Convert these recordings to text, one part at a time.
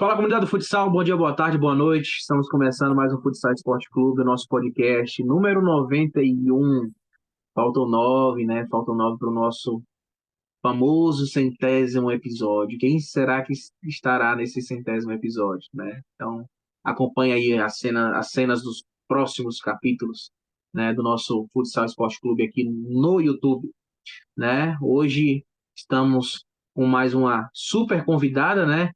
Fala, comunidade do futsal, bom dia, boa tarde, boa noite. Estamos começando mais um Futsal Esporte Clube, o nosso podcast número 91. Faltam nove, né? Faltam nove para o nosso famoso centésimo episódio. Quem será que estará nesse centésimo episódio, né? Então, acompanha aí as cenas dos próximos capítulos, né, do nosso Futsal Esporte Clube aqui no YouTube, né? Hoje estamos com mais uma super convidada, né?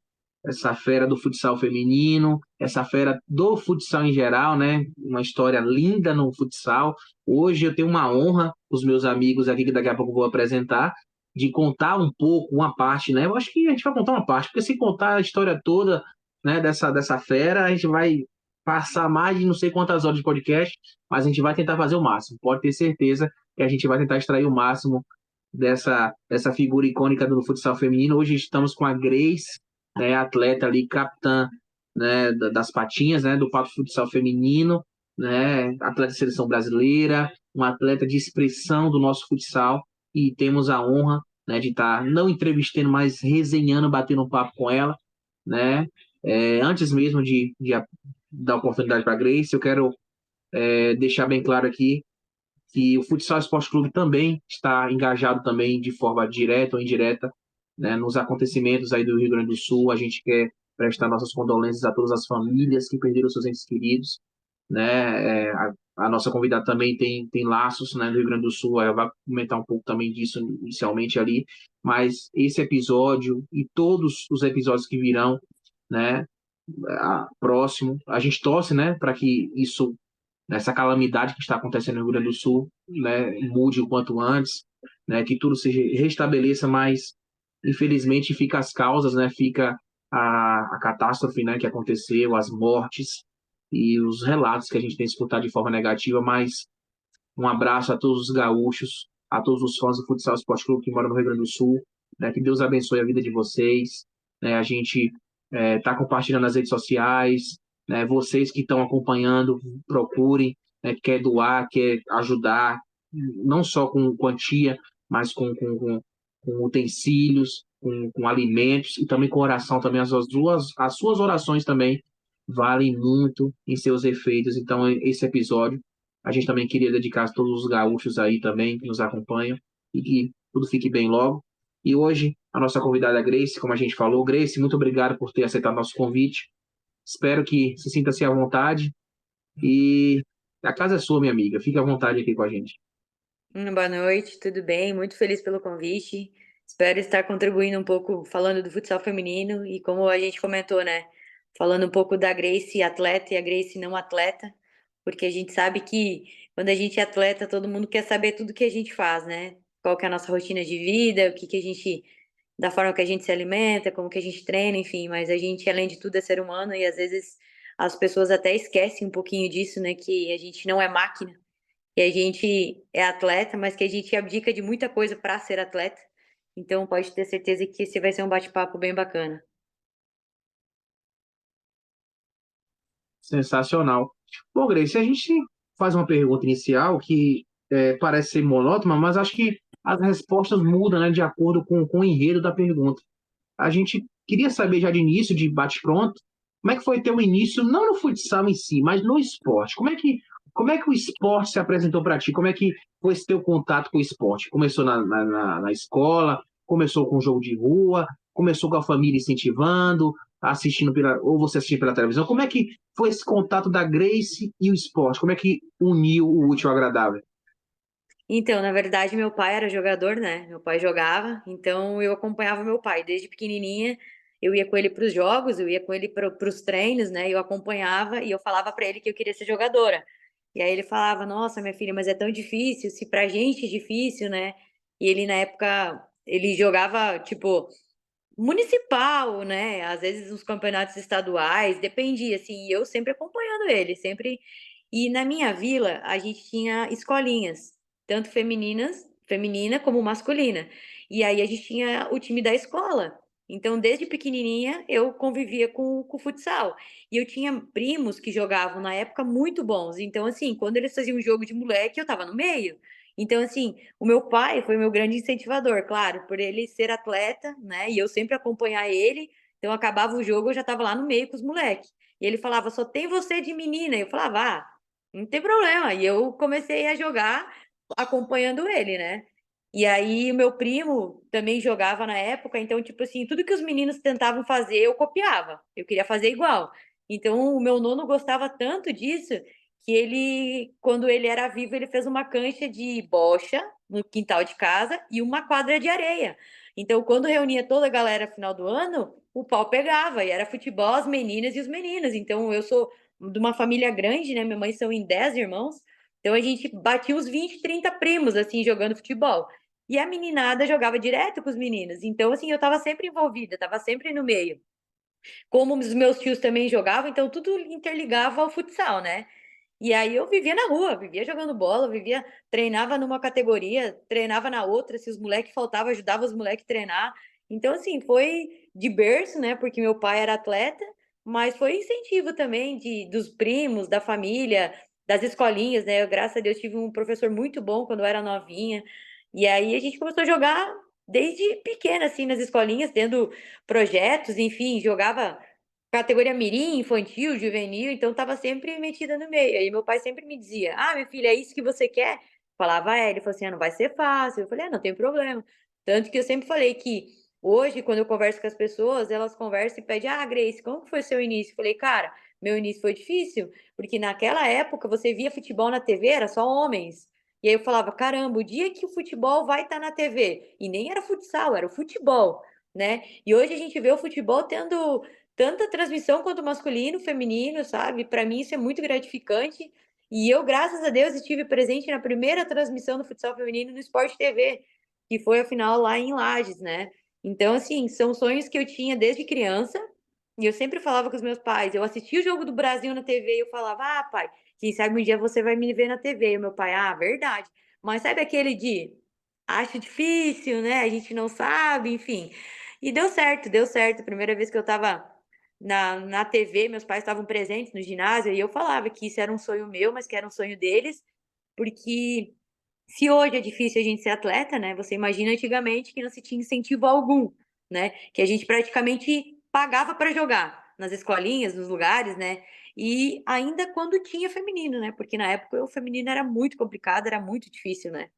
Essa fera do futsal feminino, essa fera do futsal em geral, né? Uma história linda no futsal. Hoje eu tenho uma honra, os meus amigos aqui, que daqui a pouco eu vou apresentar, de contar um pouco, uma parte, né? Eu acho que a gente vai contar uma parte, porque se contar a história toda, né, dessa fera, a gente vai passar mais de não sei quantas horas de podcast, mas a gente vai tentar fazer o máximo. Pode ter certeza que a gente vai tentar extrair o máximo dessa figura icônica do futsal feminino. Hoje estamos com a Grace, né, atleta ali, capitã, né, das patinhas, né, do Papo Futsal Feminino, né, atleta de seleção brasileira, uma atleta de expressão do nosso futsal, e temos a honra, né, de estar não entrevistando, mas resenhando, batendo um papo com ela, né. Antes mesmo de dar oportunidade para a Grace, eu quero deixar bem claro aqui que o Futsal Esporte Clube também está engajado também de forma direta ou indireta, né, nos acontecimentos aí do Rio Grande do Sul. A gente quer prestar nossas condolências a todas as famílias que perderam seus entes queridos, né? A nossa convidada também tem laços, né, no Rio Grande do Sul. Ela vai comentar um pouco também disso inicialmente ali, mas esse episódio e todos os episódios que virão, né, próximo, a gente torce, né, para que isso, nessa calamidade que está acontecendo no Rio Grande do Sul, né, mude o quanto antes, né, que tudo se restabeleça, mas infelizmente fica as causas, né, fica a catástrofe, né, que aconteceu, as mortes e os relatos que a gente tem escutado de forma negativa, mas um abraço a todos os gaúchos, a todos os fãs do Futsal Esporte Clube que moram no Rio Grande do Sul, né, que Deus abençoe a vida de vocês, né, a gente está compartilhando nas redes sociais, né, vocês que estão acompanhando, procurem, né, quer doar, quer ajudar, não só com quantia, mas com utensílios, com alimentos e também com oração também. As suas orações também valem muito em seus efeitos. Então, esse episódio a gente também queria dedicar a todos os gaúchos aí também que nos acompanham e que tudo fique bem logo. E hoje, a nossa convidada é a Grace, como a gente falou. Grace, muito obrigado por ter aceitado nosso convite. Espero que se sinta-se à vontade. E a casa é sua, minha amiga. Fique à vontade aqui com a gente. Boa noite, tudo bem? Muito feliz pelo convite. Espero estar contribuindo um pouco falando do futsal feminino e como a gente comentou, né? Falando um pouco da Grace atleta e a Grace não atleta, porque a gente sabe que quando a gente é atleta, todo mundo quer saber tudo que a gente faz, né? Qual que é a nossa rotina de vida, o que que a gente, da forma que a gente se alimenta, como que a gente treina, enfim, mas a gente, além de tudo, é ser humano e às vezes as pessoas até esquecem um pouquinho disso, né? Que a gente não é máquina que a gente é atleta, mas que a gente abdica de muita coisa para ser atleta. Então pode ter certeza que esse vai ser um bate-papo bem bacana. Sensacional. Bom, Grace, a gente faz uma pergunta inicial que parece ser monótona, mas acho que as respostas mudam, né, de acordo com o enredo da pergunta. A gente queria saber já de início, de bate-pronto, como é que foi teu início, não no futsal em si, mas no esporte. Como é que o esporte se apresentou para ti? Como é que foi esse teu contato com o esporte? Começou na escola, começou com jogo de rua, começou com a família incentivando, ou você assistiu pela televisão? Como é que foi esse contato da Grace e o esporte? Como é que uniu o útil ao agradável? Então, na verdade, meu pai era jogador, né? Meu pai jogava, então eu acompanhava meu pai desde pequenininha. Eu ia com ele para os jogos, eu ia com ele para os treinos, né? Eu acompanhava e eu falava para ele que eu queria ser jogadora. E aí ele falava: Nossa, minha filha, mas é tão difícil, se pra gente é difícil, né? E ele, na época, ele jogava, tipo, municipal, né, às vezes nos campeonatos estaduais, dependia, assim, e eu sempre acompanhando ele, sempre. E na minha vila, a gente tinha escolinhas, tanto feminina como masculina. E aí a gente tinha o time da escola. Então, desde pequenininha, eu convivia com o futsal. E eu tinha primos que jogavam na época muito bons. Então, assim, quando eles faziam um jogo de moleque, eu estava no meio. Então, assim, o meu pai foi meu grande incentivador, claro, por ele ser atleta, né, e eu sempre acompanhar ele, Então, acabava o jogo, eu já estava lá no meio com os moleques. E ele falava, só tem você de menina. Eu falava, não tem problema. E eu comecei a jogar acompanhando ele, né? E aí, o meu primo também jogava na época, então, tipo assim, tudo que os meninos tentavam fazer, eu copiava. Eu queria fazer igual. Então, o meu nono gostava tanto disso que ele, quando ele era vivo, ele fez uma cancha de bocha no quintal de casa e uma quadra de areia. Então, quando reunia toda a galera no final do ano, o pau pegava e era futebol, as meninas e os meninos. Então, eu sou de uma família grande, né? Minha mãe são em 10 irmãos. Então, a gente batia uns 20, 30 primos, assim, jogando futebol. E a meninada jogava direto com os meninos. Então, assim, eu estava sempre envolvida, estava sempre no meio. Como os meus tios também jogavam, então tudo interligava ao futsal, né? E aí eu vivia na rua, vivia jogando bola, vivia, treinava numa categoria, treinava na outra, se os moleques faltavam, ajudava os moleques a treinar. Então, assim, foi de berço, né? Porque meu pai era atleta, mas foi incentivo também dos primos, da família, das escolinhas, né? Eu, graças a Deus, tive um professor muito bom quando eu era novinha. E aí a gente começou a jogar desde pequena, assim, nas escolinhas, tendo projetos, enfim, jogava categoria mirim, infantil, juvenil, então estava sempre metida no meio. Aí meu pai sempre me dizia: minha filha, é isso que você quer? Falava, ele falou assim: não vai ser fácil. Eu falei: não tem problema. Tanto que eu sempre falei que hoje, quando eu converso com as pessoas, elas conversam e pedem: Grace, como que foi seu início? Eu falei: cara, meu início foi difícil, porque naquela época você via futebol na TV, era só homens. E aí eu falava: caramba, o dia que o futebol vai estar na TV, e nem era futsal, era o futebol, né? E hoje a gente vê o futebol tendo tanta transmissão quanto masculino, feminino, sabe? Para mim isso é muito gratificante. E eu, graças a Deus, estive presente na primeira transmissão do futsal feminino no Sport TV, que foi a final lá em Lages, né? Então, assim, são sonhos que eu tinha desde criança. E eu sempre falava com os meus pais, eu assistia o jogo do Brasil na TV e eu falava: pai, quem sabe um dia você vai me ver na TV. E o meu pai: verdade. Mas sabe aquele de acho difícil, né? A gente não sabe, enfim. E deu certo, deu certo. Primeira vez que eu tava na TV, meus pais estavam presentes no ginásio e eu falava que isso era um sonho meu, mas que era um sonho deles, porque se hoje é difícil a gente ser atleta, né? Você imagina antigamente que não se tinha incentivo algum, né? Que a gente praticamente pagava para jogar nas escolinhas, nos lugares, né? E ainda quando tinha feminino, né? Porque na época o feminino era muito complicado, era muito difícil, né?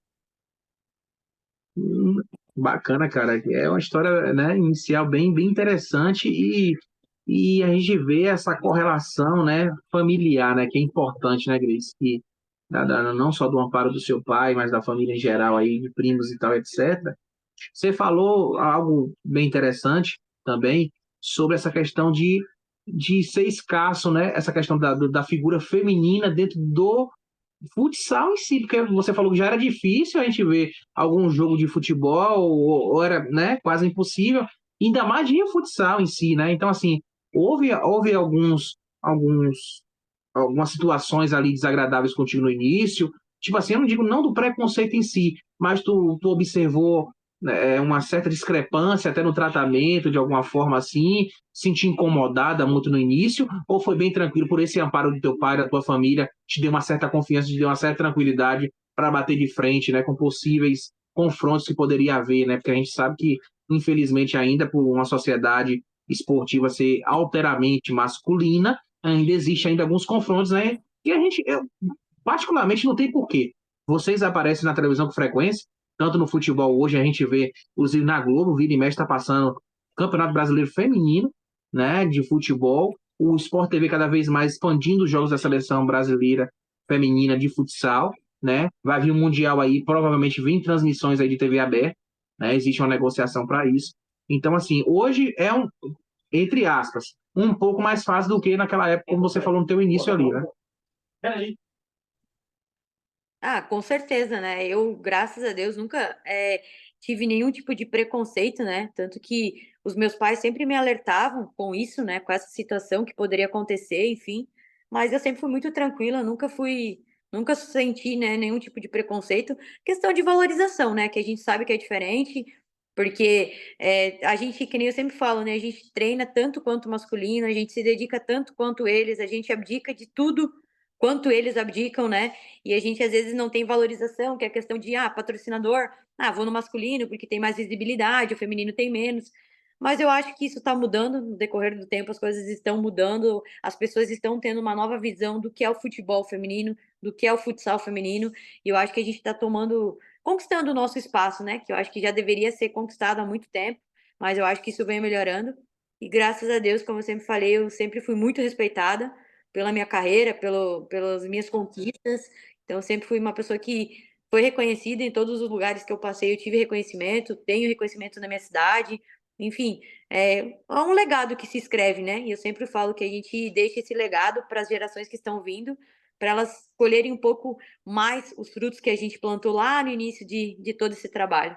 Hum, Bacana, cara. É uma história, né, inicial bem interessante e a gente vê essa correlação, né, familiar, né, que é importante, né, Grace? Que não só do amparo do seu pai, mas da família em geral aí, de primos e tal, etc. Você falou algo bem interessante também sobre essa questão de ser escasso, né? Essa questão da figura feminina dentro do futsal em si, porque você falou que já era difícil a gente ver algum jogo de futebol, ou era, né, quase impossível, ainda mais de futsal em si, né? Então, assim, houve algumas situações ali desagradáveis contigo no início, tipo assim, eu não digo não do preconceito em si, mas tu observou, né, uma certa discrepância até no tratamento, de alguma forma assim, sentir incomodada muito no início, ou foi bem tranquilo por esse amparo do teu pai, da tua família, te deu uma certa confiança, te deu uma certa tranquilidade para bater de frente, né, com possíveis confrontos que poderia haver, né, porque a gente sabe que, infelizmente, ainda por uma sociedade esportiva ser alteramente masculina, ainda existe ainda alguns confrontos, né, que eu particularmente não tem porquê. Vocês aparecem na televisão com frequência, tanto no futebol hoje a gente vê, inclusive na Globo, vira e mexe está passando Campeonato Brasileiro Feminino, né, de futebol, o Sport TV cada vez mais expandindo os jogos da seleção brasileira feminina de futsal, né, vai vir um Mundial aí, provavelmente vir transmissões aí de TV aberta, né, existe uma negociação para isso. Então, assim, hoje é entre aspas, um pouco mais fácil do que naquela época, como você falou no teu início ali, né? Com certeza, né? Eu, graças a Deus, nunca tive nenhum tipo de preconceito, né? Tanto que os meus pais sempre me alertavam com isso, né? Com essa situação que poderia acontecer, enfim. Mas eu sempre fui muito tranquila, nunca senti, né, nenhum tipo de preconceito. Questão de valorização, né? Que a gente sabe que é diferente, porque a gente, que nem eu sempre falo, né? A gente treina tanto quanto o masculino, a gente se dedica tanto quanto eles, a gente abdica de tudo quanto eles abdicam, né? E a gente às vezes não tem valorização, que é a questão de, patrocinador, vou no masculino porque tem mais visibilidade, o feminino tem menos. Mas eu acho que isso está mudando no decorrer do tempo, as coisas estão mudando, as pessoas estão tendo uma nova visão do que é o futebol feminino, do que é o futsal feminino, e eu acho que a gente está conquistando o nosso espaço, né? Que eu acho que já deveria ser conquistado há muito tempo, mas eu acho que isso vem melhorando. E graças a Deus, como eu sempre falei, eu sempre fui muito respeitada pela minha carreira, pelas minhas conquistas. Então, eu sempre fui uma pessoa que foi reconhecida em todos os lugares que eu passei, eu tive reconhecimento, tenho reconhecimento na minha cidade, enfim, é um legado que se escreve, né? E eu sempre falo que a gente deixa esse legado para as gerações que estão vindo, para elas colherem um pouco mais os frutos que a gente plantou lá no início de todo esse trabalho.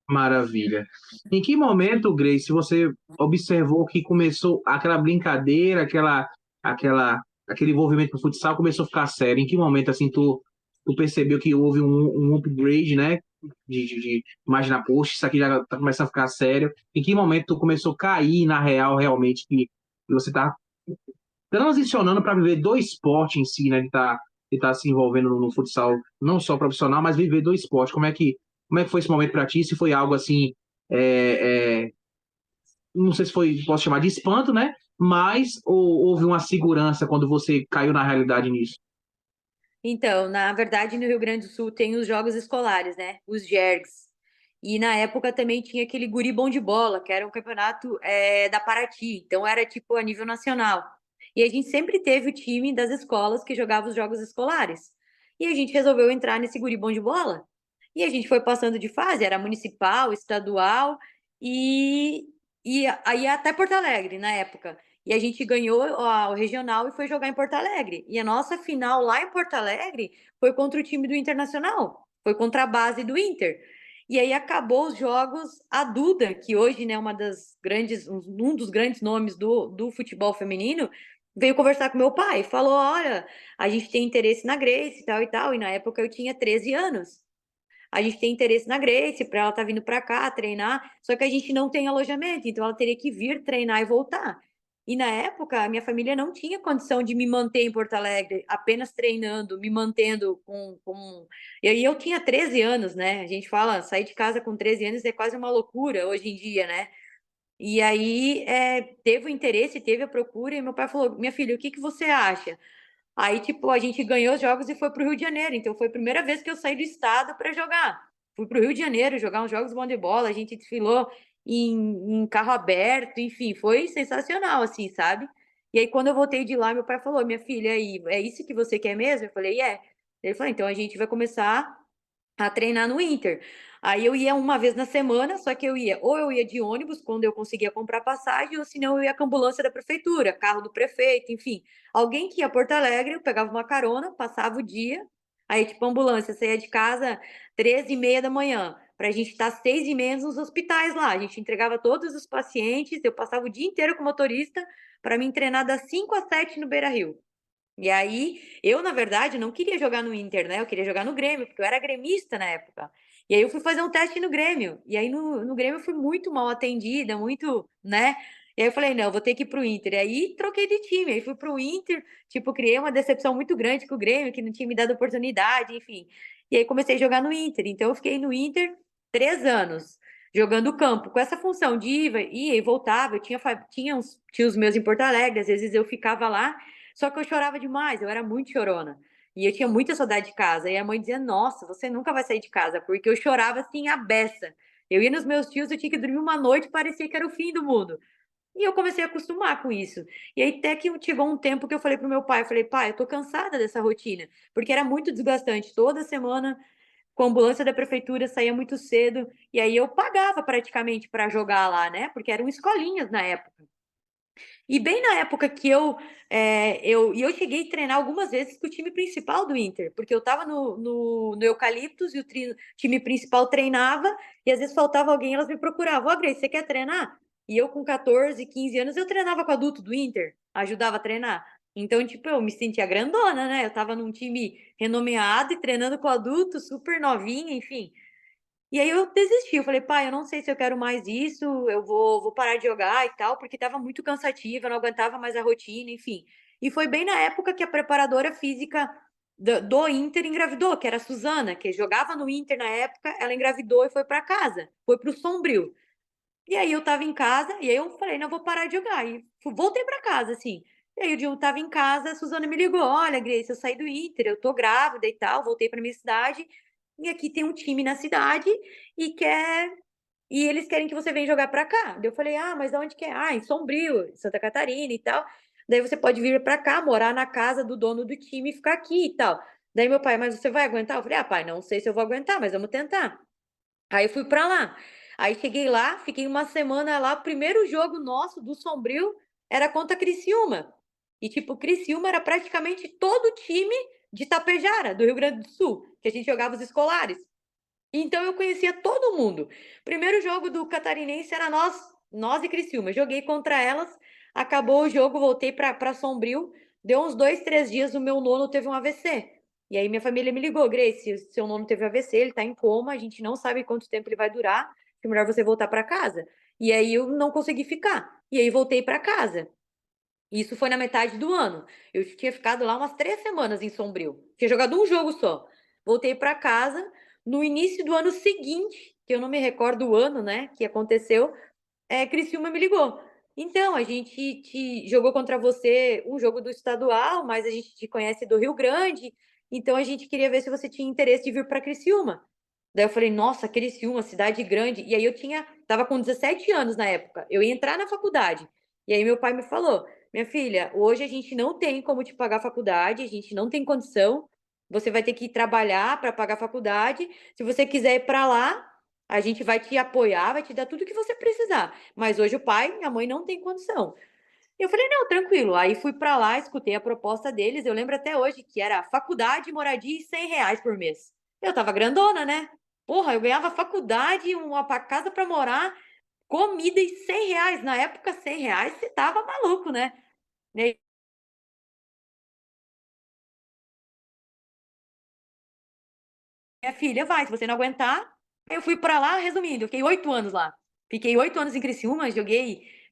Maravilha. Em que momento, Grace, você observou que começou aquela brincadeira, aquele envolvimento com o futsal começou a ficar sério? Em que momento, assim, tu percebeu que houve um upgrade, né? De imaginar, poxa, isso aqui já tá começando a ficar sério. Em que momento tu começou a cair na real, realmente, que você tá transicionando para viver do esporte em si, né? De tá se envolvendo no futsal, não só profissional, mas viver do esporte. Como é que foi esse momento para ti? Se foi algo assim, é, é, não sei se foi, posso chamar de espanto, né? Mas ou houve uma segurança quando você caiu na realidade nisso? Então, na verdade, no Rio Grande do Sul tem os jogos escolares, né? Os JERGs. E na época também tinha aquele guri bom de bola, que era um campeonato da Paraty. Então era tipo a nível nacional. E a gente sempre teve o time das escolas que jogava os jogos escolares. E a gente resolveu entrar nesse guri bom de bola. E a gente foi passando de fase, era municipal, estadual e, e aí até Porto Alegre na época. E a gente ganhou o regional e foi jogar em Porto Alegre. E a nossa final lá em Porto Alegre foi contra o time do Internacional, foi contra a base do Inter. E aí acabou os jogos, a Duda, que hoje né, um dos grandes nomes do futebol feminino, veio conversar com meu pai, falou: olha, a gente tem interesse na Grace e tal e tal. E na época eu tinha 13 anos. A gente tem interesse na Grace, para ela estar vindo para cá treinar, só que a gente não tem alojamento, então ela teria que vir treinar e voltar. E na época, a minha família não tinha condição de me manter em Porto Alegre, apenas treinando, me mantendo com... E aí eu tinha 13 anos, né? A gente fala, sair de casa com 13 anos é quase uma loucura hoje em dia, né? E aí teve o interesse, teve a procura, e meu pai falou: minha filha, o que que você acha? Aí, tipo, a gente ganhou os jogos e foi pro Rio de Janeiro. Então, foi a primeira vez que eu saí do estado para jogar. Fui pro Rio de Janeiro jogar uns jogos de bola. A gente desfilou em carro aberto, enfim, foi sensacional, assim, sabe? E aí, quando eu voltei de lá, meu pai falou: minha filha, aí, é isso que você quer mesmo? Eu falei: é. Ele falou: então a gente vai começar a treinar no Inter. Aí eu ia uma vez na semana, só que eu ia de ônibus quando eu conseguia comprar passagem, ou senão eu ia com a ambulância da prefeitura, carro do prefeito, enfim. Alguém que ia a Porto Alegre, eu pegava uma carona, passava o dia, aí tipo a ambulância saía de casa 13h30 da manhã, para a gente estar 6h30 nos hospitais lá. A gente entregava todos os pacientes, eu passava o dia inteiro com o motorista para me treinar das 5 às 7 no Beira-Rio. E aí, eu, na verdade, não queria jogar no Inter, né? Eu queria jogar no Grêmio, porque eu era gremista na época. E aí eu fui fazer um teste no Grêmio. E aí no Grêmio eu fui muito mal atendida, muito, né? E aí eu falei, não, eu vou ter que ir pro Inter. E aí troquei de time, aí fui pro Inter, tipo, criei uma decepção muito grande com o Grêmio, que não tinha me dado oportunidade, enfim. E aí comecei a jogar no Inter. Então eu fiquei no Inter 3 anos, jogando campo, com essa função de ia e voltava. Eu tinha os meus em Porto Alegre, às vezes eu ficava lá. Só que eu chorava demais, eu era muito chorona. E eu tinha muita saudade de casa. E a mãe dizia: nossa, você nunca vai sair de casa, porque eu chorava assim a beça. Eu ia nos meus tios, eu tinha que dormir uma noite, parecia que era o fim do mundo. E eu comecei a acostumar com isso. E aí até que chegou um tempo que eu falei pro meu pai, eu falei: pai, eu tô cansada dessa rotina, porque era muito desgastante. Toda semana, com a ambulância da prefeitura, saía muito cedo, e aí eu pagava praticamente para jogar lá, né? Porque eram escolinhas na época. E bem na época que eu cheguei a treinar algumas vezes com o time principal do Inter, porque eu estava no Eucaliptus e o time principal treinava, e às vezes faltava alguém, elas me procuravam: ó, Grace, você quer treinar? E eu com 14, 15 anos, eu treinava com adulto do Inter, ajudava a treinar. Então, tipo, eu me sentia grandona, né? Eu tava num time renomeado e treinando com adulto, super novinha, enfim. E aí eu desisti, eu falei: pai, eu não sei se eu quero mais isso, eu vou parar de jogar e tal, porque estava muito cansativa, eu não aguentava mais a rotina, enfim. E foi bem na época que a preparadora física do Inter engravidou, que era a Suzana, que jogava no Inter na época, ela engravidou e foi para casa, foi para o Sombrio. E aí eu tava em casa, e aí eu falei, não, eu vou parar de jogar. E voltei pra casa, assim. E aí o dia eu tava em casa, a Suzana me ligou, olha, Grace, eu saí do Inter, eu tô grávida e tal, voltei pra minha cidade, e aqui tem um time na cidade e quer e eles querem que você venha jogar pra cá. Daí eu falei, ah, mas aonde que é? Ah, em Sombrio, Santa Catarina e tal. Daí você pode vir pra cá, morar na casa do dono do time e ficar aqui e tal. Daí meu pai, mas você vai aguentar? Eu falei, ah, pai, não sei se eu vou aguentar, mas vamos tentar. Aí eu fui pra lá. Aí cheguei lá, fiquei uma semana lá. O primeiro jogo nosso do Sombrio era contra Criciúma. E, tipo, Criciúma era praticamente todo o time de Tapejara, do Rio Grande do Sul, que a gente jogava os escolares. Então eu conhecia todo mundo. Primeiro jogo do Catarinense era nós e Criciúma. Joguei contra elas, acabou o jogo, voltei para Sombrio. Deu uns 2, 3 dias, o meu nono teve um AVC. E aí minha família me ligou, Grace, seu nono teve AVC, ele tá em coma, a gente não sabe quanto tempo ele vai durar, é melhor você voltar para casa. E aí eu não consegui ficar. E aí voltei para casa. Isso foi na metade do ano. Eu tinha ficado lá umas 3 semanas em Sombrio. Tinha jogado um jogo só. Voltei para casa. No início do ano seguinte, que eu não me recordo o ano, né, que aconteceu, Criciúma me ligou. Então, a gente te jogou contra você um jogo do estadual, mas a gente te conhece do Rio Grande, então a gente queria ver se você tinha interesse de vir para Criciúma. Daí eu falei, nossa, Criciúma, cidade grande. E aí tava com 17 anos na época. Eu ia entrar na faculdade. E aí meu pai me falou, minha filha, hoje a gente não tem como te pagar a faculdade, a gente não tem condição. Você vai ter que trabalhar para pagar a faculdade. Se você quiser ir para lá, a gente vai te apoiar, vai te dar tudo que você precisar. Mas hoje o pai e a mãe não têm condição. Eu falei, não, tranquilo. Aí fui para lá, escutei a proposta deles. Eu lembro até hoje que era faculdade, moradia e R$ 100 por mês. Eu tava grandona, né? Porra, eu ganhava faculdade, uma casa para morar, comida e R$ 100. Na época, R$ 100, você tava maluco, né? Minha filha, vai, se você não aguentar. Eu fui pra lá, resumindo, eu fiquei 8 anos lá. Fiquei 8 anos em Criciúma,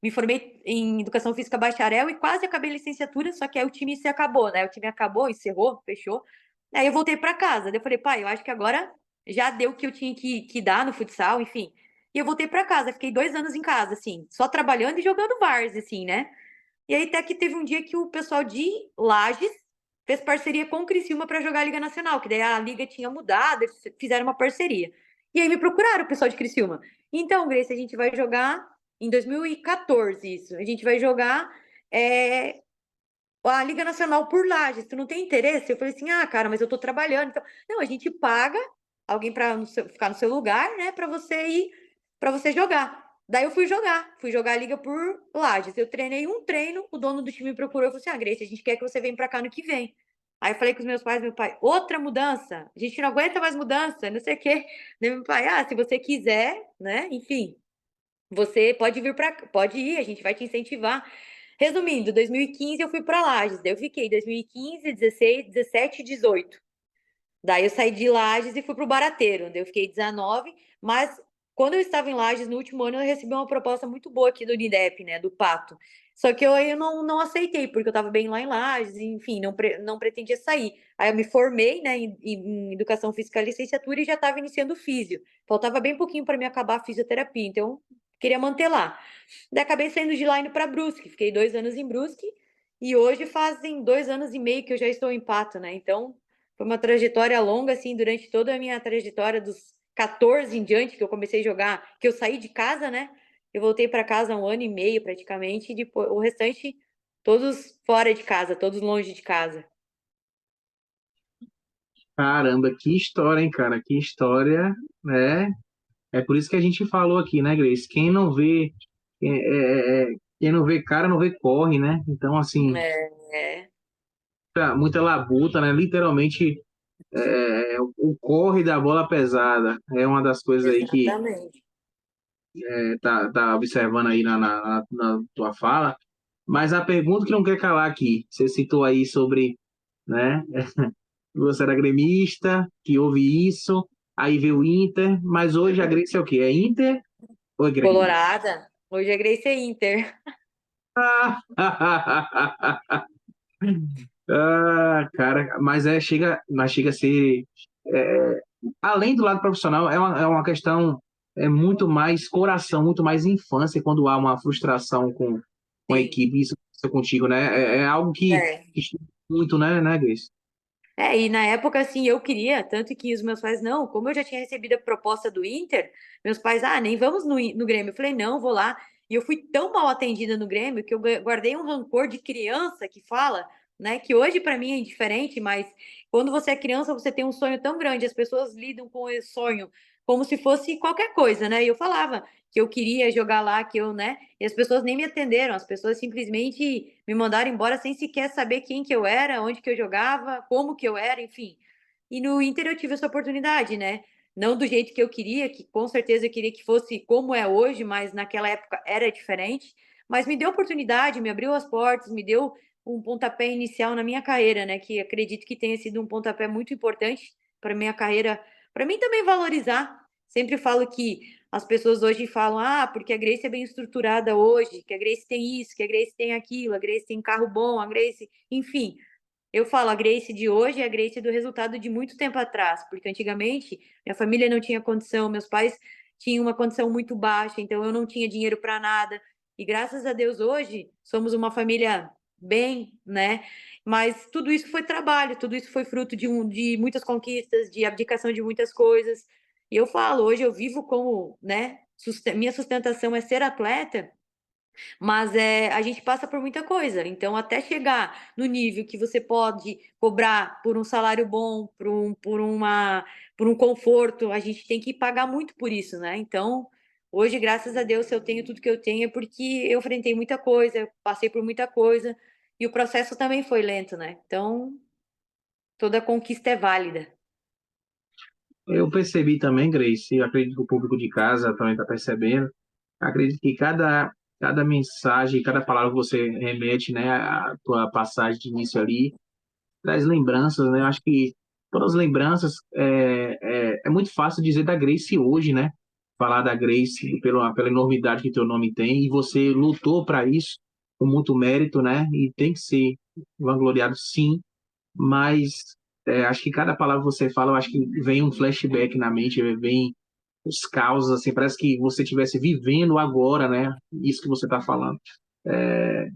me formei em Educação Física Bacharel e quase acabei a licenciatura, só que aí o time se acabou, né? O time acabou, encerrou, fechou. Aí eu voltei pra casa. Daí eu falei, pai, eu acho que agora já deu o que eu tinha que dar no futsal, enfim. E eu voltei pra casa, fiquei 2 anos em casa, assim, só trabalhando e jogando várzea, assim, né? E aí até que teve um dia que o pessoal de Lages fez parceria com o Criciúma para jogar a Liga Nacional, que daí a liga tinha mudado, eles fizeram uma parceria. E aí me procuraram o pessoal de Criciúma. Então, Grace, a gente vai jogar em 2014 isso. A gente vai jogar é, a Liga Nacional por Lages. Tu não tem interesse? Eu falei assim: "Ah, cara, mas eu tô trabalhando". Então, não, a gente paga alguém para ficar no seu lugar, né, para você ir para você jogar. Daí eu fui jogar a liga por Lages. Eu treinei um treino, o dono do time me procurou e falou assim: "Ah, Grace, a gente quer que você venha para cá no que vem". Aí eu falei com os meus pais, meu pai, outra mudança? A gente não aguenta mais mudança, não sei o quê. Daí meu pai, ah, se você quiser, né? Enfim, você pode vir para, pode ir, a gente vai te incentivar. Resumindo, 2015 eu fui para Lages, daí eu fiquei 2015, 16, 17 e 18. Daí eu saí de Lages e fui pro Barateiro, daí eu fiquei 19, mas quando eu estava em Lages no último ano, eu recebi uma proposta muito boa aqui do Unidep, né, do Pato. Só que eu não aceitei, porque eu estava bem lá em Lages, enfim, não pretendia sair. Aí eu me formei, né, em Educação Física Licenciatura e já estava iniciando o físio. Faltava bem pouquinho para me acabar a fisioterapia, então queria manter lá. Daí acabei saindo de lá indo para Brusque, fiquei 2 anos em Brusque e hoje fazem 2 anos e meio que eu já estou em Pato, né? Então foi uma trajetória longa, assim, durante toda a minha trajetória, dos 14 em diante, que eu comecei a jogar, que eu saí de casa, né? Eu voltei para casa 1 ano e meio, praticamente, e depois, o restante, todos fora de casa, todos longe de casa. Caramba, que história, hein, cara? Que história, né? É por isso que a gente falou aqui, né, Grace? Quem não vê cara, não vê corre, né? Então, assim, É, muita labuta, né? Literalmente, o corre da bola pesada é uma das coisas aí que exatamente. tá observando aí na tua fala. Mas a pergunta que não quer calar aqui, você citou aí sobre, né? Você era gremista, que houve isso, aí veio o Inter, mas hoje a Grace é o quê? É Inter ou é Grêmio? Colorada. Hoje é Grace Inter. Ah, cara, mas chega a ser, além do lado profissional, é uma questão. é muito mais coração, muito mais infância quando há uma frustração com a Sim. equipe. Isso aconteceu contigo, né? É algo É. que estimula muito, né, Grace? E na época, assim, eu queria, tanto que os meus pais, não, como eu já tinha recebido a proposta do Inter, meus pais, nem vamos no Grêmio. Eu falei, não, vou lá. E eu fui tão mal atendida no Grêmio que eu guardei um rancor de criança que fala, né, que hoje para mim é indiferente, mas quando você é criança, você tem um sonho tão grande, as pessoas lidam com esse sonho como se fosse qualquer coisa, né? E eu falava que eu queria jogar lá, que eu, né? E as pessoas nem me atenderam, as pessoas simplesmente me mandaram embora sem sequer saber quem que eu era, onde que eu jogava, como que eu era, enfim. E no Inter eu tive essa oportunidade, né? Não do jeito que eu queria, que com certeza eu queria que fosse como é hoje, mas naquela época era diferente. Mas me deu oportunidade, me abriu as portas, me deu um pontapé inicial na minha carreira, né? Que acredito que tenha sido um pontapé muito importante para minha carreira, para mim também valorizar. Sempre falo que as pessoas hoje falam, porque a Grace é bem estruturada hoje, que a Grace tem isso, que a Grace tem aquilo, a Grace tem carro bom, a Grace, enfim. Eu falo, a Grace de hoje é a Grace do resultado de muito tempo atrás, porque antigamente minha família não tinha condição, meus pais tinham uma condição muito baixa, então eu não tinha dinheiro para nada. E graças a Deus hoje somos uma família bem, né? Mas tudo isso foi trabalho, tudo isso foi fruto de muitas conquistas, de abdicação de muitas coisas. E eu falo, hoje eu vivo como, né? Minha sustentação é ser atleta, mas a gente passa por muita coisa. Então, até chegar no nível que você pode cobrar por um salário bom, por um conforto, a gente tem que pagar muito por isso, né? Então, hoje, graças a Deus, se eu tenho tudo que eu tenho, é porque eu enfrentei muita coisa, eu passei por muita coisa, e o processo também foi lento, né? Então, toda conquista é válida. Eu percebi também, Grace, e acredito que o público de casa também está percebendo. Acredito que cada mensagem, cada palavra que você remete, né, à tua passagem de início ali, traz lembranças, né? Eu acho que todas as lembranças é muito fácil dizer da Grace hoje, né? Falar da Grace pela enormidade que teu nome tem e você lutou para isso com muito mérito, né? E tem que ser vangloriado, sim, mas acho que cada palavra que você fala, eu acho que vem um flashback na mente, vem os causos, assim, parece que você estivesse vivendo agora, né? Isso que você está falando. É,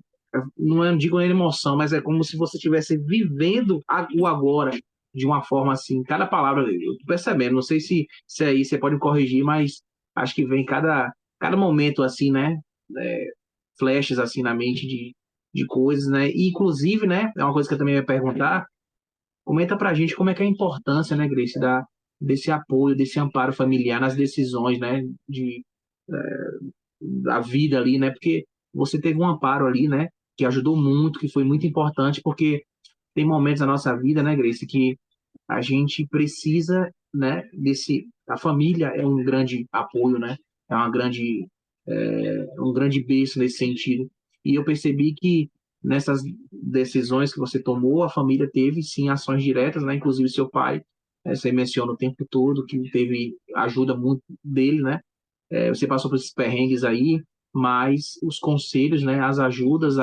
não digo nem emoção, mas é como se você estivesse vivendo o agora de uma forma assim. Cada palavra, eu tô percebendo, não sei se aí você pode me corrigir, mas acho que vem cada momento assim, né? É, flashes assim na mente de coisas, né? E, inclusive, né? É uma coisa que eu também ia perguntar. Comenta pra gente como é que é a importância, né, Grace, desse apoio, desse amparo familiar nas decisões, né, da vida ali, né, porque você teve um amparo ali, né, que ajudou muito, que foi muito importante, porque tem momentos da nossa vida, né, Grace, que a gente precisa, né, a família é um grande apoio, né, é um grande berço nesse sentido. E eu percebi que nessas decisões que você tomou, a família teve sim ações diretas, né, inclusive seu pai, você menciona o tempo todo que teve ajuda muito dele, né, você passou por esses perrengues aí, mas os conselhos, né, as ajudas,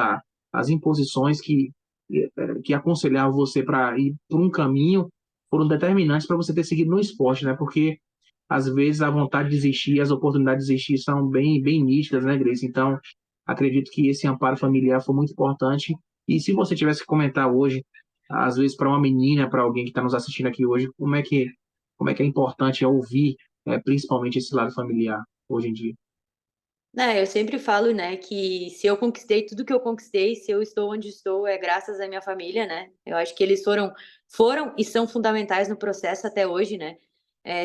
as imposições que aconselhavam você para ir por um caminho foram determinantes para você ter seguido no esporte, né? Porque às vezes a vontade de desistir, as oportunidades de desistir são bem nítidas, né, Grace? Então, acredito que esse amparo familiar foi muito importante. E se você tivesse que comentar hoje, às vezes para uma menina, para alguém que está nos assistindo aqui hoje, como é que é importante ouvir, principalmente esse lado familiar hoje em dia? Eu sempre falo, né, que se eu conquistei tudo que eu conquistei, se eu estou onde estou, é graças à minha família, né? Eu acho que eles foram e são fundamentais no processo até hoje, né?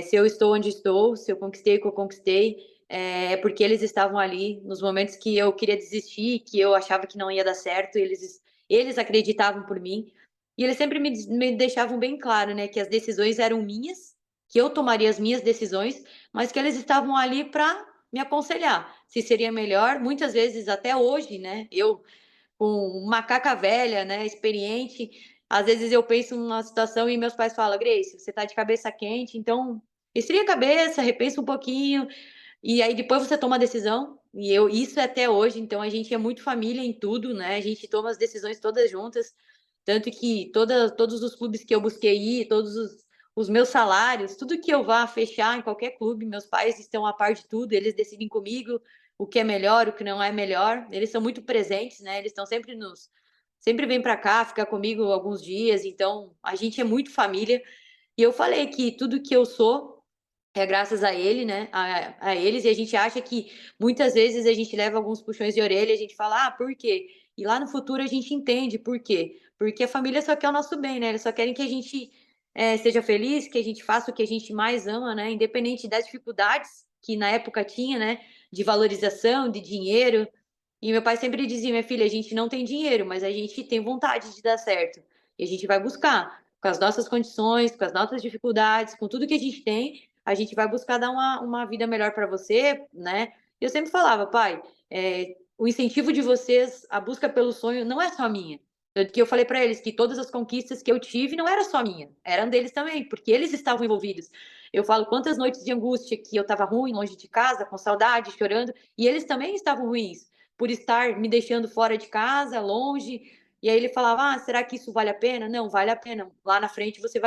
Se eu estou onde estou, se eu conquistei o que eu conquistei, é porque eles estavam ali nos momentos que eu queria desistir, que eu achava que não ia dar certo, eles acreditavam por mim. E eles sempre me deixavam bem claro, né, que as decisões eram minhas, que eu tomaria as minhas decisões, mas que eles estavam ali para me aconselhar se seria melhor. Muitas vezes, até hoje, né? Eu, com macaca velha, né? Experiente, às vezes eu penso numa situação e meus pais falam: Grace, você tá de cabeça quente, então esfria a cabeça, repensa um pouquinho, e aí depois você toma a decisão. E isso é até hoje, então a gente é muito família em tudo, né? A gente toma as decisões todas juntas. Tanto que todos os clubes que eu busquei ir, todos os meus salários, tudo que eu vá fechar em qualquer clube, meus pais estão a par de tudo, eles decidem comigo o que é melhor, o que não é melhor. Eles são muito presentes, né? Eles estão sempre vêm para cá, ficar comigo alguns dias, então a gente é muito família. E eu falei que tudo que eu sou é graças a ele, né? A eles, e a gente acha que muitas vezes a gente leva alguns puxões de orelha, a gente fala, ah, por quê? E lá no futuro a gente entende por quê. Porque a família só quer o nosso bem, né? Eles só querem que a gente seja feliz, que a gente faça o que a gente mais ama, né? Independente das dificuldades que na época tinha, né? De valorização, de dinheiro. E meu pai sempre dizia, minha filha, a gente não tem dinheiro, mas a gente tem vontade de dar certo. E a gente vai buscar, com as nossas condições, com as nossas dificuldades, com tudo que a gente tem, a gente vai buscar dar uma vida melhor para você, né? Eu sempre falava, pai, o incentivo de vocês, a busca pelo sonho, não é só minha. Tanto que eu falei para eles que todas as conquistas que eu tive não era só minha, eram deles também, porque eles estavam envolvidos. Eu falo quantas noites de angústia que eu estava ruim, longe de casa, com saudade, chorando, e eles também estavam ruins por estar me deixando fora de casa, longe. E aí ele falava: ah, será que isso vale a pena? Não, vale a pena. Lá na frente você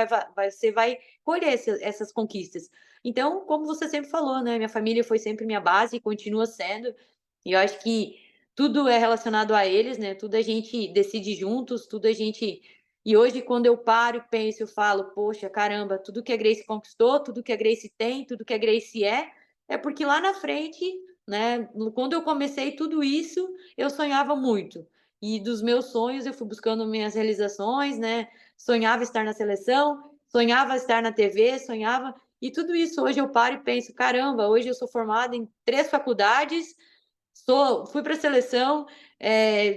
vai colher essas conquistas. Então, como você sempre falou, né? Minha família foi sempre minha base e continua sendo. E eu acho que tudo é relacionado a eles, né? Tudo a gente decide juntos, tudo a gente. E hoje, quando eu paro e penso, eu falo, poxa, caramba, tudo que a Grace conquistou, tudo que a Grace tem, tudo que a Grace é porque lá na frente, né? Quando eu comecei tudo isso, eu sonhava muito. E dos meus sonhos eu fui buscando minhas realizações, né? Sonhava estar na seleção, sonhava estar na TV, sonhava. E tudo isso hoje eu paro e penso, caramba, hoje eu sou formada em 3 faculdades, fui para a seleção,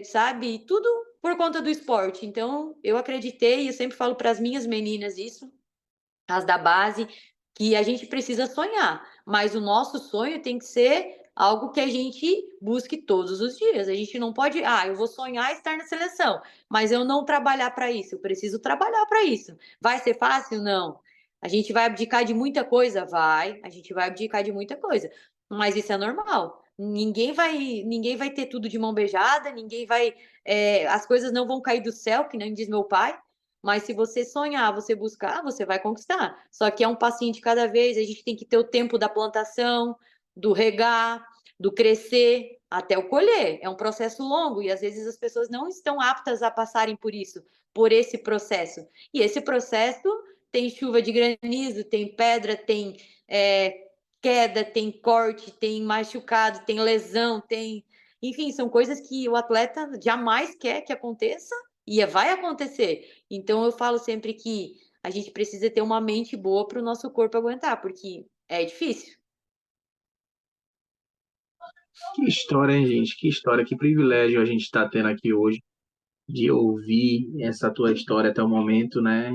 sabe? Tudo por conta do esporte. Então, eu acreditei, eu sempre falo para as minhas meninas isso, as da base, que a gente precisa sonhar, mas o nosso sonho tem que ser algo que a gente busque todos os dias. A gente não pode, eu vou sonhar estar na seleção, mas eu não trabalhar para isso. Eu preciso trabalhar para isso. Vai ser fácil? Não. A gente vai abdicar de muita coisa? Vai. A gente vai abdicar de muita coisa, mas isso é normal. Ninguém vai ter tudo de mão beijada, as coisas não vão cair do céu, que nem diz meu pai. Mas se você sonhar, você buscar, você vai conquistar. Só que é um passinho de cada vez, a gente tem que ter o tempo da plantação, do regar, do crescer, até o colher. É um processo longo e às vezes as pessoas não estão aptas a passarem por isso, por esse processo. E esse processo tem chuva de granizo, tem pedra, tem queda, tem corte, tem machucado, tem lesão, tem. Enfim, são coisas que o atleta jamais quer que aconteça e vai acontecer. Então eu falo sempre que a gente precisa ter uma mente boa para o nosso corpo aguentar, porque é difícil. Que história, hein, gente? Que história, que privilégio a gente está tendo aqui hoje de ouvir essa tua história até o momento, né?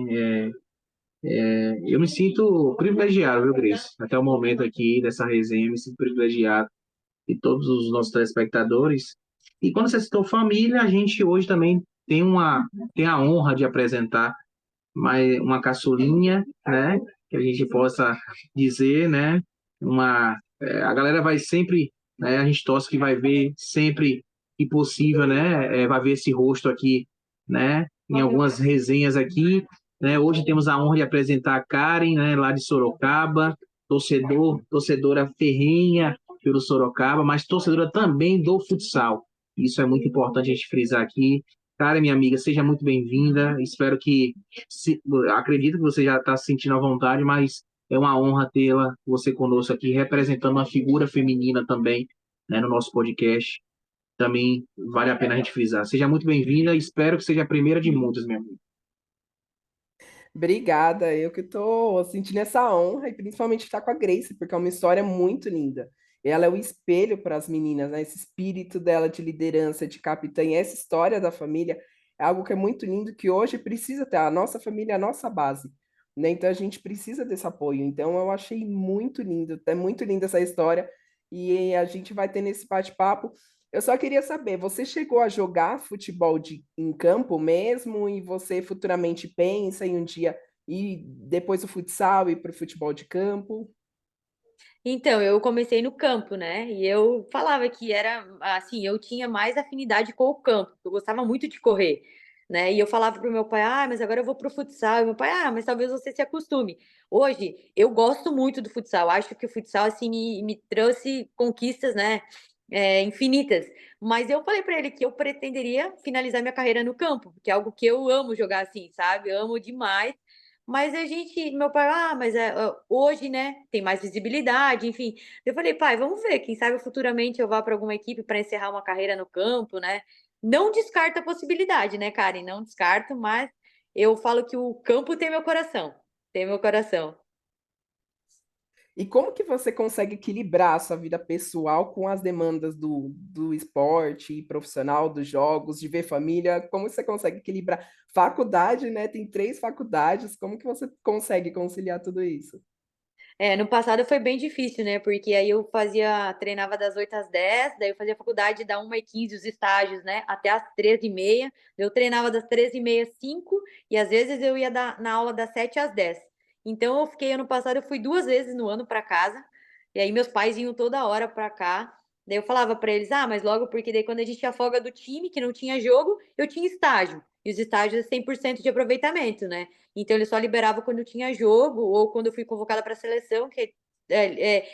Eu me sinto privilegiado, viu, Grace? Até o momento aqui dessa resenha, eu me sinto privilegiado e todos os nossos telespectadores. E quando você citou família, a gente hoje também tem a honra de apresentar mais uma caçulinha, né? Que a gente possa dizer, né? A galera vai sempre, né? A gente torce que vai ver sempre que possível, né? Vai ver esse rosto aqui, né? Em algumas resenhas aqui, né? Hoje temos a honra de apresentar a Karen, né? Lá de Sorocaba, torcedora ferrenha pelo Sorocaba, mas torcedora também do futsal. Isso é muito importante a gente frisar aqui. Cara, minha amiga, seja muito bem-vinda. Espero que, acredito que você já está se sentindo à vontade, mas é uma honra tê-la, você conosco aqui, representando uma figura feminina também, né, no nosso podcast. Também vale a pena a gente frisar. Seja muito bem-vinda. Espero que seja a primeira de muitas, minha amiga. Obrigada, eu que estou sentindo essa honra e principalmente estar com a Grace, porque é uma história muito linda. Ela é o espelho para as meninas, né? Esse espírito dela de liderança, de capitã, e essa história da família é algo que é muito lindo, que hoje precisa ter. A nossa família é a nossa base, né? Então a gente precisa desse apoio. Então eu achei muito lindo, é muito linda essa história, e a gente vai ter nesse bate-papo. Eu só queria saber, você chegou a jogar futebol em campo mesmo e você futuramente pensa em um dia ir depois do futsal e para o futebol de campo? Então, eu comecei no campo, né? E eu falava que era assim, eu tinha mais afinidade com o campo, eu gostava muito de correr. né? E eu falava pro meu pai, ah, mas agora eu vou pro futsal. E meu pai, ah, mas talvez você se acostume. Hoje, eu gosto muito do futsal. Acho que o futsal, assim, me trouxe conquistas, né? Infinitas. Mas eu falei para ele que eu pretenderia finalizar minha carreira no campo, que é algo que eu amo jogar assim, sabe? Eu amo demais. Mas a gente, meu pai, ah, mas hoje, né, tem mais visibilidade, enfim. Eu falei, pai, vamos ver, quem sabe futuramente eu vá para alguma equipe para encerrar uma carreira no campo, né? Não descarta a possibilidade, né, Karen? Não descarto, mas eu falo que o campo tem meu coração. Tem meu coração. E como que você consegue equilibrar a sua vida pessoal com as demandas do esporte e profissional, dos jogos, de ver família? Como você consegue equilibrar? Faculdade, né? Tem 3 faculdades. Como que você consegue conciliar tudo isso? No passado foi bem difícil, né? Porque aí eu treinava das 8 às 10, daí eu fazia faculdade da 1h15, os estágios, né? Até às 13h30. Eu treinava das 13h30 às 5 e às vezes eu ia na aula das 7 às 10. Então eu fiquei ano passado, eu fui 2 vezes no ano para casa, e aí meus pais iam toda hora para cá. Daí eu falava para eles, ah, mas logo porque daí quando a gente tinha folga do time, que não tinha jogo, eu tinha estágio. E os estágios é 100% de aproveitamento, né? Então ele só liberava quando tinha jogo ou quando eu fui convocada para a seleção, que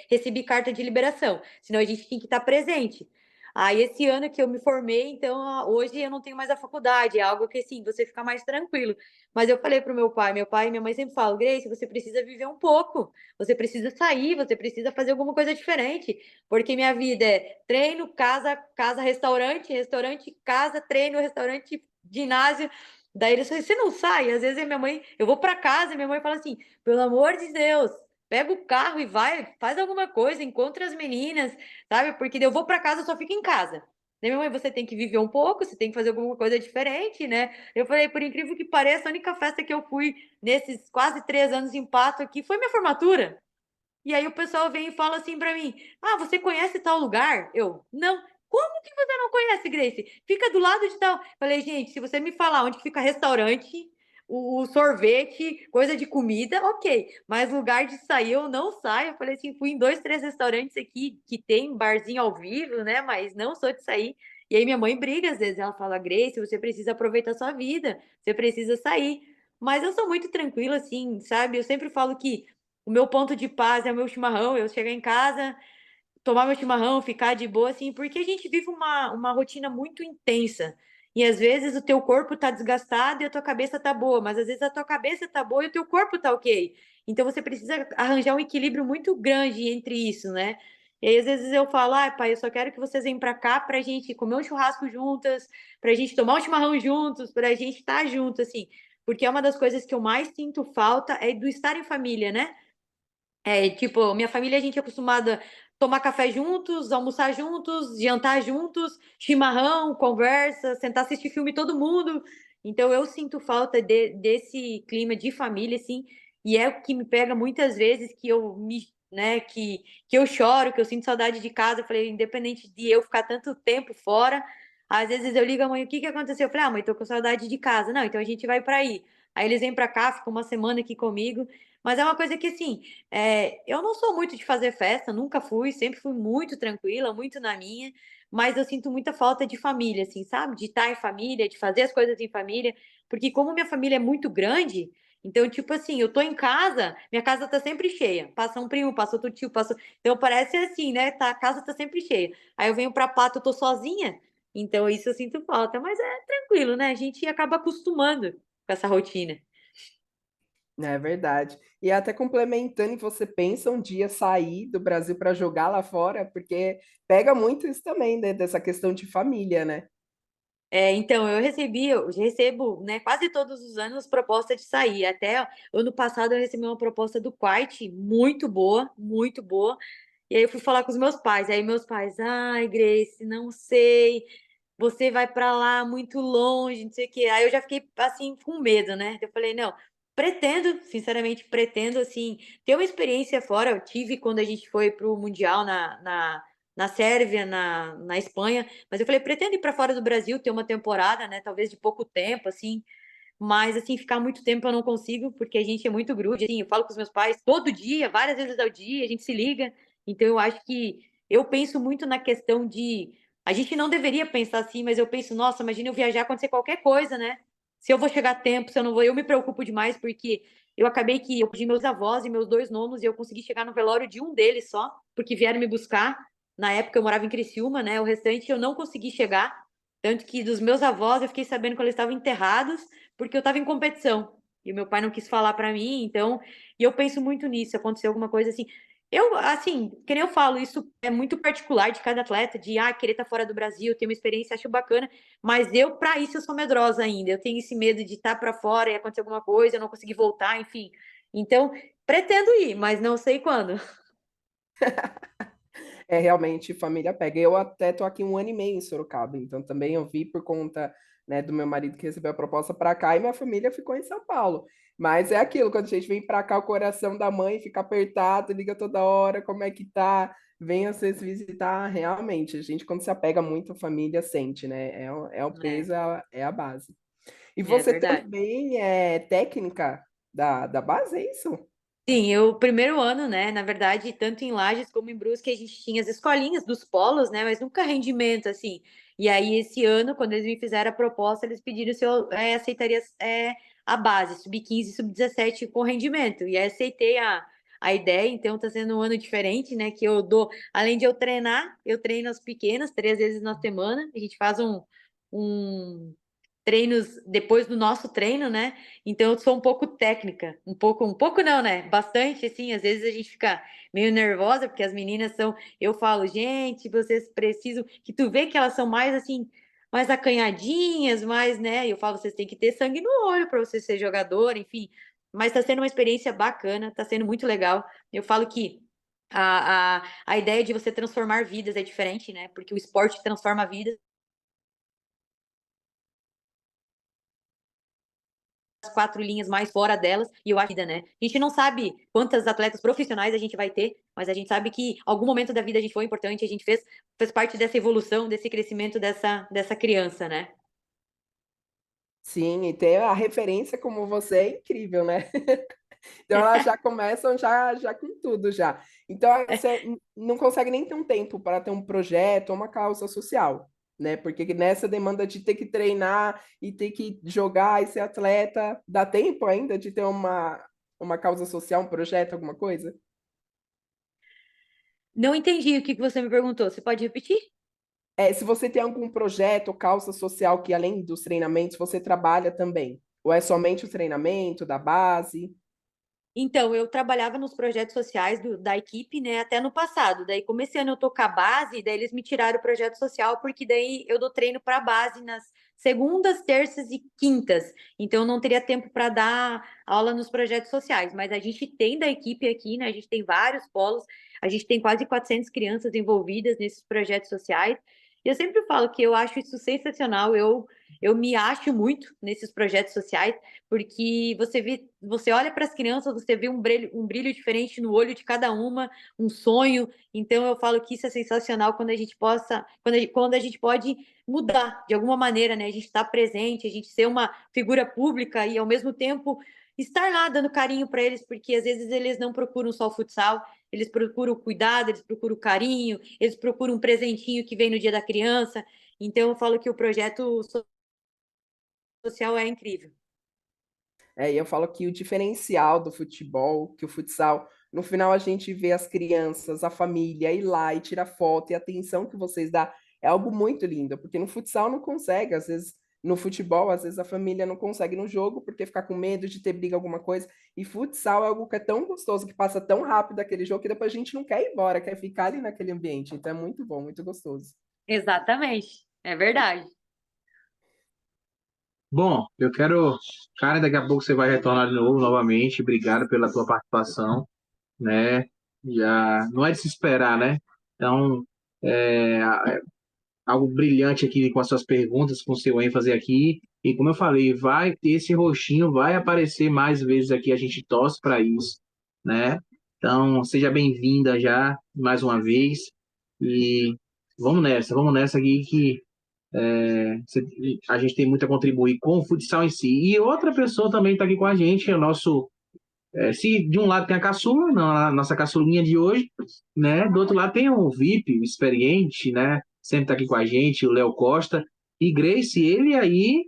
recebi carta de liberação. Senão a gente tinha que estar presente. Aí esse ano que eu me formei, então hoje eu não tenho mais a faculdade, é algo que assim, você fica mais tranquilo. Mas eu falei pro meu pai e minha mãe sempre falam, Grace, você precisa viver um pouco, você precisa sair, você precisa fazer alguma coisa diferente, porque minha vida é treino, casa, casa, restaurante, restaurante, casa, treino, restaurante, ginásio. Daí eles falam, você não sai? Às vezes a minha mãe, eu vou para casa e minha mãe fala assim, pelo amor de Deus, pega o carro e vai, faz alguma coisa, encontra as meninas, sabe? Porque eu vou para casa, eu só fico em casa. Daí minha mãe, você tem que viver um pouco, você tem que fazer alguma coisa diferente, né? Eu falei, por incrível que pareça, a única festa que eu fui nesses quase 3 anos em Pato aqui foi minha formatura. E aí o pessoal vem e fala assim pra mim: Ah, você conhece tal lugar? Eu, não. Como que você não conhece, Grace? Fica do lado de tal. Falei, gente, se você me falar onde fica restaurante, o sorvete, coisa de comida, ok. Mas lugar de sair eu não saio. Eu falei assim, fui em 2, 3 restaurantes aqui que tem barzinho ao vivo, né? Mas não sou de sair. E aí minha mãe briga às vezes. Ela fala, Grace, você precisa aproveitar a sua vida, você precisa sair. Mas eu sou muito tranquila, assim, sabe? Eu sempre falo que o meu ponto de paz é o meu chimarrão, eu chegar em casa, tomar meu chimarrão, ficar de boa, assim, porque a gente vive uma rotina muito intensa. E às vezes o teu corpo tá desgastado e a tua cabeça tá boa, mas às vezes a tua cabeça tá boa e o teu corpo tá ok. Então você precisa arranjar um equilíbrio muito grande entre isso, né? E aí, às vezes eu falo, ah, pai, eu só quero que vocês venham pra cá pra gente comer um churrasco juntas, pra gente tomar um chimarrão juntos, pra gente estar junto, assim. Porque é uma das coisas que eu mais sinto falta é do estar em família, né? Tipo, minha família, a gente é acostumada a tomar café juntos, almoçar juntos, jantar juntos, chimarrão, conversa, sentar assistir filme todo mundo. Então eu sinto falta desse clima de família, assim, e é o que me pega muitas vezes que né, que eu choro, que eu sinto saudade de casa. Eu falei, independente de eu ficar tanto tempo fora, às vezes eu ligo a mãe, o que que aconteceu? Eu falei, ah, mãe, tô com saudade de casa. Não, então a gente vai para aí. Aí eles vêm para cá, ficam uma semana aqui comigo. Mas é uma coisa que, assim, eu não sou muito de fazer festa, nunca fui, sempre fui muito tranquila, muito na minha, mas eu sinto muita falta de família, assim, sabe? De estar em família, de fazer as coisas em família, porque como minha família é muito grande, então, tipo assim, eu tô em casa, minha casa tá sempre cheia. Passa um primo, passa outro tio, passa. Então, parece assim, né? A casa tá sempre cheia. Aí eu venho pra Pato, eu tô sozinha, então isso eu sinto falta, mas é tranquilo, né? A gente acaba acostumando com essa rotina. É verdade. E até complementando, você pensa um dia sair do Brasil para jogar lá fora, porque pega muito isso também, né, dessa questão de família, né? Então, eu recebo, né, quase todos os anos proposta de sair. Até ano passado eu recebi uma proposta do Kuwait, muito boa, muito boa. E aí eu fui falar com os meus pais. Aí meus pais, ai, Grace, não sei, você vai pra lá muito longe, não sei o quê. Aí eu já fiquei assim com medo, né? Eu falei, não, pretendo, sinceramente, pretendo assim ter uma experiência fora. Eu tive quando a gente foi pro Mundial na Sérvia, na Espanha, mas eu falei, pretendo ir para fora do Brasil, ter uma temporada, né? Talvez de pouco tempo, assim, mas assim, ficar muito tempo eu não consigo, porque a gente é muito grude, assim, eu falo com os meus pais todo dia, várias vezes ao dia, a gente se liga. Então eu acho que eu penso muito na questão de a gente não deveria pensar assim, mas eu penso, nossa, imagina eu viajar acontecer qualquer coisa, né? se eu vou chegar a tempo, se eu não vou. Eu me preocupo demais porque eu acabei que eu pedi meus avós e meus 2 nonos e eu consegui chegar no velório de um deles só, porque vieram me buscar. Na época eu morava em Criciúma, né? O restante eu não consegui chegar. Tanto que dos meus avós eu fiquei sabendo que eles estavam enterrados porque eu estava em competição. E o meu pai não quis falar para mim, então. E eu penso muito nisso, se acontecer alguma coisa assim. Eu, assim, que nem eu falo, isso é muito particular de cada atleta, de querer estar fora do Brasil, ter uma experiência, acho bacana, mas eu, para isso, eu sou medrosa ainda. Eu tenho esse medo de estar para fora e acontecer alguma coisa, eu não conseguir voltar, enfim. Então, pretendo ir, mas não sei quando. É realmente família pega. Eu até tô aqui 1 ano e meio em Sorocaba, então também eu vi por conta, né, do meu marido que recebeu a proposta para cá e minha família ficou em São Paulo. Mas é aquilo, quando a gente vem para cá, o coração da mãe fica apertado, liga toda hora, como é que tá? Venha vocês visitar, realmente. A gente, quando se apega muito à família, sente, né? É o peso, é a base. E É você verdade. também é técnica da base, é isso? Sim, eu, primeiro ano, né? Na verdade, tanto em Lages como em Brusque, a gente tinha as escolinhas dos polos, né? Mas nunca rendimento, assim. E aí, esse ano, quando eles me fizeram a proposta, eles pediram se eu aceitaria a base, sub-15 e sub-17 com rendimento. E aí, aceitei a ideia, então tá sendo um ano diferente, né? Que eu dou, além de eu treinar, eu treino as pequenas 3 vezes na semana. A gente faz um treinos depois do nosso treino, né? Então eu sou um pouco técnica, um pouco não, né? Bastante, assim, às vezes a gente fica meio nervosa, porque as meninas são, eu falo, gente, vocês precisam, que tu vê que elas são mais assim, mais acanhadinhas, mais, né? Eu falo, vocês têm que ter sangue no olho para você ser jogador, enfim. Mas tá sendo uma experiência bacana, tá sendo muito legal. Eu falo que a ideia de você transformar vidas é diferente, né? Porque o esporte transforma vidas. As 4 linhas mais fora delas e eu acho que, né? A gente não sabe quantas atletas profissionais a gente vai ter, mas a gente sabe que algum momento da vida a gente foi importante, a gente fez parte dessa evolução, desse crescimento dessa criança, né? Sim, e ter a referência como você é incrível, né? Então elas já começam já com tudo já. Então você não consegue nem ter um tempo para ter um projeto ou uma causa social, né? Porque nessa demanda de ter que treinar e ter que jogar e ser atleta, dá tempo ainda de ter uma causa social, um projeto, alguma coisa? Não entendi o que você me perguntou. Você pode repetir? É, se você tem algum projeto ou causa social que além dos treinamentos você trabalha também, ou é somente o treinamento da base? Então, eu trabalhava nos projetos sociais da equipe, né, até no passado. Daí, comecei a eu tocar base, daí eles me tiraram o projeto social, porque daí eu dou treino para base nas segundas, terças e quintas. Então, eu não teria tempo para dar aula nos projetos sociais. Mas a gente tem da equipe aqui, né, a gente tem vários polos, a gente tem quase 400 crianças envolvidas nesses projetos sociais. E eu sempre falo que eu acho isso sensacional, eu me acho muito nesses projetos sociais, porque você olha para as crianças, você vê um brilho diferente no olho de cada uma, um sonho. Então eu falo que isso é sensacional quando a gente quando a gente pode mudar de alguma maneira, né? A gente estar presente, a gente ser uma figura pública e ao mesmo tempo estar lá dando carinho para eles, porque às vezes eles não procuram só o futsal, eles procuram o cuidado, eles procuram o carinho, eles procuram um presentinho que vem no dia da criança. Então eu falo que o projeto social é incrível. É, e eu falo que o diferencial do futebol, que o futsal, no final a gente vê as crianças, a família ir lá e tirar foto e a atenção que vocês dão é algo muito lindo, porque no futsal não consegue, às vezes no futebol, às vezes a família não consegue no jogo porque fica com medo de ter briga alguma coisa. E futsal é algo que é tão gostoso, que passa tão rápido aquele jogo que depois a gente não quer ir embora, quer ficar ali naquele ambiente. Então é muito bom, muito gostoso. Exatamente, é verdade. Bom, eu quero. Cara, daqui a pouco você vai retornar de novo, novamente. Obrigado pela tua participação, né? Já não é de se esperar, né? Então, é, algo brilhante aqui com as suas perguntas, com o seu ênfase aqui. E como eu falei, vai ter esse rostinho, vai aparecer mais vezes aqui, a gente torce para isso, né? Então, seja bem-vinda já, mais uma vez. E vamos nessa aqui que a gente tem muito a contribuir com o futsal em si. E outra pessoa também está aqui com a gente, é o nosso. Se de um lado tem a caçula, a nossa caçulinha de hoje, né? Do outro lado tem o VIP, o experiente, né? Sempre está aqui com a gente, o Léo Costa. E Grace, ele aí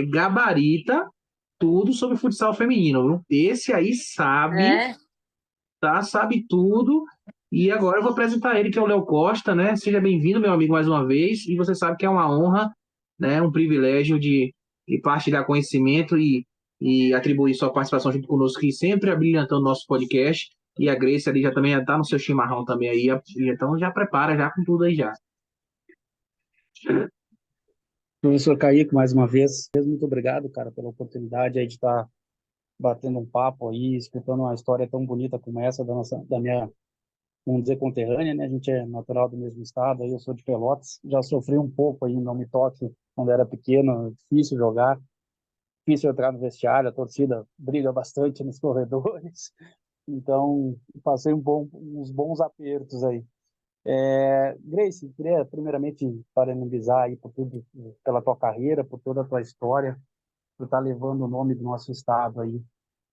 gabarita tudo sobre futsal feminino, viu? Esse aí sabe, É. tá? Sabe tudo. E agora eu vou apresentar ele, que é o Léo Costa, né? Seja bem-vindo, meu amigo, mais uma vez. E você sabe que é uma honra, né? Um privilégio de partilhar conhecimento e atribuir sua participação junto conosco, que sempre abrilhantando o nosso podcast. E a Grace ali já também está no seu chimarrão também aí. Então já prepara já com tudo aí já. Professor Kaique, mais uma vez, muito obrigado, cara, pela oportunidade aí de estar batendo um papo aí, escutando uma história tão bonita como essa da minha, vamos dizer, conterrânea, né? A gente é natural do mesmo estado, aí eu sou de Pelotas, já sofri um pouco aí, não me toque, quando era pequeno, difícil jogar, difícil entrar no vestiário, a torcida briga bastante nos corredores, então passei uns bons apertos aí. Grace, queria primeiramente parabenizar aí por tudo, pela tua carreira, por toda a tua história, por estar levando o nome do nosso estado aí,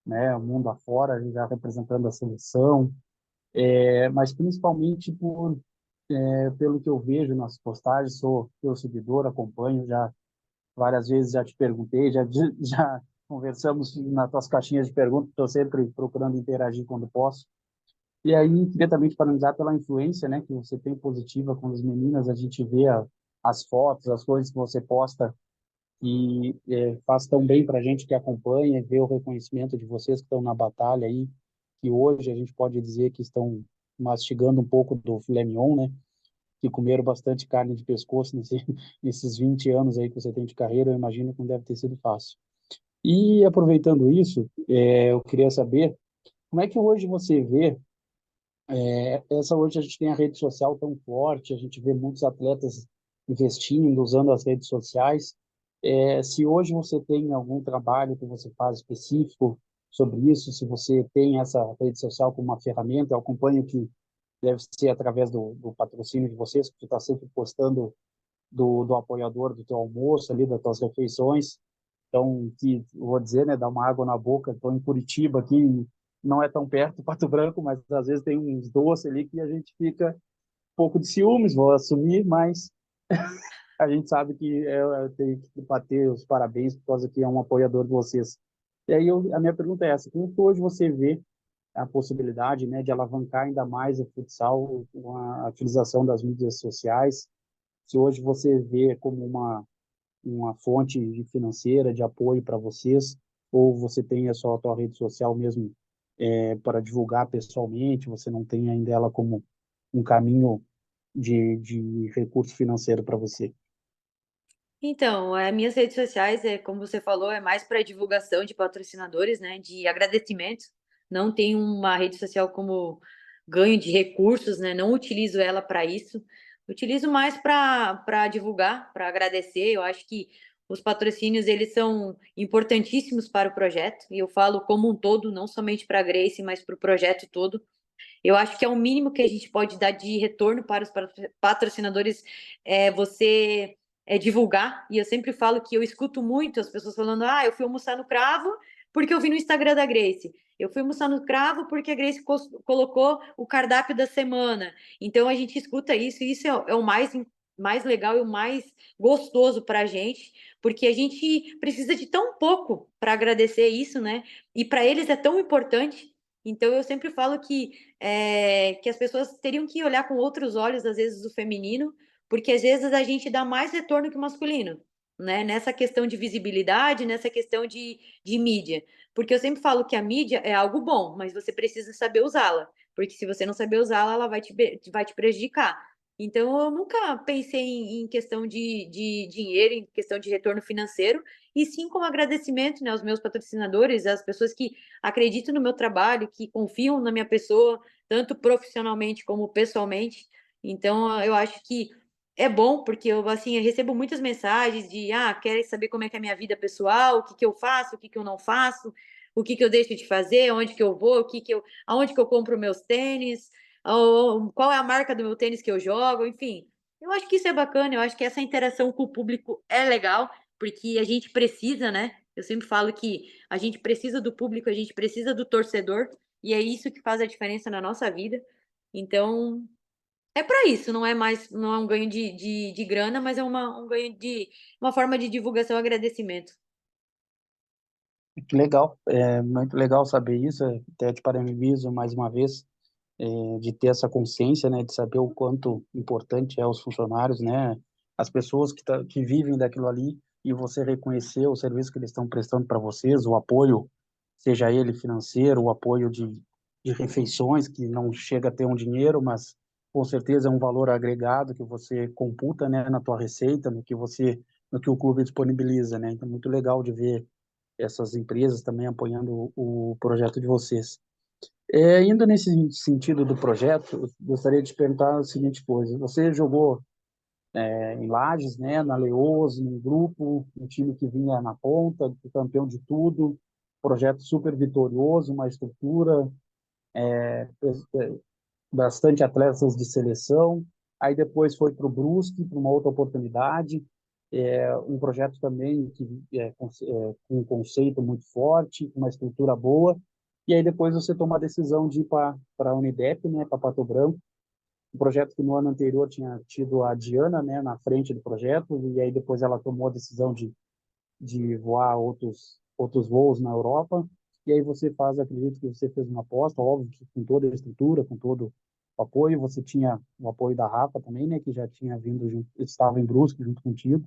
né, o mundo afora, já representando a seleção, mas principalmente pelo que eu vejo nas postagens, sou teu seguidor, acompanho, já várias vezes já te perguntei, já conversamos nas tuas caixinhas de perguntas, estou sempre procurando interagir quando posso. E aí, queria também te parabenizar pela influência, né, que você tem positiva com as meninas, a gente vê as fotos, as coisas que você posta e faz tão bem para a gente que acompanha, ver o reconhecimento de vocês que estão na batalha aí, que hoje a gente pode dizer que estão mastigando um pouco do filé mignon, né, que comeram bastante carne de pescoço nesses 20 anos aí que você tem de carreira, eu imagino que não deve ter sido fácil. E aproveitando isso, eu queria saber como é que hoje você vê hoje a gente tem a rede social tão forte, a gente vê muitos atletas investindo, usando as redes sociais. Se hoje você tem algum trabalho que você faz específico sobre isso, se você tem essa rede social como uma ferramenta, eu acompanho que deve ser através do patrocínio de vocês, que você está sempre postando do apoiador do teu almoço ali, das tuas refeições. Então, que vou dizer, né, dá uma água na boca. Estou em Curitiba aqui, não é tão perto, Pato Branco, mas às vezes tem uns doces ali que a gente fica um pouco de ciúmes, vou assumir, mas a gente sabe que tem que bater os parabéns por causa que é um apoiador de vocês. E aí a minha pergunta é essa: como que hoje você vê a possibilidade, né, de alavancar ainda mais o futsal com a utilização das mídias sociais? Se hoje você vê como uma fonte financeira de apoio para vocês, ou você tem só a tua rede social mesmo para divulgar pessoalmente, você não tem ainda ela como um caminho de recurso financeiro para você? Então, minhas redes sociais, como você falou, é mais para divulgação de patrocinadores, né, de agradecimento. Não tenho uma rede social como ganho de recursos, né? Não utilizo ela para isso. Utilizo mais para divulgar, para agradecer. Eu acho que os patrocínios eles são importantíssimos para o projeto. E eu falo como um todo, não somente para a Grace, mas para o projeto todo. Eu acho que é o mínimo que a gente pode dar de retorno para os patrocinadores, você divulgar. E eu sempre falo que eu escuto muito as pessoas falando: ah, eu fui almoçar no Cravo porque eu vi no Instagram da Grace. Eu fui almoçar no Cravo porque a Grace colocou o cardápio da semana. Então a gente escuta isso, e isso é o mais legal e o mais gostoso para a gente, porque a gente precisa de tão pouco para agradecer isso, né? E para eles é tão importante. Então eu sempre falo que as pessoas teriam que olhar com outros olhos, às vezes, o feminino, porque às vezes a gente dá mais retorno que o masculino, né? Nessa questão de visibilidade, nessa questão de mídia. Porque eu sempre falo que a mídia é algo bom, mas você precisa saber usá-la. Porque se você não saber usá-la, ela vai te prejudicar. Então, eu nunca pensei em questão de dinheiro, em questão de retorno financeiro, e sim como agradecimento, né, aos meus patrocinadores, às pessoas que acreditam no meu trabalho, que confiam na minha pessoa, tanto profissionalmente como pessoalmente. Então, eu acho que é bom, porque eu recebo muitas mensagens de, querem saber como é que é a minha vida pessoal, o que que eu faço, o que que eu não faço, o que que eu deixo de fazer, onde que eu vou, aonde que eu compro meus tênis, qual é a marca do meu tênis que eu jogo, enfim. Eu acho que isso é bacana, eu acho que essa interação com o público é legal, porque a gente precisa, né? Eu sempre falo que a gente precisa do público, a gente precisa do torcedor, e é isso que faz a diferença na nossa vida. Então, é para isso, não é um ganho de grana, mas é um ganho de uma forma de divulgação e agradecimento. Que legal, é muito legal saber isso, até te parabenizo mais uma vez, de ter essa consciência, né, de saber o quanto importante é os funcionários, né, as pessoas que vivem daquilo ali, e você reconhecer o serviço que eles estão prestando para vocês, o apoio, seja ele financeiro, o apoio de refeições, que não chega a ter um dinheiro, mas com certeza é um valor agregado que você computa, né, na tua receita, no que o clube disponibiliza, né, então muito legal de ver essas empresas também apoiando o projeto de vocês. Indo nesse sentido do projeto, eu gostaria de te perguntar a seguinte coisa: você jogou em Lages, né, na Leoas, num grupo, um time que vinha na ponta, campeão de tudo, projeto super vitorioso, uma estrutura, bastante atletas de seleção. Aí depois foi para o Brusque, para uma outra oportunidade, um projeto também com um conceito muito forte, uma estrutura boa. E aí depois você toma a decisão de ir para a Unidep, né, para Pato Branco, um projeto que no ano anterior tinha tido a Diana, né, na frente do projeto, e aí depois ela tomou a decisão de voar outros voos na Europa. E aí você faz, acredito que você fez uma aposta, óbvio que com toda a estrutura, com todo o apoio, você tinha o apoio da Rafa também, né, que já tinha vindo junto, estava em Brusque junto contigo.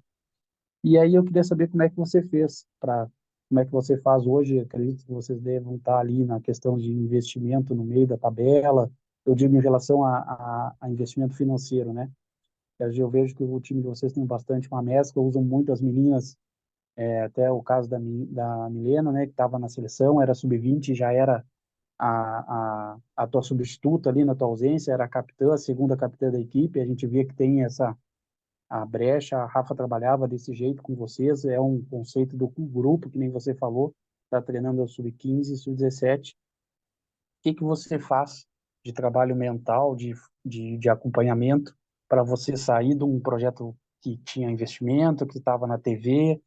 E aí eu queria saber como é que você fez para como é que você faz hoje. Acredito que vocês devam estar ali na questão de investimento no meio da tabela. Eu digo em relação a investimento financeiro, né? Eu vejo que o time de vocês tem bastante uma mescla, usam muito as meninas, até o caso da Milena, né, que estava na seleção, era sub-20, já era a tua substituta ali na tua ausência, era a capitã, a segunda capitã da equipe. A gente via que tem essa a brecha. A Rafa trabalhava desse jeito com vocês, é um conceito do grupo, que nem você falou, está treinando o sub-15, sub-17. O que que você faz de trabalho mental, de acompanhamento, para você sair de um projeto que tinha investimento, que estava na TV,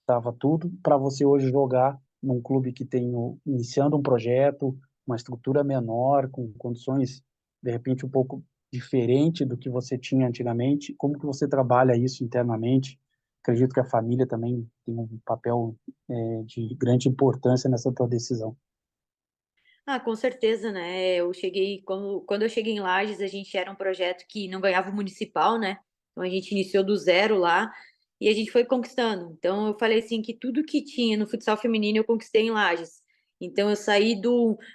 estava tudo, para você hoje jogar num clube que tem iniciando um projeto, uma estrutura menor, com condições de repente um pouco diferente do que você tinha antigamente? Como que você trabalha isso internamente? Acredito que a família também tem um papel de grande importância nessa tua decisão. Ah, com certeza, né? Eu cheguei, quando eu cheguei em Lages, a gente era um projeto que não ganhava o municipal, né? Então a gente iniciou do zero lá e a gente foi conquistando. Então eu falei assim que tudo que tinha no futsal feminino eu conquistei em Lages. Então eu saí de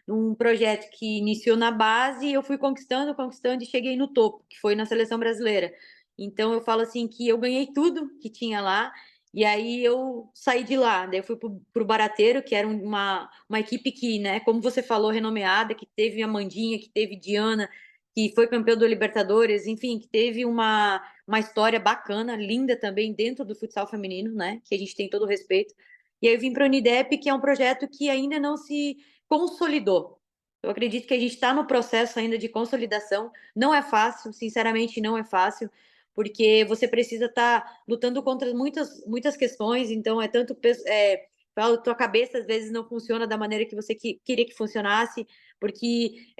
um projeto que iniciou na base e eu fui conquistando, conquistando e cheguei no topo, que foi na seleção brasileira. Então eu falo assim que eu ganhei tudo que tinha lá e aí eu saí de lá, daí eu fui pro Barateiro, que era uma equipe que, né, como você falou, renomeada, que teve a Mandinha, que teve Diana, que foi campeão do Libertadores, enfim, que teve uma história bacana, linda também dentro do futsal feminino, né, que a gente tem todo o respeito. E aí eu vim para a Unidep, que é um projeto que ainda não se consolidou. Eu acredito que a gente está no processo ainda de consolidação. Não é fácil, sinceramente, não é fácil porque você precisa estar lutando contra muitas questões, então é tanto a tua cabeça às vezes não funciona da maneira que você queria que funcionasse, porque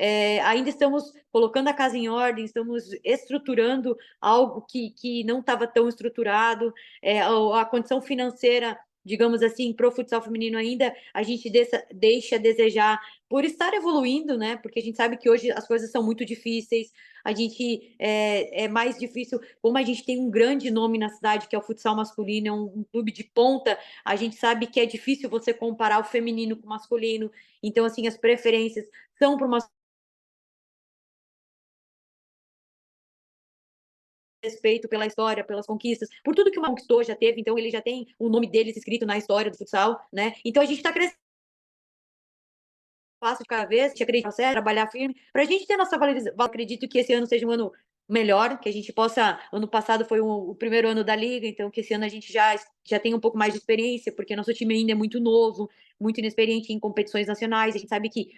ainda estamos colocando a casa em ordem, estamos estruturando algo que não estava tão estruturado, a condição financeira, digamos assim, para o futsal feminino ainda a gente deixa a desejar por estar evoluindo, né? Porque a gente sabe que hoje as coisas são muito difíceis, a gente é mais difícil, como a gente tem um grande nome na cidade, que é o futsal masculino, é um clube de ponta, a gente sabe que é difícil você comparar o feminino com o masculino. Então, assim, as preferências são para o masculino, respeito pela história, pelas conquistas, por tudo que o conquistou já teve, então ele já tem o nome deles escrito na história do futsal, né? Então a gente está crescendo passo de cada vez, a gente acredita sério, trabalhar firme, para a gente ter nossa valorização. Acredito que esse ano seja um ano melhor, que a gente possa. Ano passado foi o primeiro ano da liga, então que esse ano a gente já tem um pouco mais de experiência, porque nosso time ainda é muito novo, muito inexperiente em competições nacionais. A gente sabe que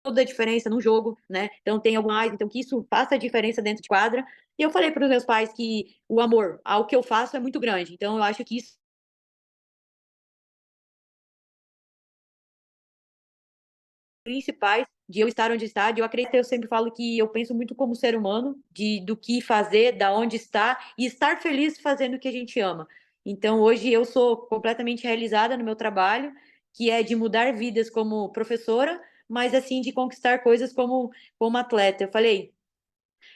toda a diferença no jogo, né? Então tem algo mais, então que isso faça a diferença dentro de quadra. E eu falei para os meus pais que o amor ao que eu faço é muito grande. Então eu acho que isso principais de eu estar onde está. Eu acredito, eu sempre falo que eu penso muito como ser humano, do que fazer, da onde estar e estar feliz fazendo o que a gente ama. Então, hoje eu sou completamente realizada no meu trabalho, que é de mudar vidas como professora, mas assim de conquistar coisas como atleta. Eu falei,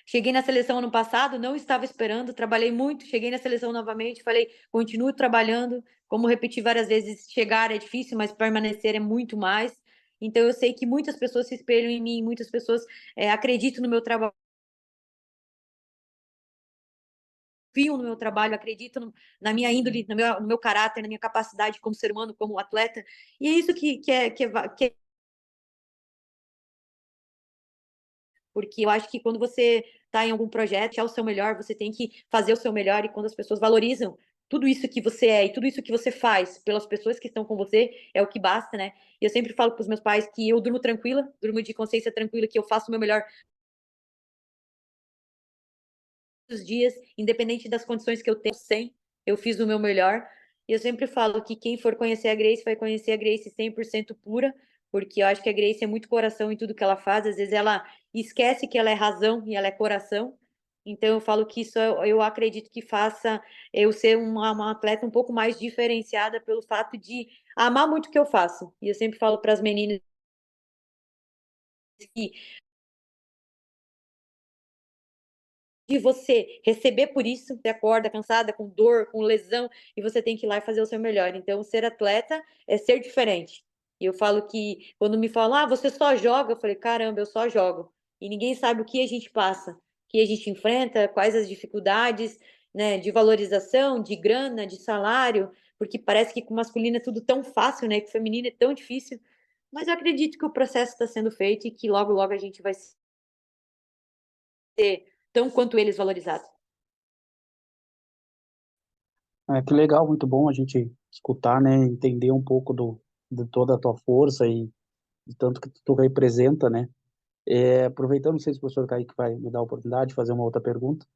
cheguei na seleção ano passado, não estava esperando, trabalhei muito, cheguei na seleção novamente, falei, continuo trabalhando, como repeti várias vezes, chegar é difícil, mas permanecer é muito mais. Então eu sei que muitas pessoas se espelham em mim, muitas pessoas acreditam no meu trabalho, confiam no meu trabalho, acreditam na minha índole, no meu caráter, na minha capacidade como ser humano, como atleta. E é isso que porque eu acho que quando você está em algum projeto, é o seu melhor, você tem que fazer o seu melhor, e quando as pessoas valorizam tudo isso que você é e tudo isso que você faz pelas pessoas que estão com você, é o que basta, né? E eu sempre falo para os meus pais que eu durmo tranquila, durmo de consciência tranquila, que eu faço o meu melhor todos os dias, independente das condições que eu tenho, sem, eu fiz o meu melhor. E eu sempre falo que quem for conhecer a Grace vai conhecer a Grace 100% pura, porque eu acho que a Grace é muito coração em tudo que ela faz. Às vezes ela esquece que ela é razão e ela é coração. Então eu falo que isso eu acredito que faça eu ser uma atleta um pouco mais diferenciada pelo fato de amar muito o que eu faço. E eu sempre falo para as meninas que de você receber por isso, você acorda cansada, com dor, com lesão, e você tem que ir lá e fazer o seu melhor. Então, ser atleta é ser diferente. E eu falo que, quando me falam, você só joga, eu falei, caramba, eu só jogo. E ninguém sabe o que a gente passa, o que a gente enfrenta, quais as dificuldades, né, de valorização, de grana, de salário, porque parece que com o masculino é tudo tão fácil, né, que o feminino é tão difícil. Mas eu acredito que o processo está sendo feito e que logo, logo a gente vai ser tão quanto eles valorizados. Que legal, muito bom a gente escutar, né, entender um pouco de toda a tua força e de tanto que tu representa, né. Aproveitando, não sei se o professor Kaique vai me dar a oportunidade de fazer uma outra pergunta.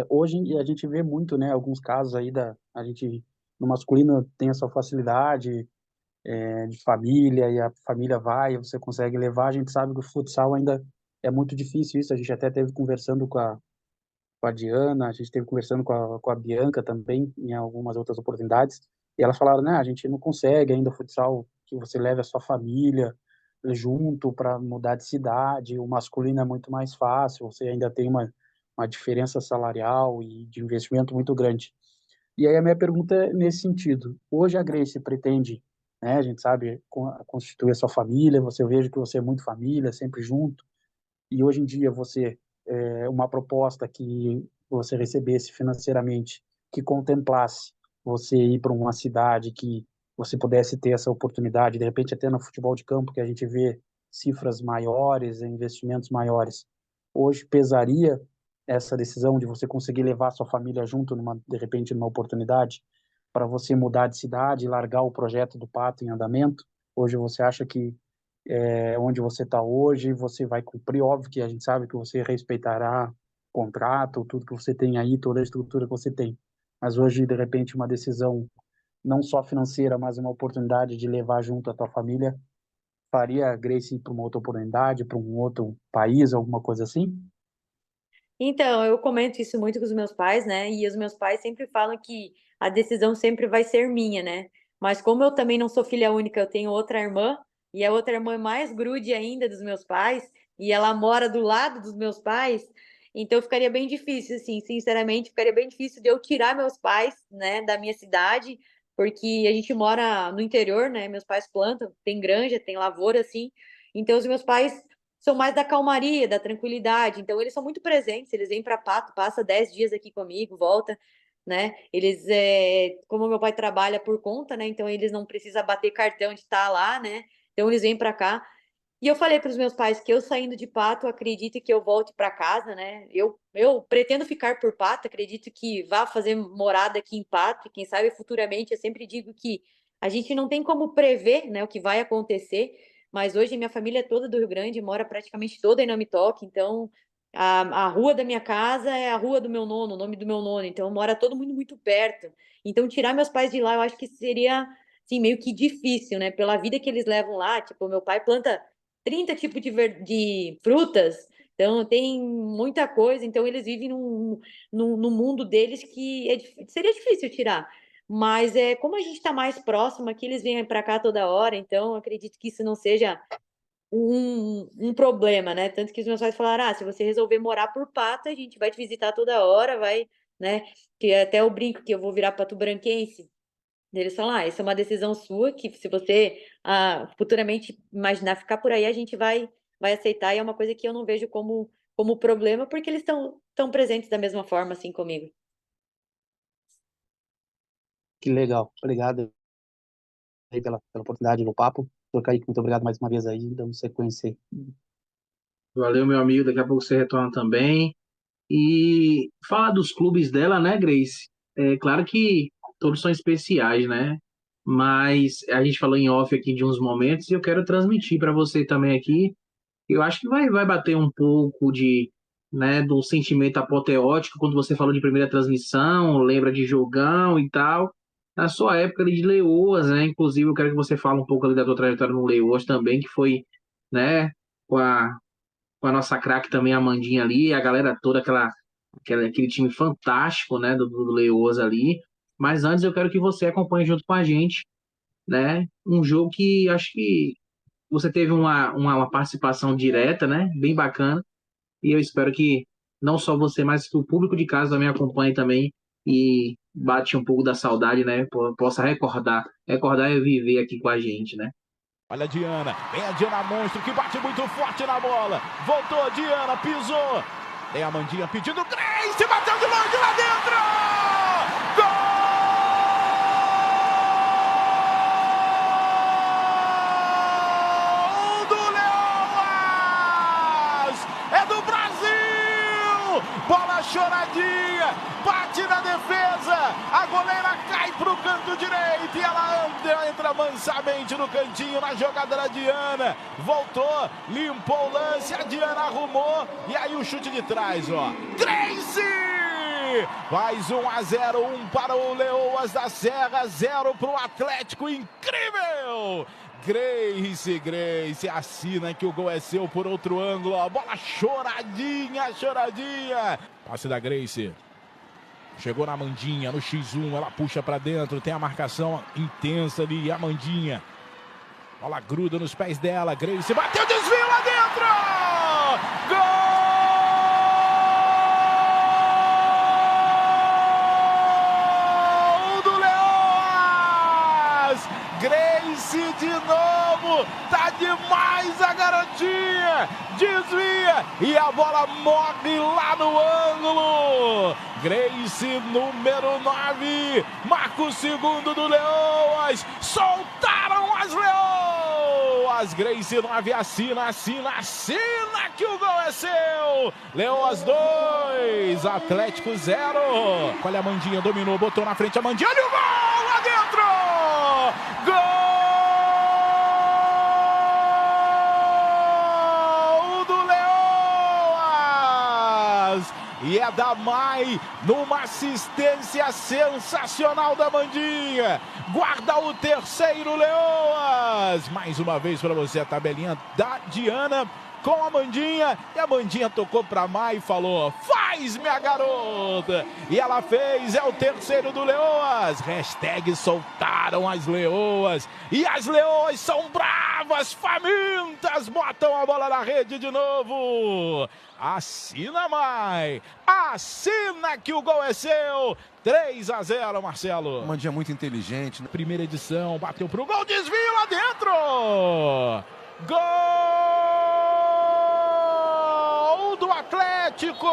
Hoje a gente vê muito, né, alguns casos aí a gente no masculino tem essa facilidade de família, e a família vai, você consegue levar. A gente sabe que o futsal ainda é muito difícil isso. A gente até teve conversando com a Diana, a gente teve conversando com a Bianca também, em algumas outras oportunidades, e elas falaram, né, a gente não consegue ainda o futsal que você leve a sua família junto para mudar de cidade. O masculino é muito mais fácil, você ainda tem uma diferença salarial e de investimento muito grande. E aí a minha pergunta é nesse sentido. Hoje a Grace pretende, né, a gente sabe, constituir a sua família, você vejo que você é muito família, sempre junto, e hoje em dia você, uma proposta que você recebesse financeiramente, que contemplasse você ir para uma cidade que você pudesse ter essa oportunidade, de repente até no futebol de campo, que a gente vê cifras maiores, investimentos maiores, hoje pesaria essa decisão de você conseguir levar sua família junto, de repente, numa oportunidade, para você mudar de cidade e largar o projeto do Pato em andamento? Hoje você acha que onde você está hoje, você vai cumprir? Óbvio que a gente sabe que você respeitará contrato, tudo que você tem aí, toda a estrutura que você tem. Mas hoje, de repente, uma decisão não só financeira, mas uma oportunidade de levar junto a tua família, faria a Grace ir para uma outra oportunidade, para um outro país, alguma coisa assim? Então, eu comento isso muito com os meus pais, né? E os meus pais sempre falam que a decisão sempre vai ser minha, né? Mas como eu também não sou filha única, eu tenho outra irmã, e a outra irmã é mais grude ainda dos meus pais, e ela mora do lado dos meus pais, então ficaria bem difícil, assim, sinceramente, ficaria bem difícil de eu tirar meus pais, né, da minha cidade, porque a gente mora no interior, né? Meus pais plantam, tem granja, tem lavoura, assim, então os meus pais são mais da calmaria, da tranquilidade. Então, eles são muito presentes, eles vêm para Pato, passa 10 dias aqui comigo, volta, né? Eles, como meu pai trabalha por conta, né? Então, eles não precisam bater cartão de estar lá, né? Então, eles vêm para cá. E eu falei para os meus pais que eu saindo de Pato, acredito que eu volte para casa, né? Eu pretendo ficar por Pato, acredito que vá fazer morada aqui em Pato, e quem sabe futuramente, eu sempre digo que a gente não tem como prever, né, o que vai acontecer, mas hoje minha família é toda do Rio Grande, mora praticamente toda em Namitoque, então a rua da minha casa é a rua do meu nono, o nome do meu nono, então mora todo mundo muito perto. Então tirar meus pais de lá, eu acho que seria assim, meio que difícil, né? Pela vida que eles levam lá, tipo, meu pai planta 30 tipos de frutas, então tem muita coisa, então eles vivem num mundo deles que seria difícil tirar. Mas como a gente está mais próximo aqui, eles vêm para cá toda hora, então acredito que isso não seja um problema, né? Tanto que os meus pais falaram: se você resolver morar por Pato, a gente vai te visitar toda hora, vai, né? Que até eu brinco que eu vou virar patobranquense. Eles falam: essa é uma decisão sua, que se você futuramente imaginar ficar por aí, a gente vai aceitar, e é uma coisa que eu não vejo como problema, porque eles estão tão presentes da mesma forma, assim, comigo. Que legal. Obrigado aí pela oportunidade no papo. Doutor Kaique, muito obrigado mais uma vez aí, dando sequência aí. Valeu, meu amigo. Daqui a pouco você retorna também. E falar dos clubes dela, né, Grace? É claro que todos são especiais, né? Mas a gente falou em off aqui de uns momentos e eu quero transmitir para você também aqui. Eu acho que vai bater um pouco do sentimento apoteótico quando você falou de primeira transmissão, lembra de jogão e tal. Na sua época ali de Leoas, né? Inclusive, eu quero que você fale um pouco ali da tua trajetória no Leoas também, que foi, né, com a nossa craque também, a Amandinha ali, a galera toda, aquele time fantástico, né, do Leoas ali. Mas antes eu quero que você acompanhe junto com a gente, né, um jogo que acho que você teve uma participação direta, né, bem bacana, e eu espero que não só você, mas que o público de casa também acompanhe também e bate um pouco da saudade, né, possa recordar e viver aqui com a gente, né. Olha a Diana, vem a Diana monstro que bate muito forte na bola. Voltou, Diana, pisou. Tem a Amandinha pedindo Grace, bateu de longe lá dentro! Gol do Leoas! É do Brasil! Bola choradinha, bate na defesa, a goleira cai pro canto direito e ela entra mansamente no cantinho na jogada da Diana. Voltou, limpou o lance, a Diana arrumou e aí o chute de trás, ó. Grace! Faz 1-0, 1 para o Leoas da Serra, 0 para o Atlético, incrível! Grace, assina que o gol é seu por outro ângulo, ó. Bola choradinha. Passe da Grace. Chegou na Amandinha, no X1, ela puxa pra dentro, tem a marcação intensa ali, a Amandinha. Bola gruda nos pés dela, Grace bateu, desvio lá dentro! Gol do Leoas! Grace de novo, tá demais a garotinha! Desvia e a bola morre lá no ângulo! Grace, número 9, marca o segundo do Leoas, soltaram as Leoas, Grace 9, assina que o gol é seu, Leoas 2, Atlético 0, olha a Amandinha, dominou, botou na frente a Amandinha, olha o gol lá dentro, gol! E é da Mai, numa assistência sensacional da Amandinha. Guarda o terceiro, Leoas. Mais uma vez para você a tabelinha da Diana com a Amandinha. E a Amandinha tocou para Mai e falou: faz, minha garota. E ela fez, é o terceiro do Leoas. Hashtag soltaram as Leoas. E as Leoas são bravas, famintas. Botam a bola na rede de novo. Assina, Mai. Assina que o gol é seu. 3-0, Marcelo. Amandinha muito inteligente. Primeira edição, bateu pro gol, desvio lá dentro. Gol do Atlético.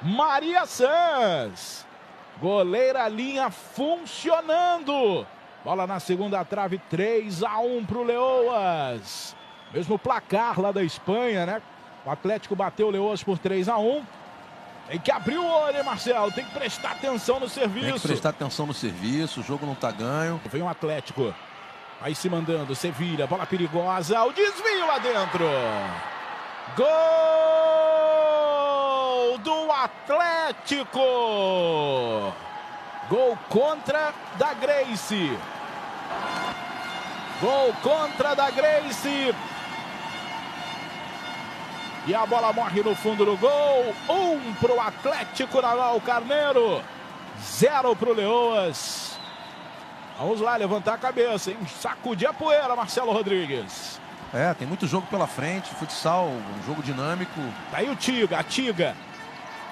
Maria Sanz. Goleira linha funcionando. Bola na segunda trave, 3-1 pro Leoas. Mesmo placar lá da Espanha, né? O Atlético bateu o Leoas por 3-1. Tem que abrir o olho, hein, Marcelo? Tem que prestar atenção no serviço. Tem que prestar atenção no serviço, o jogo não tá ganho. Vem o Atlético. Aí se mandando, Sevilha, bola perigosa, o desvio lá dentro. Gol do Atlético. Gol contra da Grace. Gol contra da Grace. E a bola morre no fundo do gol. 1 para o Atlético Naval Carneiro. 0 para o Leoas. Vamos lá, levantar a cabeça, hein? Sacudir a poeira, Marcelo Rodrigues. Tem muito jogo pela frente. Futsal, um jogo dinâmico. Tá aí o Tiga, a Tiga.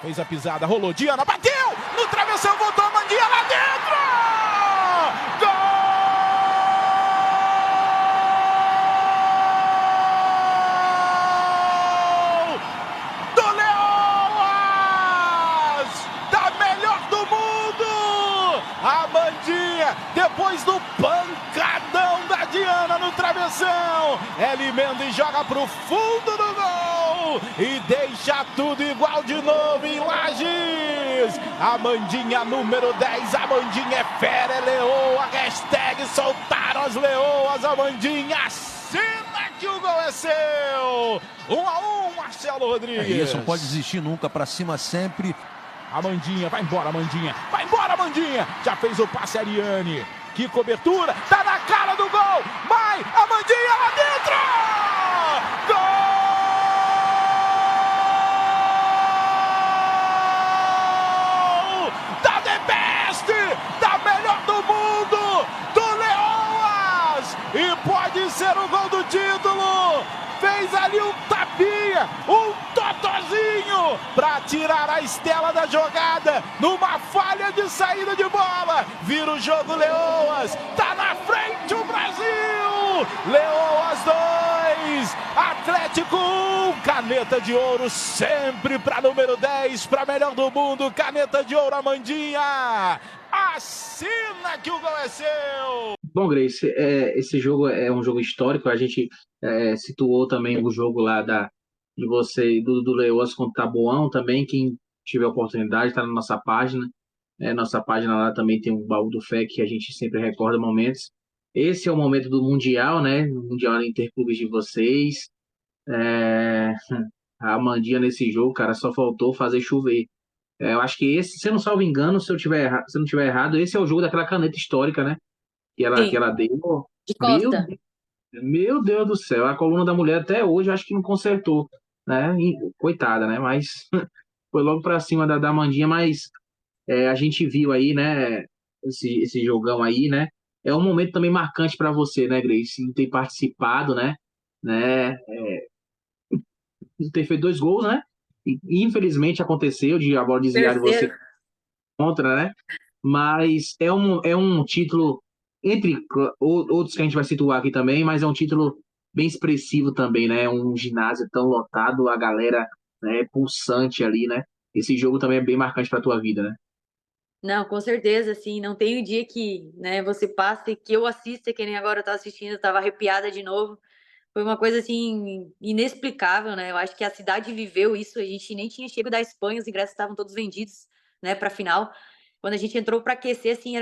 Fez a pisada, rolou. Diana bateu! No travessão, voltou a Mandinha lá dentro! Gol! Depois do pancadão da Diana no travessão, ela emenda e joga pro fundo do gol e deixa tudo igual de novo em Lages. Amandinha número 10, Amandinha é fera, é leoa, hashtag soltaram as leoas, Amandinha assina que o gol é seu. 1-1, Marcelo Rodrigues. Isso, não pode desistir nunca, pra cima sempre. Amandinha, vai embora, Amandinha. Vai embora, Amandinha. Já fez o passe, Ariane. Que cobertura. Tá na cara do gol. Vai, Amandinha lá dentro. Gol da The Best, da melhor do mundo, do Leoas. E pode ser o gol do título. Fez ali um tapinha, um totozinho para tirar a Estela da jogada, numa falha de saída de bola. Vira o jogo, Leoas, tá na frente o Brasil. Leoas 2, Atlético 1, caneta de ouro sempre para número 10, para melhor do mundo, caneta de ouro, Amandinha. Assina que o gol é seu. Bom, Grace, esse jogo é um jogo histórico. A gente situou também o jogo lá de você, do Leoas contra o Taboão também. Quem tiver oportunidade, está na nossa página. Nossa página lá também tem um baú do Fé que a gente sempre recorda momentos. Esse é o momento do Mundial, né? O Mundial Interclubes de vocês. A Amandinha nesse jogo, cara, só faltou fazer chover. Eu acho que esse, se eu não salvo engano, se eu não tiver errado, esse é o jogo daquela caneta histórica, né? Que Sim, ela deu. de Meu, Costa. meu Deus do céu, a coluna da mulher até hoje eu acho que não consertou, né? Coitada, né? Mas foi logo pra cima da Amandinha, mas a gente viu aí, né? Esse jogão aí, né? É um momento também marcante para você, né, Grace? Em ter participado, né? Ter feito 2 gols, né? E infelizmente aconteceu de a bola desviar de você Terceiro. contra, né? Mas é um título, entre outros que a gente vai situar aqui também, mas é um título bem expressivo também, né? Um ginásio tão lotado, a galera, né, pulsante ali, né? Esse jogo também é bem marcante para a tua vida, né? Não, com certeza, assim, não tem um dia que, né, você passe, que eu assista, que nem agora eu tava assistindo, eu tava arrepiada de novo. Foi uma coisa, assim, inexplicável, né? Eu acho que a cidade viveu isso, a gente nem tinha chego da Espanha, os ingressos estavam todos vendidos, né, pra final. Quando a gente entrou para aquecer, assim,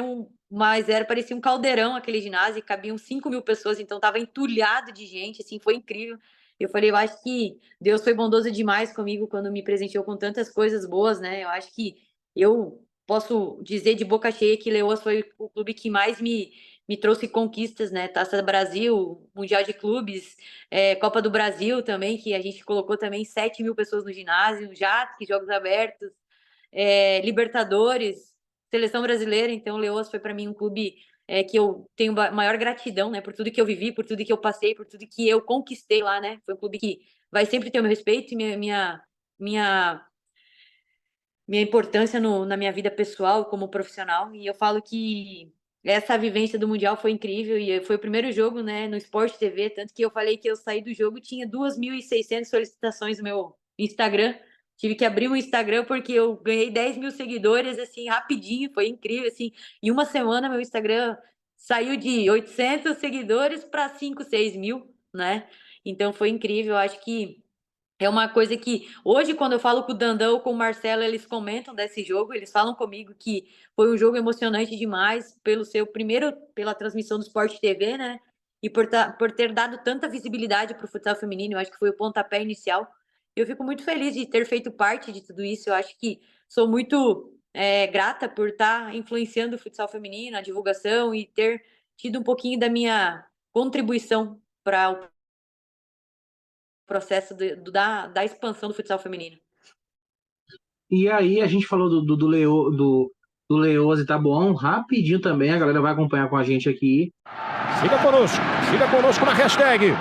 parecia um caldeirão aquele ginásio, e cabiam 5.000 pessoas, então tava entulhado de gente, assim, foi incrível. Eu falei, eu acho que Deus foi bondoso demais comigo quando me presenteou com tantas coisas boas, né? Eu acho que eu posso dizer de boca cheia que Leoas foi o clube que mais me trouxe conquistas, né? Taça do Brasil, Mundial de Clubes, Copa do Brasil também, que a gente colocou também 7.000 pessoas no ginásio, JASC, Jogos Abertos, Libertadores, Seleção Brasileira. Então, Leoas foi para mim um clube que eu tenho maior gratidão, né? Por tudo que eu vivi, por tudo que eu passei, por tudo que eu conquistei lá, né? Foi um clube que vai sempre ter o meu respeito e minha importância na minha vida pessoal como profissional. E eu falo que essa vivência do Mundial foi incrível e foi o primeiro jogo, né, no Sport TV, tanto que eu falei que eu saí do jogo, tinha 2.600 solicitações no meu Instagram. Tive que abrir o Instagram porque eu ganhei 10.000 seguidores, assim, rapidinho, foi incrível, assim. Em uma semana, meu Instagram saiu de 800 seguidores para 5, 6 mil, né? Então foi incrível, eu acho que é uma coisa que hoje, quando eu falo com o Dandão ou com o Marcelo, eles comentam desse jogo, eles falam comigo que foi um jogo emocionante demais pela transmissão do Sport TV, né? E por ter dado tanta visibilidade para o futsal feminino, eu acho que foi o pontapé inicial. Eu fico muito feliz de ter feito parte de tudo isso. Eu acho que sou muito grata por estar influenciando o futsal feminino, a divulgação e ter tido um pouquinho da minha contribuição para o processo da expansão do futsal feminino. E aí, a gente falou do Leoas e Taboão, rapidinho também, a galera vai acompanhar com a gente aqui. Siga conosco na hashtag.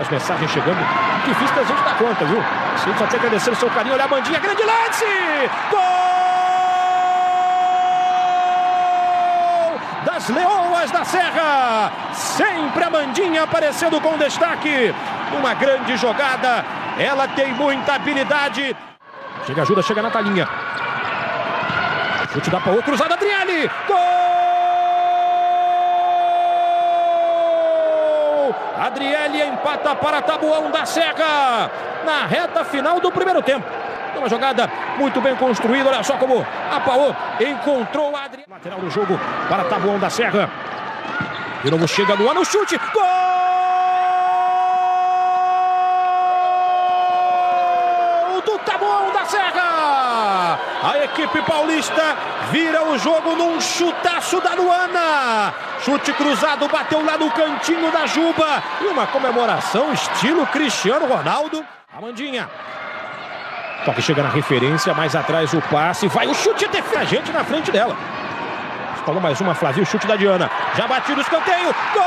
As mensagens chegando, difícil da gente dar conta, viu? A gente só tem que agradecer o seu carinho, olha a bandinha, grande lance! Gol das Leoas da Serra! Sempre a bandinha aparecendo com destaque. Uma grande jogada, ela tem muita habilidade. Chega ajuda, chega a Natalinha. Chute da Paô, cruzada, Adriele! Gol! Adriele empata para Taboão da Serra na reta final do primeiro tempo. Uma jogada muito bem construída, olha só como a Paô encontrou a Adriele. Lateral do jogo para Taboão da Serra. De novo chega Luana, o chute, gol! Do Taboão da Serra! A equipe paulista vira o jogo num chutaço da Luana. Chute cruzado, bateu lá no cantinho da Juba. E uma comemoração estilo Cristiano Ronaldo. Amandinha. Toque chega na referência, mais atrás o passe. Vai o chute, defende a gente na frente dela. Falou mais uma, Flavio, o chute da Diana. Já batido o escanteio. Gol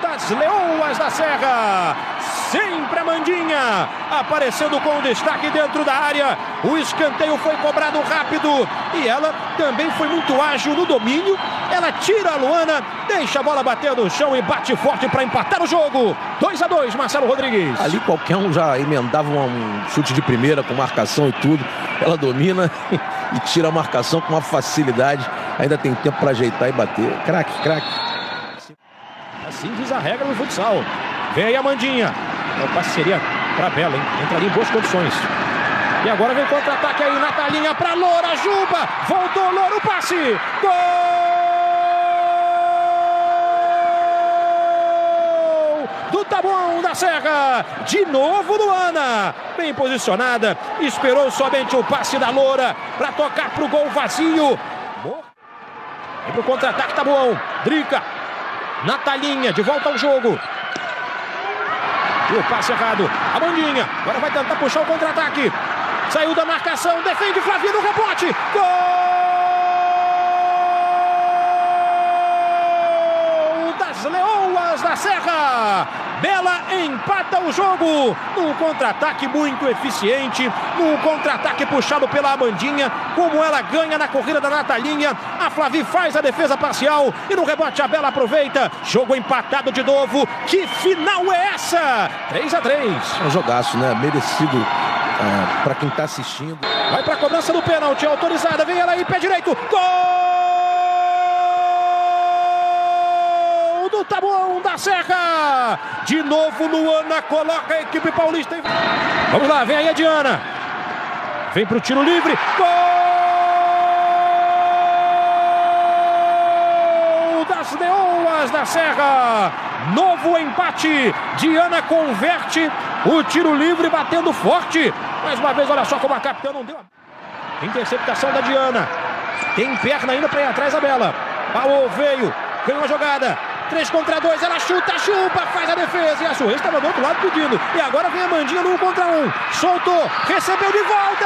das Leoas da Serra. Sempre a Mandinha aparecendo com destaque dentro da área. O escanteio foi cobrado rápido e ela também foi muito ágil no domínio. Ela tira a Luana, deixa a bola bater no chão e bate forte para empatar o jogo. 2-2, Marcelo Rodrigues. Ali qualquer um já emendava um chute de primeira com marcação e tudo. Ela domina e tira a marcação com uma facilidade. Ainda tem tempo para ajeitar e bater. Craque. Assim diz a regra no futsal. Vem aí a Mandinha. É o passe seria para Bela, hein? Entraria em boas condições. E agora vem contra-ataque aí, Natalinha para Loura, Juba. Voltou Loura, o passe. Gol do Taboão da Serra. De novo Luana. Bem posicionada. Esperou somente o passe da Loura para tocar para o gol vazio. Vem para o contra-ataque, Taboão. Drica. Natalinha, de volta ao jogo. E o passe errado. A Mandinha. Agora vai tentar puxar o contra-ataque. Saiu da marcação. Defende Flavio no rebote. Gol das Leoas da Serra. Bela empata o jogo. Num contra-ataque muito eficiente. Num contra-ataque puxado pela Amandinha. Como ela ganha na corrida da Natalinha. A Flavi faz a defesa parcial. E no rebote a Bela aproveita. Jogo empatado de novo. Que final é essa? 3-3. É um jogaço, né? Merecido para quem tá assistindo. Vai pra cobrança do pênalti. Autorizada. Vem ela aí, pé direito. Gol do Taboão da Serra. De novo Luana coloca a equipe paulista. Vamos lá, vem aí a Diana. Vem pro tiro livre. Gol das Leoas da Serra. Novo empate. Diana converte o tiro livre batendo forte. Mais uma vez, olha só como a capitã não deu. Interceptação da Diana. Tem perna ainda para ir atrás a Bela. Paô veio, ganhou a jogada. 3 contra 2, ela chuta, Juba, faz a defesa. E a Suez estava do outro lado pedindo. E agora vem a Mandinha no 1 contra 1. Soltou, recebeu de volta.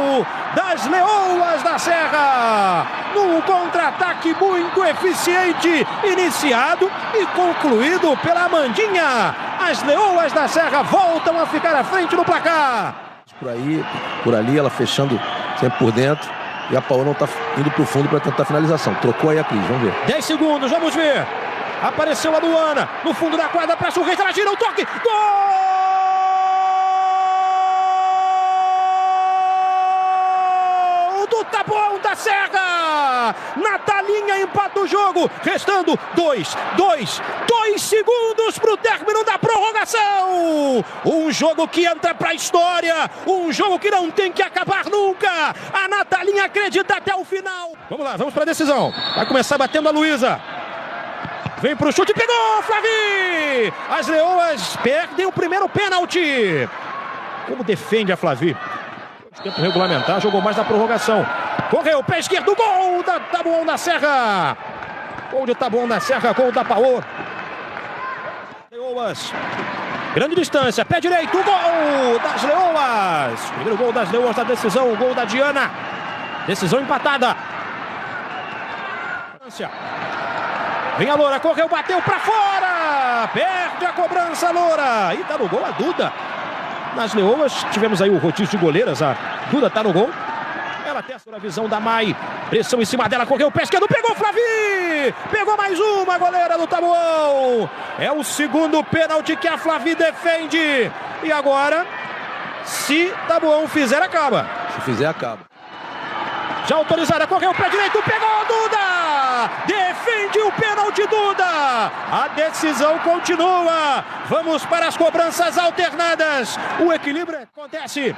Gol das Leoas da Serra. Num contra-ataque muito eficiente, iniciado e concluído pela Mandinha. As Leoas da Serra voltam a ficar à frente no placar. Por ali, ela fechando sempre por dentro. E a Paola não tá indo pro fundo para tentar a finalização. Trocou aí a Cris, vamos ver. 10 segundos, vamos ver. Apareceu a Luana no fundo da quadra para Surreis, ela gira o toque. Gol do Taboão da Serra. Natalinha empata o jogo, restando 2 segundos para o término da prorrogação. Um jogo que entra para a história, um jogo que não tem que acabar nunca. A Natalinha acredita até o final. Vamos lá, vamos para a decisão. Vai começar batendo a Luísa. Vem pro chute, pegou, Flavi! As Leoas perdem o primeiro pênalti. Como defende a Flavi? Tempo regulamentar, jogou mais na prorrogação. Correu, pé esquerdo, gol da Taboão da Serra. Gol de Taboão da Serra, gol da Paô. Leoas. Grande distância, pé direito, gol das Leoas. Primeiro gol das Leoas da decisão, gol da Diana. Decisão empatada. Vem a Loura, correu, bateu pra fora. Perde a cobrança, Loura. E tá no gol a Duda. Nas Leoas, tivemos aí o rodízio de goleiras. A Duda tá no gol. Ela testa a visão da Mai. Pressão em cima dela, correu o pé esquerdo, pegou Flavi! Pegou mais uma, goleira do Taboão. É o segundo pênalti que a Flavi defende. E agora, se Taboão fizer, acaba. Se fizer, acaba. Já autorizada, correu o pé direito, pegou a Duda! Defende o pênalti, Duda! A decisão continua. Vamos para as cobranças alternadas. O equilíbrio acontece.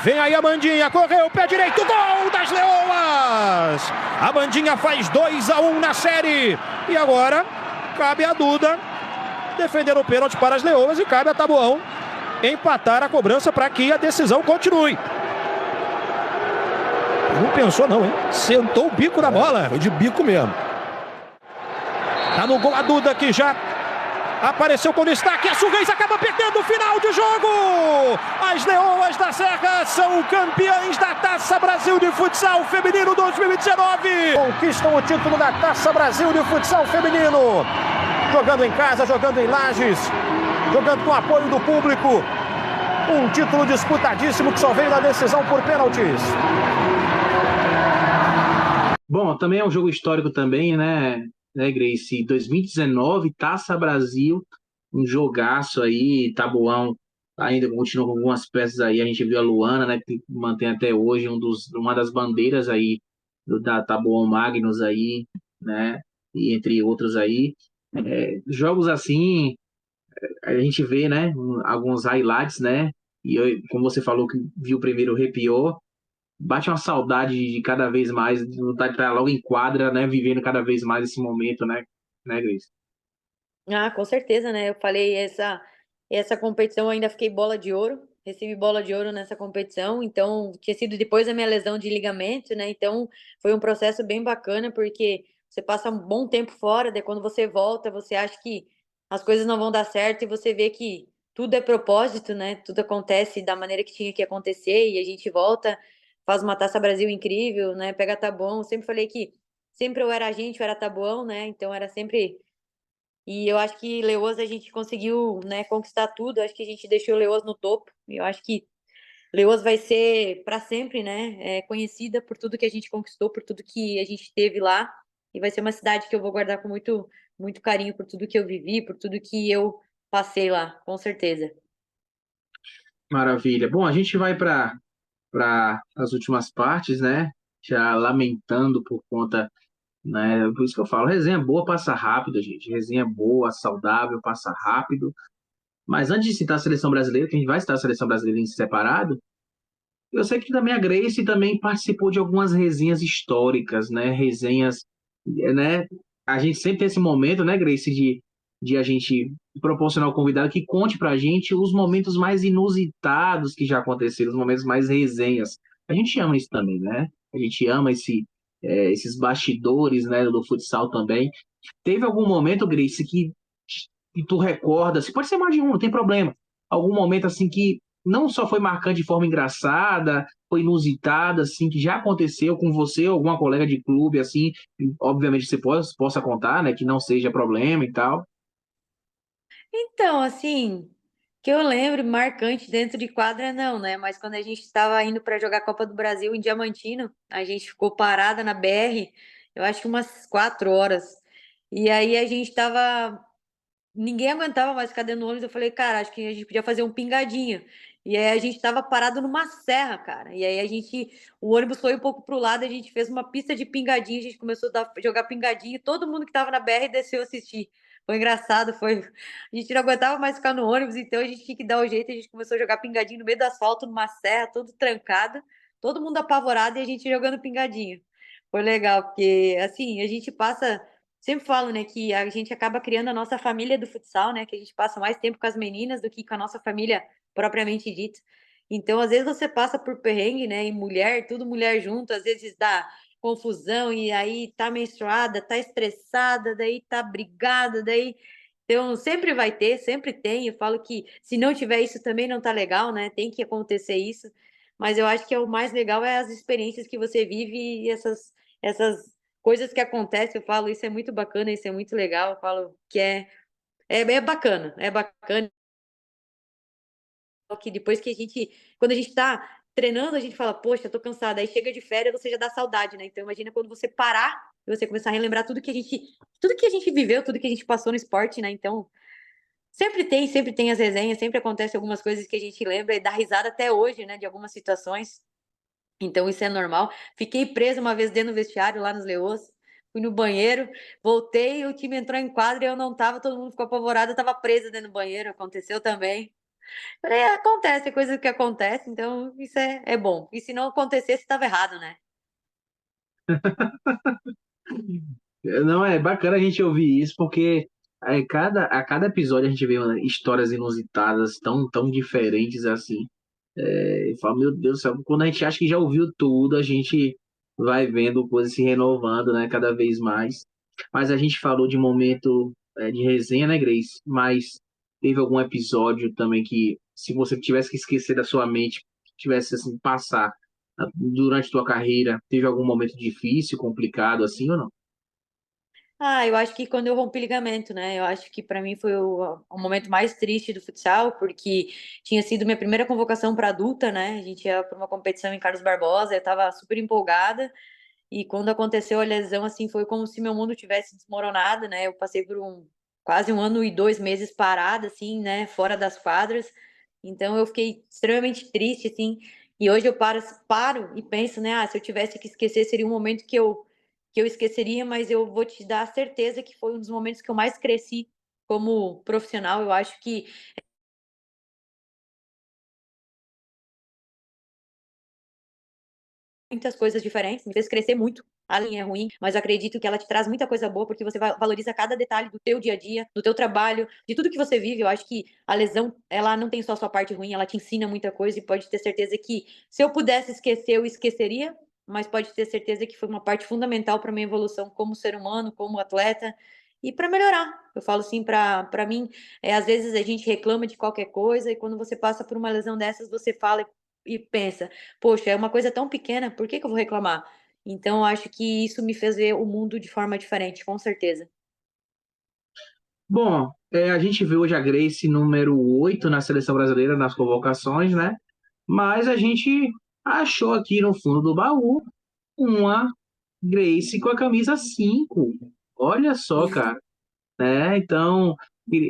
Vem aí a Mandinha, correu o pé direito, gol das Leoas! A Mandinha faz 2-1 na série. E agora, cabe a Duda defender o pênalti para as Leoas e cabe a Taboão empatar a cobrança para que a decisão continue. Não pensou não, hein? Sentou o bico na bola. Foi de bico mesmo. Tá no gol a Duda, que já apareceu com destaque. A Surreis acaba perdendo o final de jogo. As Leoas da Serra são campeãs da Taça Brasil de Futsal Feminino 2019. Conquistam o título da Taça Brasil de Futsal Feminino. Jogando em casa, jogando em Lages, jogando com apoio do público. Um título disputadíssimo que só veio na decisão por pênaltis. Bom, também é um jogo histórico também, né, Grace? 2019, Taça Brasil, um jogaço aí, Taboão ainda continua com algumas peças aí, a gente viu a Luana, né, que mantém até hoje uma das bandeiras aí da Taboão Magnus aí, né, e entre outros aí. Jogos assim, a gente vê, né, alguns highlights, né, como você falou que viu o primeiro, arrepiou. Bate uma saudade de cada vez mais, de vontade de estar logo em quadra, né? Vivendo cada vez mais esse momento, né, Grace? Ah, com certeza, né? Eu falei, essa competição eu ainda fiquei bola de ouro, recebi bola de ouro nessa competição, então tinha sido depois da minha lesão de ligamento, né? Então foi um processo bem bacana, porque você passa um bom tempo fora, daí quando você volta, você acha que as coisas não vão dar certo e você vê que tudo é propósito, né? Tudo acontece da maneira que tinha que acontecer e a gente volta, faz uma Taça Brasil incrível, né? Pega Taboão. Sempre falei que sempre eu era a gente, eu era Taboão, né? Então era sempre. E eu acho que Leoas a gente conseguiu, né, conquistar tudo. Eu acho que a gente deixou Leoas no topo. E eu acho que Leoas vai ser para sempre, né? Conhecida por tudo que a gente conquistou, por tudo que a gente teve lá. E vai ser uma cidade que eu vou guardar com muito, muito carinho por tudo que eu vivi, por tudo que eu passei lá, com certeza. Maravilha. Bom, a gente vai para as últimas partes, né? Já lamentando por conta, né? Por isso que eu falo, resenha boa passa rápido, gente. Resenha boa, saudável, passa rápido. Mas antes de citar a seleção brasileira, que a gente vai citar a seleção brasileira em separado, eu sei que também a Grace também participou de algumas resenhas históricas, né? Resenhas, né? A gente sempre tem esse momento, né, Grace, de a gente proporcionar ao convidado que conte pra gente os momentos mais inusitados que já aconteceram, os momentos mais resenhas. A gente ama isso também, né? A gente ama esses bastidores, né, do futsal também. Teve algum momento, Grace, que tu recorda, pode ser mais de um, não tem problema. Algum momento assim que não só foi marcante de forma engraçada, foi inusitada, assim, que já aconteceu com você ou alguma colega de clube, assim, obviamente você possa contar, né, que não seja problema e tal. Então, assim, que eu lembro, marcante dentro de quadra, não, né? Mas quando a gente estava indo para jogar a Copa do Brasil em Diamantino, a gente ficou parada na BR, eu acho que umas 4 horas. E aí a gente tava. Ninguém aguentava mais ficar dentro do ônibus. Eu falei, cara, acho que a gente podia fazer um pingadinho. E aí a gente tava parado numa serra, cara. E aí o ônibus foi um pouco pro lado, a gente fez uma pista de pingadinho, a gente começou a jogar pingadinho, e todo mundo que tava na BR desceu assistir. Foi engraçado, a gente não aguentava mais ficar no ônibus, então a gente tinha que dar o jeito, a gente começou a jogar pingadinho no meio do asfalto, numa serra, todo trancado, todo mundo apavorado e a gente jogando pingadinho. Foi legal, porque assim, a gente passa sempre falo, né, que a gente acaba criando a nossa família do futsal, né, que a gente passa mais tempo com as meninas do que com a nossa família propriamente dita. Então, às vezes você passa por perrengue, né, e mulher, tudo mulher junto, às vezes dá confusão e aí tá menstruada, tá estressada, daí tá brigada, daí então sempre vai ter, sempre tem. Eu falo que se não tiver isso também não tá legal, né? Tem que acontecer isso. Mas eu acho que é o mais legal é as experiências que você vive e essas coisas que acontecem. Eu falo, isso é muito bacana, isso é muito legal. Eu falo que é bacana, é bacana que depois que quando a gente tá treinando, a gente fala, poxa, tô cansada. Aí chega de férias, você já dá saudade, né? Então imagina quando você parar e você começar a relembrar tudo que a gente viveu, tudo que a gente passou no esporte, né? Então, sempre tem as resenhas, sempre acontece algumas coisas que a gente lembra e dá risada até hoje, né, de algumas situações. Então isso é normal. Fiquei presa uma vez dentro do vestiário lá nos Leôs, fui no banheiro, voltei, o time entrou em quadra e eu não tava, todo mundo ficou apavorado, eu tava presa dentro do banheiro, aconteceu também. Falei, acontece, é coisa que acontece, então isso é bom. E se não acontecesse, estava errado, né? Não, é bacana a gente ouvir isso, porque a cada episódio a gente vê histórias inusitadas, tão diferentes assim. E fala, meu Deus do céu, quando a gente acha que já ouviu tudo, a gente vai vendo coisas se renovando, né, cada vez mais. Mas a gente falou de momento de resenha, né, Grace? Mas teve algum episódio também que, se você tivesse que esquecer da sua mente, tivesse assim, passar durante tua carreira, teve algum momento difícil, complicado, assim ou não? Ah, eu acho que quando eu rompi ligamento, né? Eu acho que para mim foi o momento mais triste do futsal, porque tinha sido minha primeira convocação para adulta, né? A gente ia para uma competição em Carlos Barbosa, eu estava super empolgada. E quando aconteceu a lesão, assim, foi como se meu mundo tivesse desmoronado, né? Eu passei por quase 1 ano e 2 meses parada, assim, né? Fora das quadras. Então eu fiquei extremamente triste, assim. E hoje eu paro e penso, né? Ah, se eu tivesse que esquecer, seria um momento que eu esqueceria, mas eu vou te dar a certeza que foi um dos momentos que eu mais cresci como profissional. Eu acho que muitas coisas diferentes, me fez crescer muito. A linha é ruim, mas eu acredito que ela te traz muita coisa boa, porque você valoriza cada detalhe do teu dia a dia, do teu trabalho, de tudo que você vive. Eu acho que a lesão, ela não tem só a sua parte ruim, ela te ensina muita coisa e pode ter certeza que se eu pudesse esquecer, eu esqueceria, mas pode ter certeza que foi uma parte fundamental para minha evolução como ser humano, como atleta e para melhorar. Eu falo assim, para mim, às vezes a gente reclama de qualquer coisa e quando você passa por uma lesão dessas, você fala e pensa: "Poxa, é uma coisa tão pequena, por que que eu vou reclamar?". Então eu acho que isso me fez ver o mundo de forma diferente, com certeza. Bom, a gente vê hoje a Grace número 8 na seleção brasileira, nas convocações, né? Mas a gente achou aqui no fundo do baú uma Grace com a camisa 5. Olha só, cara, né? Então,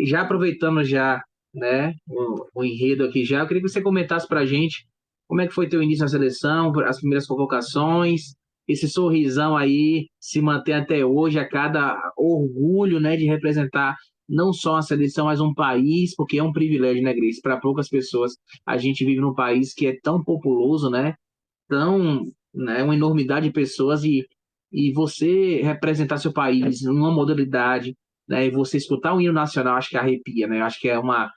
já aproveitando já, né, o enredo aqui já, eu queria que você comentasse pra gente como é que foi teu início na seleção, as primeiras convocações, esse sorrisão aí se mantém até hoje, a cada orgulho, né, de representar não só a seleção, mas um país, porque é um privilégio, né, Grace? Para poucas pessoas, a gente vive num país que é tão populoso, né? Tão, né, uma enormidade de pessoas e você representar seu país numa modalidade, né, e você escutar o hino nacional, acho que arrepia, né? Acho que é uma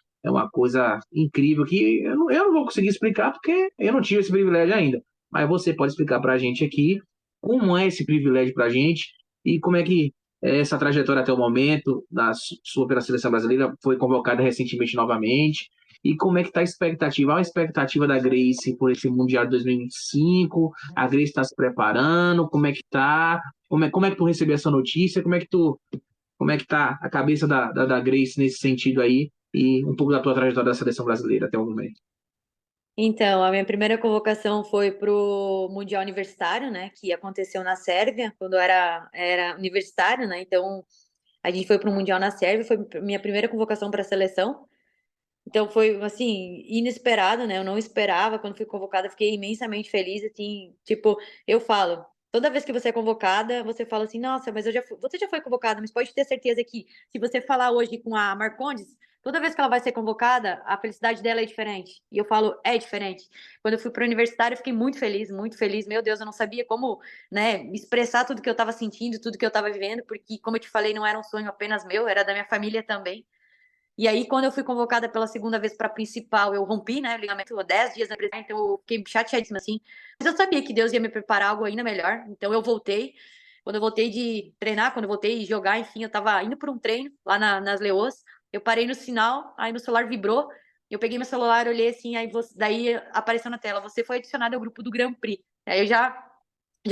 coisa incrível que eu não vou conseguir explicar porque eu não tive esse privilégio ainda. Mas você pode explicar para a gente aqui como é esse privilégio para a gente e como é que é essa trajetória até o momento da sua pela seleção brasileira foi convocada recentemente novamente. E como é que está a expectativa? Qual a expectativa da Grace por esse Mundial de 2025? A Grace está se preparando? Como é que tá? Como é que tu recebeu essa notícia? Como é que tá a cabeça da Grace nesse sentido aí? E um pouco da tua trajetória da seleção brasileira até o momento. Então, a minha primeira convocação foi pro mundial universitário, né, que aconteceu na Sérvia, quando eu era universitário, né, então a gente foi pro mundial na Sérvia, foi minha primeira convocação para a seleção. Então foi, assim, inesperado, né, eu não esperava, quando fui convocada fiquei imensamente feliz, assim, tipo, eu falo, toda vez que você é convocada, você fala assim: "Nossa, mas você já foi convocada, mas pode ter certeza que se você falar hoje com a Marcondes, toda vez que ela vai ser convocada, a felicidade dela é diferente. E eu falo, é diferente. Quando eu fui para o universitário, eu fiquei muito feliz, muito feliz. Meu Deus, eu não sabia como, né, expressar tudo que eu estava sentindo, tudo que eu estava vivendo, porque, como eu te falei, não era um sonho apenas meu, era da minha família também. E aí, quando eu fui convocada pela segunda vez para a principal, eu rompi, né, o ligamento 10 dias na pressão, então eu fiquei chateadíssima, assim. Mas eu sabia que Deus ia me preparar algo ainda melhor, então eu voltei. Quando eu voltei de treinar, quando eu voltei de jogar, enfim, eu tava indo para um treino lá nas Leoas, eu parei no sinal, aí meu celular vibrou, eu peguei meu celular, olhei assim, daí apareceu na tela, você foi adicionado ao grupo do Grand Prix. Aí eu já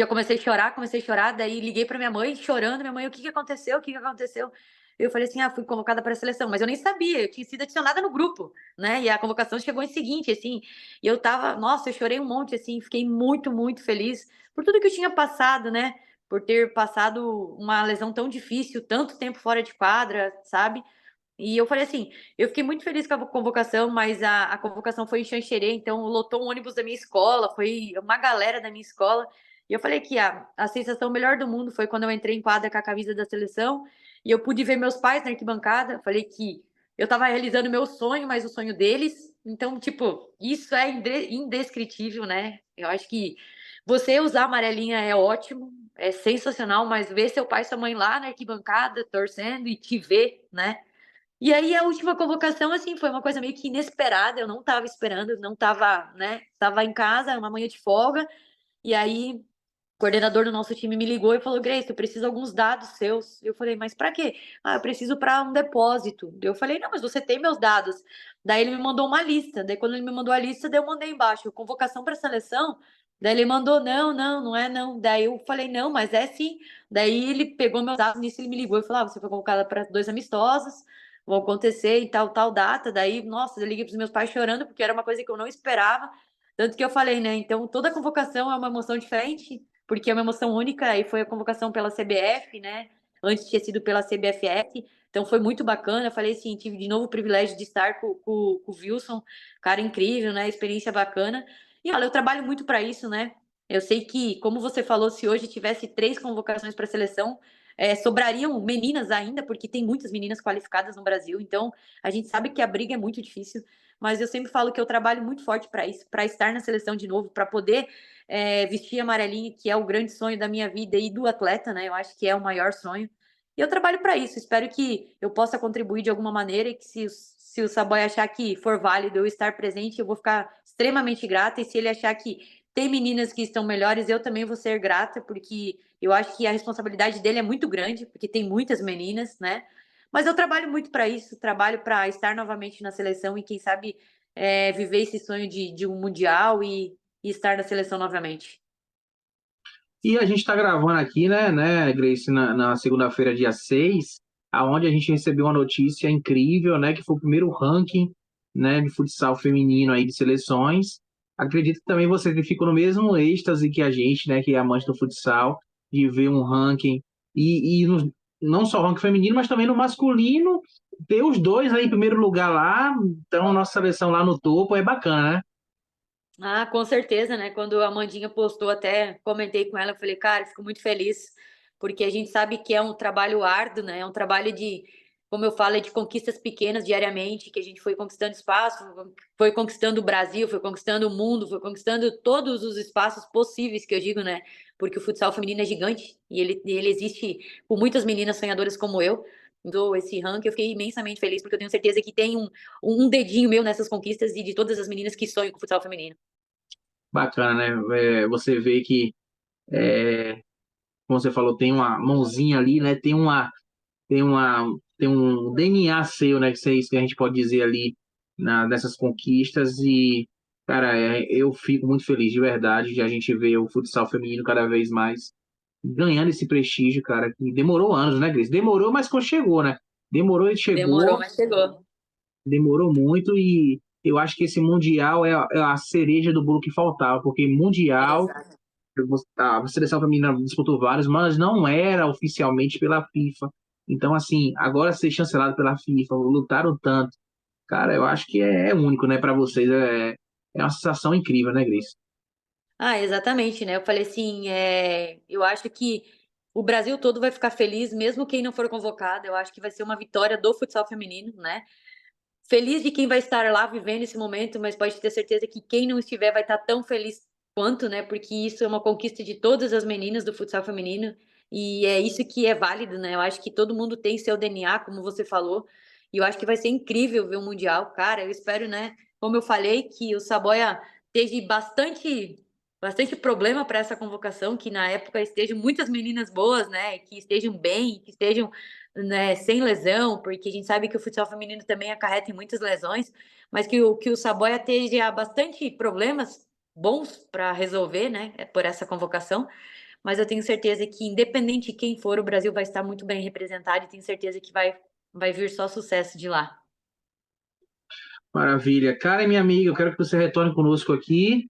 comecei a chorar, daí liguei para minha mãe, chorando, minha mãe, o que que aconteceu? O que que aconteceu? Eu falei assim, fui convocada para a seleção, mas eu nem sabia, eu tinha sido adicionada no grupo, né? E a convocação chegou em seguinte, assim, e eu tava, nossa, eu chorei um monte, assim, fiquei muito, muito feliz por tudo que eu tinha passado, né? Por ter passado uma lesão tão difícil, tanto tempo fora de quadra, sabe? E eu falei assim, eu fiquei muito feliz com a convocação, mas a convocação foi em Xanxerê, então lotou um ônibus da minha escola, foi uma galera da minha escola. E eu falei que a sensação melhor do mundo foi quando eu entrei em quadra com a camisa da seleção e eu pude ver meus pais na arquibancada. Falei que eu estava realizando meu sonho, mas o sonho deles. Então, tipo, isso é indescritível, né? Eu acho que você usar a amarelinha é ótimo, é sensacional, mas ver seu pai e sua mãe lá na arquibancada torcendo e te ver, né? E aí a última convocação, assim, foi uma coisa meio que inesperada, eu não estava esperando, não estava, né, estava em casa, uma manhã de folga, e aí o coordenador do nosso time me ligou e falou, Grace, eu preciso de alguns dados seus. Eu falei, mas para quê? Eu preciso para um depósito. Eu falei, não, mas você tem meus dados. Daí ele me mandou uma lista, daí quando ele me mandou a lista, daí eu mandei embaixo, convocação para seleção. Daí ele mandou, não, não, não é não. Daí eu falei, não, mas é sim. Daí ele pegou meus dados, nisso ele me ligou e falou, você foi convocada para 2 amistosos, vão acontecer em tal data. Daí, nossa, eu liguei para os meus pais chorando, porque era uma coisa que eu não esperava. Tanto que eu falei, né? Então, toda convocação é uma emoção diferente, porque é uma emoção única, e foi a convocação pela CBF, né? Antes tinha sido pela CBFF, então foi muito bacana. Eu falei assim, tive de novo o privilégio de estar com o Wilson, cara incrível, né? Experiência bacana. E olha, eu trabalho muito para isso, né? Eu sei que, como você falou, se hoje tivesse 3 convocações para a seleção, sobrariam meninas ainda, porque tem muitas meninas qualificadas no Brasil, então a gente sabe que a briga é muito difícil, mas eu sempre falo que eu trabalho muito forte para isso, para estar na seleção de novo, para poder vestir amarelinha, que é o grande sonho da minha vida e do atleta, né? Eu acho que é o maior sonho. E eu trabalho para isso. Espero que eu possa contribuir de alguma maneira e que se o Saboy achar que for válido eu estar presente, eu vou ficar extremamente grata. E se ele achar que tem meninas que estão melhores, eu também vou ser grata, porque eu acho que a responsabilidade dele é muito grande, porque tem muitas meninas, né? Mas eu trabalho muito para isso, trabalho para estar novamente na seleção e, quem sabe, viver esse sonho de um mundial e estar na seleção novamente. E a gente está gravando aqui, né, Grace, na segunda-feira, dia 6, aonde a gente recebeu uma notícia incrível, né, que foi o primeiro ranking, né, de futsal feminino aí de seleções. Acredito que também você ficou no mesmo êxtase que a gente, né, que é amante do futsal, de ver um ranking, não só o ranking feminino, mas também no masculino, ter os dois aí em primeiro lugar lá, então nossa seleção lá no topo é bacana, né? Ah, com certeza, né? Quando a Amandinha postou, até comentei com ela, eu falei, cara, fico muito feliz, porque a gente sabe que é um trabalho árduo, né? É um trabalho de, como eu falo, de conquistas pequenas diariamente, que a gente foi conquistando espaço, foi conquistando o Brasil, foi conquistando o mundo, foi conquistando todos os espaços possíveis, que eu digo, né? Porque o futsal feminino é gigante e ele existe com muitas meninas sonhadoras como eu. Do esse ranking, eu fiquei imensamente feliz, porque eu tenho certeza que tem um dedinho meu nessas conquistas e de todas as meninas que sonham com o futsal feminino. Bacana, né? Você vê que, como você falou, tem uma mãozinha ali, né? Tem uma, tem um DNA seu, né? Que é isso que a gente pode dizer ali nessas conquistas. E, cara, eu fico muito feliz de verdade de a gente ver o futsal feminino cada vez mais ganhando esse prestígio, cara. Que demorou anos, né, Cris? Demorou, mas chegou, né? Demorou e Demorou, chegou, mas chegou. demorou muito. E eu acho que esse Mundial é a cereja do bolo que faltava, porque Mundial. Exato. A seleção feminina disputou vários, mas não era oficialmente pela FIFA. Então, assim, agora ser chancelado pela FIFA, lutaram tanto. Cara, eu acho que é único, né, para vocês. É uma sensação incrível, né, Grace? Ah, exatamente, né? Eu falei assim, eu acho que o Brasil todo vai ficar feliz, mesmo quem não for convocado. Eu acho que vai ser uma vitória do futsal feminino, né? feliz de quem vai estar lá vivendo esse momento, mas pode ter certeza que quem não estiver vai estar tão feliz quanto, né? Porque isso é uma conquista de todas as meninas do futsal feminino e é isso que é válido, né? Eu acho que todo mundo tem seu DNA, como você falou, e eu acho que vai ser incrível ver o Mundial. Cara, eu espero, né? Como eu falei, que o Saboia teve bastante problema para essa convocação, que na época estejam muitas meninas boas, né? Que estejam bem, que estejam, né, sem lesão, porque a gente sabe que o futsal feminino também acarreta em muitas lesões, mas que o Saboia esteja bastante problemas bons para resolver, né? Por essa convocação. Mas eu tenho certeza que, independente de quem for, o Brasil vai estar muito bem representado e tenho certeza que vai vir só sucesso de lá. Maravilha. Karen, minha amiga, eu quero que você retorne conosco aqui.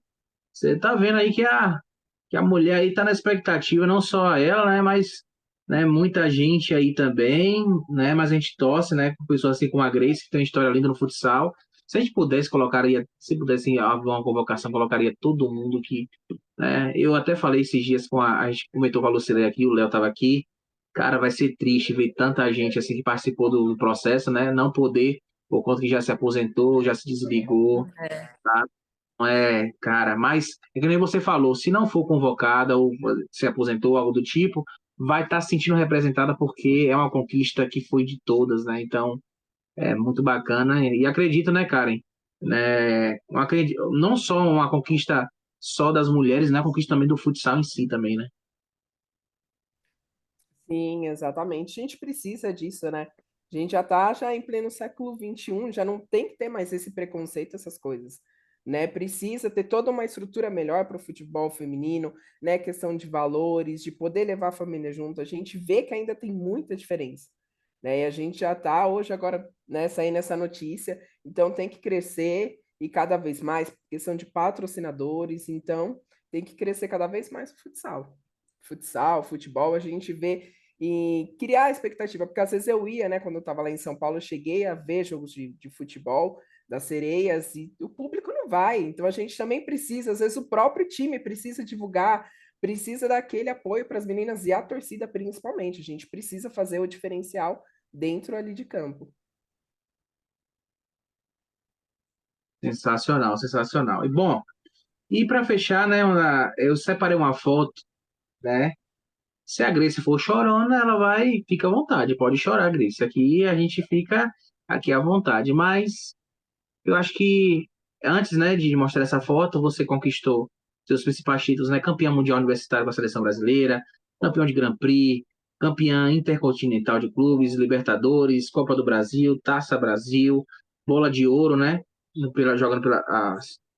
Você tá vendo aí que a mulher aí tá na expectativa, não só ela, né, mas né, muita gente aí também, né, mas a gente torce, né, com pessoas assim como a Grace, que tem uma história linda no futsal. Se a gente pudesse, se pudesse haver uma convocação, colocaria todo mundo que, né, eu até falei esses dias a gente comentou com a Lucilene aqui, o Léo tava aqui, cara, vai ser triste ver tanta gente assim que participou do processo, né, não poder, por conta que já se aposentou, já se desligou, tá? É, cara, mas é que nem você falou, se não for convocada ou se aposentou, algo do tipo, vai estar se sentindo representada porque é uma conquista que foi de todas, né? Então, é muito bacana e acredito, né, Karen? Né, não só uma conquista só das mulheres, né? A conquista também do futsal em si também, né? Sim, exatamente. A gente precisa disso, né? A gente já está já em pleno século XXI, já não tem que ter mais esse preconceito, essas coisas, né? Precisa ter toda uma estrutura melhor para o futebol feminino, né? Questão de valores, de poder levar a família junto. A gente vê que ainda tem muita diferença, né? E a gente já está hoje agora, né, saindo essa notícia, então tem que crescer e cada vez mais, questão de patrocinadores, então tem que crescer cada vez mais o futsal. Futsal, futebol, a gente vê e criar expectativa, porque às vezes eu ia, né, quando eu estava lá em São Paulo, eu cheguei a ver jogos de futebol das Sereias e o público não vai, então a gente também precisa, às vezes o próprio time precisa divulgar, precisa daquele apoio para as meninas e a torcida principalmente, a gente precisa fazer o diferencial dentro ali de campo. Sensacional, sensacional. E bom, e para fechar, né, eu separei uma foto, né? Se a Grace for chorona, ela vai, fica à vontade, pode chorar, Grace. Aqui a gente fica aqui à vontade, mas eu acho que antes, né, de mostrar essa foto, você conquistou seus principais títulos, né? Campeã mundial universitário com a seleção brasileira, campeão de Grand Prix, campeã intercontinental de clubes, Libertadores, Copa do Brasil, Taça Brasil, bola de ouro, né? Jogando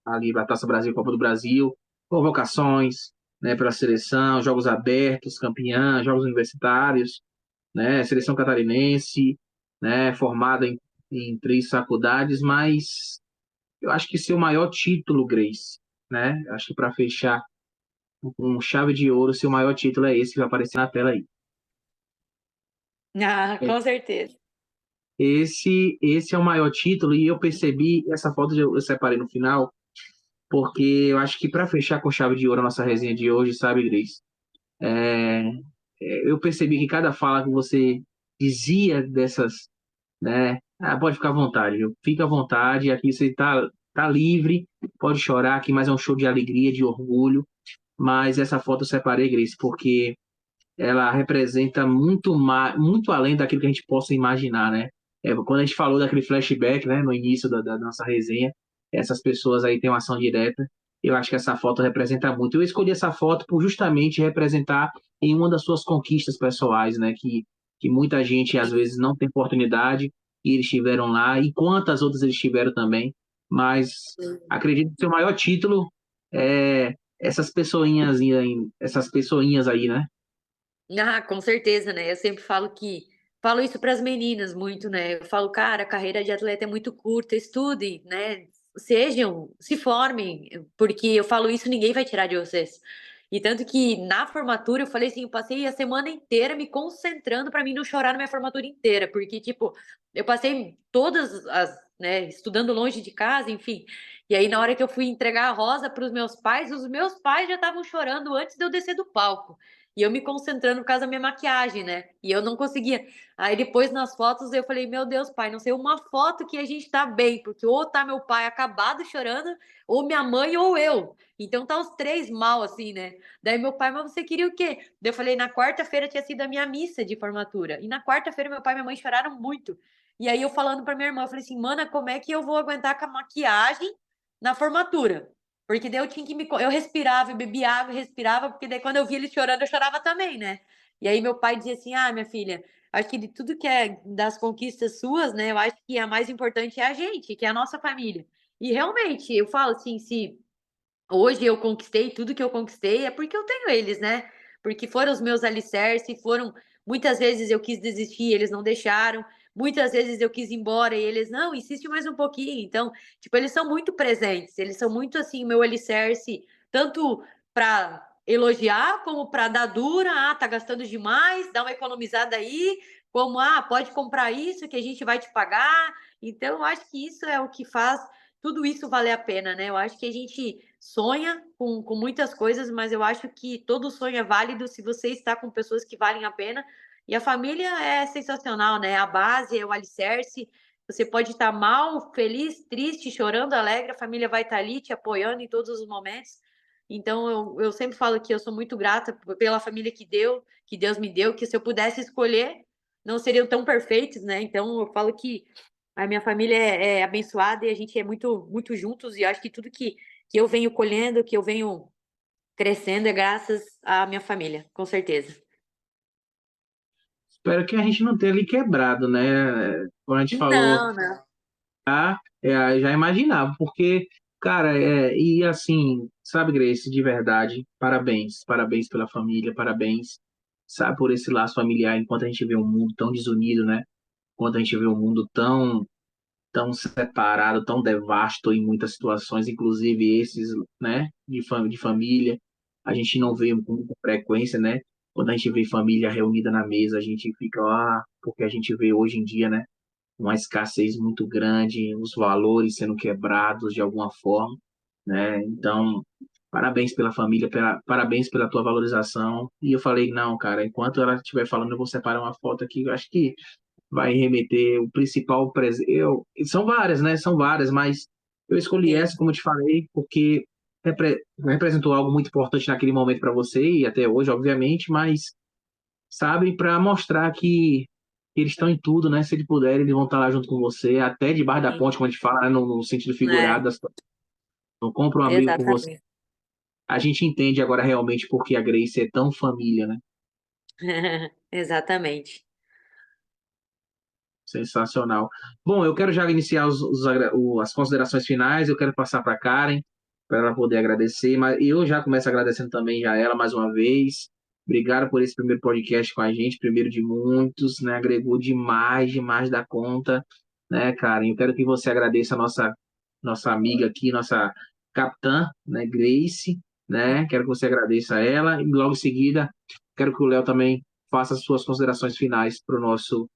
ali a Taça Brasil, Copa do Brasil, convocações, né, pela seleção, jogos abertos, campeã, jogos universitários, né? Seleção catarinense, né? Formada em três faculdades, mas eu acho que seu maior título, Grace, né? Acho que para fechar com chave de ouro, seu maior título é esse que vai aparecer na tela aí. Ah, com certeza. Esse é o maior título e eu percebi, essa foto eu separei no final, porque eu acho que para fechar com chave de ouro a nossa resenha de hoje, sabe, Grace? É, eu percebi que cada fala que você dizia dessas, né? Ah, pode ficar à vontade, viu? Fica à vontade, aqui você tá livre, pode chorar aqui, mas é um show de alegria, de orgulho. Mas essa foto eu separei, Grace, porque ela representa muito mais, muito além daquilo que a gente possa imaginar, né? Quando a gente falou daquele flashback, né, no início da nossa resenha, essas pessoas aí têm uma ação direta. Eu acho que essa foto representa muito. Eu escolhi essa foto por justamente representar em uma das suas conquistas pessoais, né, que muita gente às vezes não tem oportunidade e eles estiveram lá, e quantas outras eles tiveram também. Mas acredito que o seu maior título é essas pessoinhas aí, né? Ah, com certeza, né? Eu sempre falo isso para as meninas muito, né? Eu falo, cara, a carreira de atleta é muito curta, estudem, né? Se formem, porque eu falo isso, ninguém vai tirar de vocês. E tanto que na formatura eu falei assim, eu passei a semana inteira me concentrando para mim não chorar na minha formatura inteira, porque tipo, eu passei todas as, né, estudando longe de casa, enfim. E aí na hora que eu fui entregar a rosa para os meus pais já estavam chorando antes de eu descer do palco. E eu me concentrando por causa da minha maquiagem, né? E eu não conseguia. Aí depois nas fotos eu falei, meu Deus, pai, não sei uma foto que a gente tá bem, porque ou tá meu pai acabado chorando, ou minha mãe ou eu. Então tá os três mal, assim, né? Daí meu pai, mas você queria o quê? Daí eu falei, na quarta-feira tinha sido a minha missa de formatura. E na quarta-feira meu pai e minha mãe choraram muito. E aí eu falando pra minha irmã, eu falei assim, mana, como é que eu vou aguentar com a maquiagem na formatura? Porque daí eu tinha que eu respirava, eu bebia água, respirava, porque daí quando eu via ele chorando, eu chorava também, né? E aí meu pai dizia assim: "Ah, minha filha, acho que de tudo que é das conquistas suas, né, eu acho que a mais importante é a gente, que é a nossa família". E realmente, eu falo assim, se hoje eu conquistei tudo que eu conquistei, é porque eu tenho eles, né? Porque foram os meus alicerces, foram muitas vezes eu quis desistir, eles não deixaram. Muitas vezes eu quis ir embora e eles não, insiste mais um pouquinho. Então, tipo, eles são muito presentes, eles são muito assim, o meu alicerce, tanto para elogiar como para dar dura, ah, tá gastando demais, dá uma economizada aí, como ah, pode comprar isso que a gente vai te pagar. Então, eu acho que isso é o que faz tudo isso valer a pena, né? Eu acho que a gente sonha com muitas coisas, mas eu acho que todo sonho é válido se você está com pessoas que valem a pena. E a família é sensacional, né? A base é o alicerce. Você pode estar mal, feliz, triste, chorando, alegre, a família vai estar ali te apoiando em todos os momentos. Então, eu sempre falo que eu sou muito grata pela família que Deus me deu, que se eu pudesse escolher, não seriam tão perfeitos, né? Então, eu falo que a minha família é abençoada e a gente é muito, muito juntos. E acho que tudo que eu venho colhendo, que eu venho crescendo, é graças à minha família, com certeza. Espero que a gente não tenha ali quebrado, né? Quando a gente falou, Não, não. já imaginava, porque, cara, e assim, sabe, Grace, de verdade, parabéns, parabéns pela família, parabéns, sabe, por esse laço familiar, enquanto a gente vê um mundo tão desunido, né? Enquanto a gente vê um mundo tão separado, tão devasto em muitas situações, inclusive esses, né, de família, a gente não vê com muita frequência, né? Quando a gente vê família reunida na mesa, a gente fica lá, porque a gente vê hoje em dia, né, uma escassez muito grande, os valores sendo quebrados de alguma forma, né? Então, parabéns pela família, parabéns pela tua valorização. E eu falei, não, cara, enquanto ela estiver falando, eu vou separar uma foto aqui, eu acho que vai remeter o principal presente. São várias, né? São várias, mas eu escolhi Sim, essa, como eu te falei, porque representou algo muito importante naquele momento para você e até hoje, obviamente, mas, sabe, para mostrar que eles estão em tudo, né? Se eles puderem, eles vão estar lá junto com você, até debaixo da sim. ponte, como a gente fala, né? No sentido É, figurado. Não compra um abrigo por você. exatamente. A gente entende agora realmente porque a Grace é tão família, né? Exatamente. Sensacional. Bom, eu quero já iniciar as considerações finais. Eu quero passar para a Karen, para ela poder agradecer. Mas eu já começo agradecendo também já ela mais uma vez. Obrigado por esse primeiro podcast com a gente, primeiro de muitos, né? Agregou demais, demais da conta, né, Karen? Eu quero que você agradeça a nossa amiga aqui, nossa capitã, né, Grace, né? Quero que você agradeça a ela e logo em seguida quero que o Léo também faça as suas considerações finais para o nosso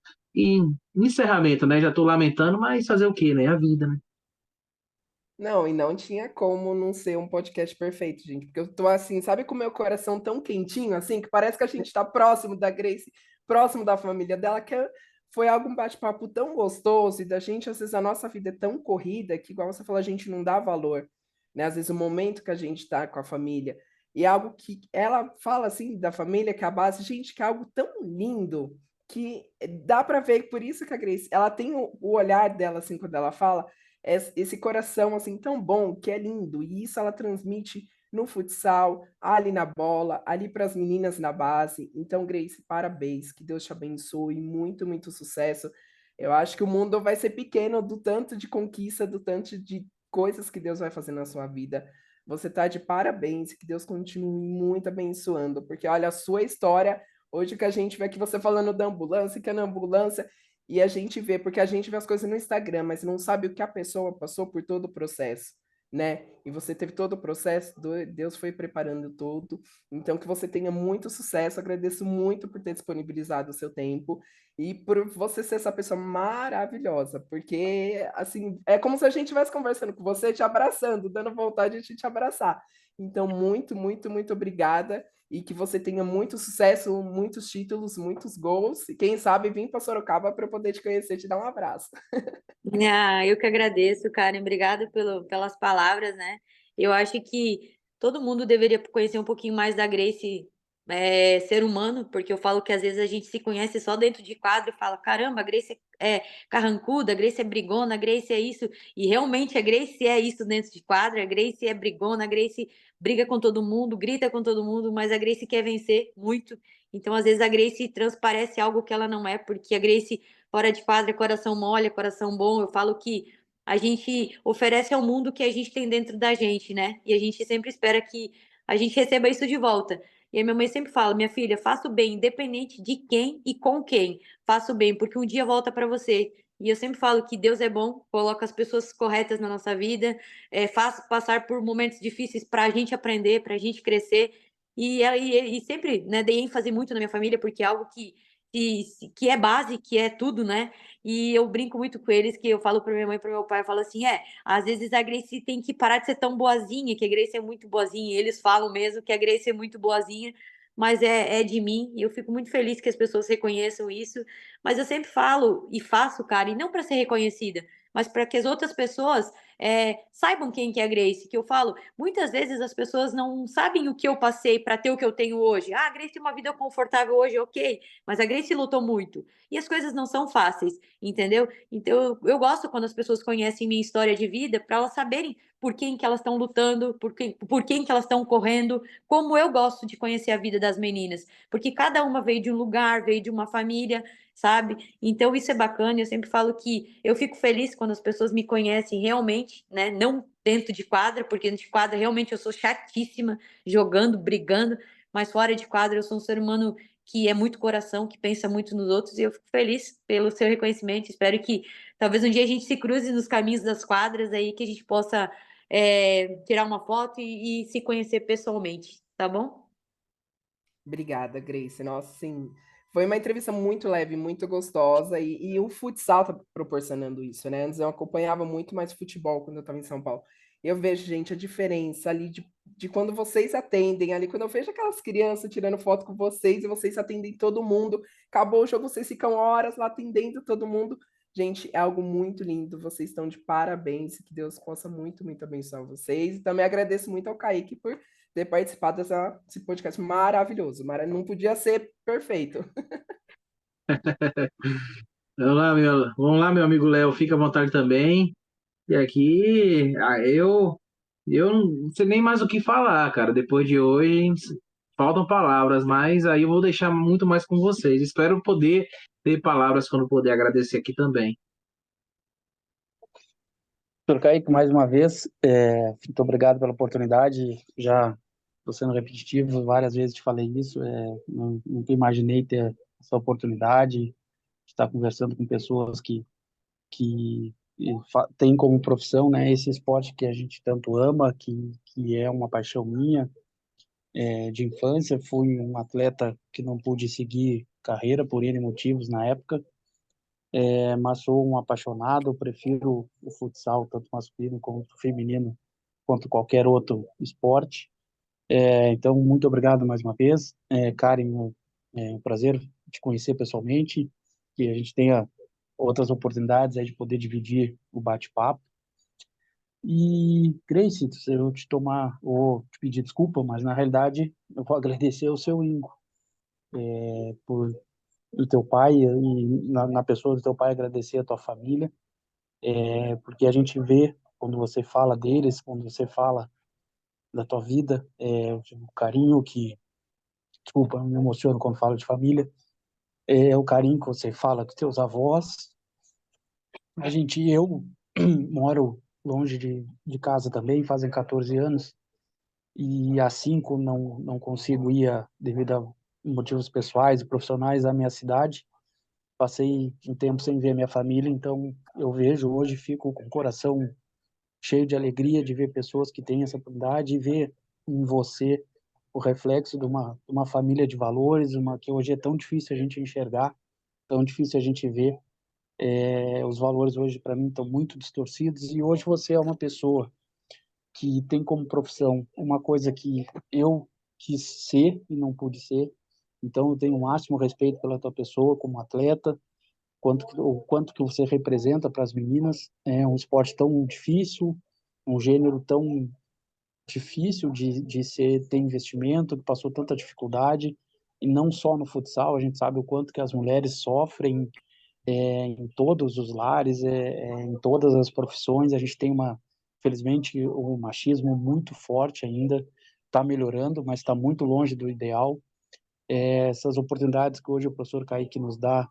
encerramento, né? Já estou lamentando, mas fazer o quê, né? A vida, né? Não, e não tinha como não ser um podcast perfeito, gente, porque eu tô assim, sabe com o meu coração tão quentinho, assim, que parece que a gente tá próximo da Grace, próximo da família dela, foi algo um bate-papo tão gostoso, e da gente, às vezes, a nossa vida é tão corrida que, igual você falou, a gente não dá valor, né? Às vezes, o momento que a gente tá com a família, e é algo que ela fala, assim, da família, que é a base, gente, que é algo tão lindo, que dá para ver, por isso que a Grace, ela tem o olhar dela, assim, quando ela fala, esse coração assim tão bom, que é lindo, e isso ela transmite no futsal, ali na bola, ali para as meninas na base. Então, Grace, parabéns, que Deus te abençoe, muito, muito sucesso. Eu acho que o mundo vai ser pequeno do tanto de conquista, do tanto de coisas que Deus vai fazer na sua vida. Você tá de parabéns, que Deus continue muito abençoando, porque olha a sua história, hoje que a gente vê aqui você falando da ambulância, que é na ambulância, e a gente vê, porque a gente vê as coisas no Instagram, mas não sabe o que a pessoa passou por todo o processo, né? E você teve todo o processo, Deus foi preparando tudo. Então, que você tenha muito sucesso. Agradeço muito por ter disponibilizado o seu tempo e por você ser essa pessoa maravilhosa, porque, assim, é como se a gente estivesse conversando com você, te abraçando, dando vontade de te abraçar. Então, muito, muito, muito obrigada. e que você tenha muito sucesso, muitos títulos, muitos gols, e quem sabe vir para Sorocaba para eu poder te conhecer e te dar um abraço. Ah, eu que agradeço, Karen. Obrigada pelas palavras, né? Eu acho que todo mundo deveria conhecer um pouquinho mais da Grace, ser humano, porque eu falo que às vezes a gente se conhece só dentro de quadro e fala: caramba, a Grace é carrancuda, a Grace é brigona, a Grace é isso. E realmente a Grace é isso dentro de quadro, a Grace é brigona, a Grace briga com todo mundo, grita com todo mundo, mas a Grace quer vencer muito. Então, às vezes, a Grace transparece algo que ela não é, porque a Grace fora de quadra, coração mole, coração bom. Eu falo que a gente oferece ao mundo o que a gente tem dentro da gente, né? E a gente sempre espera que a gente receba isso de volta. E a minha mãe sempre fala: minha filha, faça o bem, independente de quem e com quem. Faça o bem, porque um dia volta para você. E eu sempre falo que Deus é bom, coloca as pessoas corretas na nossa vida, faz passar por momentos difíceis para a gente aprender, para a gente crescer. E sempre, né, dei ênfase muito na minha família, porque é algo que é base, que é tudo, né? E eu brinco muito com eles, que eu falo para minha mãe e para meu pai, eu falo assim, às vezes a Grace tem que parar de ser tão boazinha, que a Grace é muito boazinha, e eles falam mesmo que a Grace é muito boazinha, mas é de mim, e eu fico muito feliz que as pessoas reconheçam isso, mas eu sempre falo e faço, cara, e não para ser reconhecida, mas para que as outras pessoas saibam quem que é a Grace, que eu falo, muitas vezes as pessoas não sabem o que eu passei para ter o que eu tenho hoje. Ah, a Grace tem uma vida confortável hoje, ok, mas a Grace lutou muito. E as coisas não são fáceis, entendeu? Então eu gosto quando as pessoas conhecem minha história de vida para elas saberem por quem que elas estão lutando, por quem que elas estão correndo, como eu gosto de conhecer a vida das meninas, porque cada uma veio de um lugar, veio de uma família, sabe? Então isso é bacana, eu sempre falo que eu fico feliz quando as pessoas me conhecem realmente, né? Não dentro de quadra, porque dentro de quadra realmente eu sou chatíssima, jogando, brigando, mas fora de quadra eu sou um ser humano que é muito coração, que pensa muito nos outros, e eu fico feliz pelo seu reconhecimento. Espero que talvez um dia a gente se cruze nos caminhos das quadras aí, que a gente possa tirar uma foto e se conhecer pessoalmente, tá bom? Obrigada, Grace. Nossa, sim. Foi uma entrevista muito leve, muito gostosa, e o futsal tá proporcionando isso, né? Antes eu acompanhava muito mais futebol quando eu estava em São Paulo. Eu vejo, gente, a diferença ali de quando vocês atendem, ali, quando eu vejo aquelas crianças tirando foto com vocês e vocês atendem todo mundo. Acabou o jogo, vocês ficam horas lá atendendo todo mundo. Gente, é algo muito lindo. Vocês estão de parabéns. Que Deus possa muito, muito abençoar vocês. E também agradeço muito ao Kaique por ter participado desse podcast maravilhoso. Não podia ser perfeito. Vamos lá, meu amigo Léo, fica à vontade também. E aqui, eu não sei nem mais o que falar, cara. Depois de hoje, faltam palavras, mas aí eu vou deixar muito mais com vocês. Espero poder ter palavras quando poder agradecer aqui também. Doutor Kaique, mais uma vez, muito obrigado pela oportunidade. Já estou sendo repetitivo, várias vezes te falei isso. Nunca imaginei ter essa oportunidade de estar conversando com pessoas que têm como profissão, né, esse esporte que a gente tanto ama, que é uma paixão minha, de infância. Fui um atleta que não pude seguir carreira por N motivos na época, mas sou um apaixonado. Eu prefiro o futsal, tanto masculino quanto feminino, quanto qualquer outro esporte. Então, muito obrigado mais uma vez. Karen, é um prazer te conhecer pessoalmente, que a gente tenha outras oportunidades aí de poder dividir o bate-papo. E, Grace, se eu te tomar ou te pedir desculpa, mas na realidade eu vou agradecer o seu Ingo, por do teu pai, e na pessoa do teu pai agradecer a tua família, porque a gente vê quando você fala deles, quando você fala da tua vida, o carinho que, desculpa, eu me emociono quando falo de família, o carinho que você fala dos teus avós. Eu moro longe de casa também, fazem 14 anos, e há 5 não consigo ir devido a motivos pessoais e profissionais à minha cidade. Passei um tempo sem ver minha família, então eu vejo hoje, fico com o coração cheio de alegria de ver pessoas que têm essa oportunidade e ver em você o reflexo de uma família de valores, uma que hoje é tão difícil a gente enxergar, tão difícil a gente ver. Os valores hoje para mim estão muito distorcidos, e hoje você é uma pessoa que tem como profissão uma coisa que eu quis ser e não pude ser. Então, eu tenho o máximo respeito pela tua pessoa como atleta, o quanto que você representa para as meninas. É um esporte tão difícil, um gênero tão difícil de ter investimento, que passou tanta dificuldade, e não só no futsal, a gente sabe o quanto que as mulheres sofrem em todos os lares, em todas as profissões. A gente tem felizmente, o machismo muito forte ainda, está melhorando, mas está muito longe do ideal. Essas oportunidades que hoje o professor Kaique nos dá,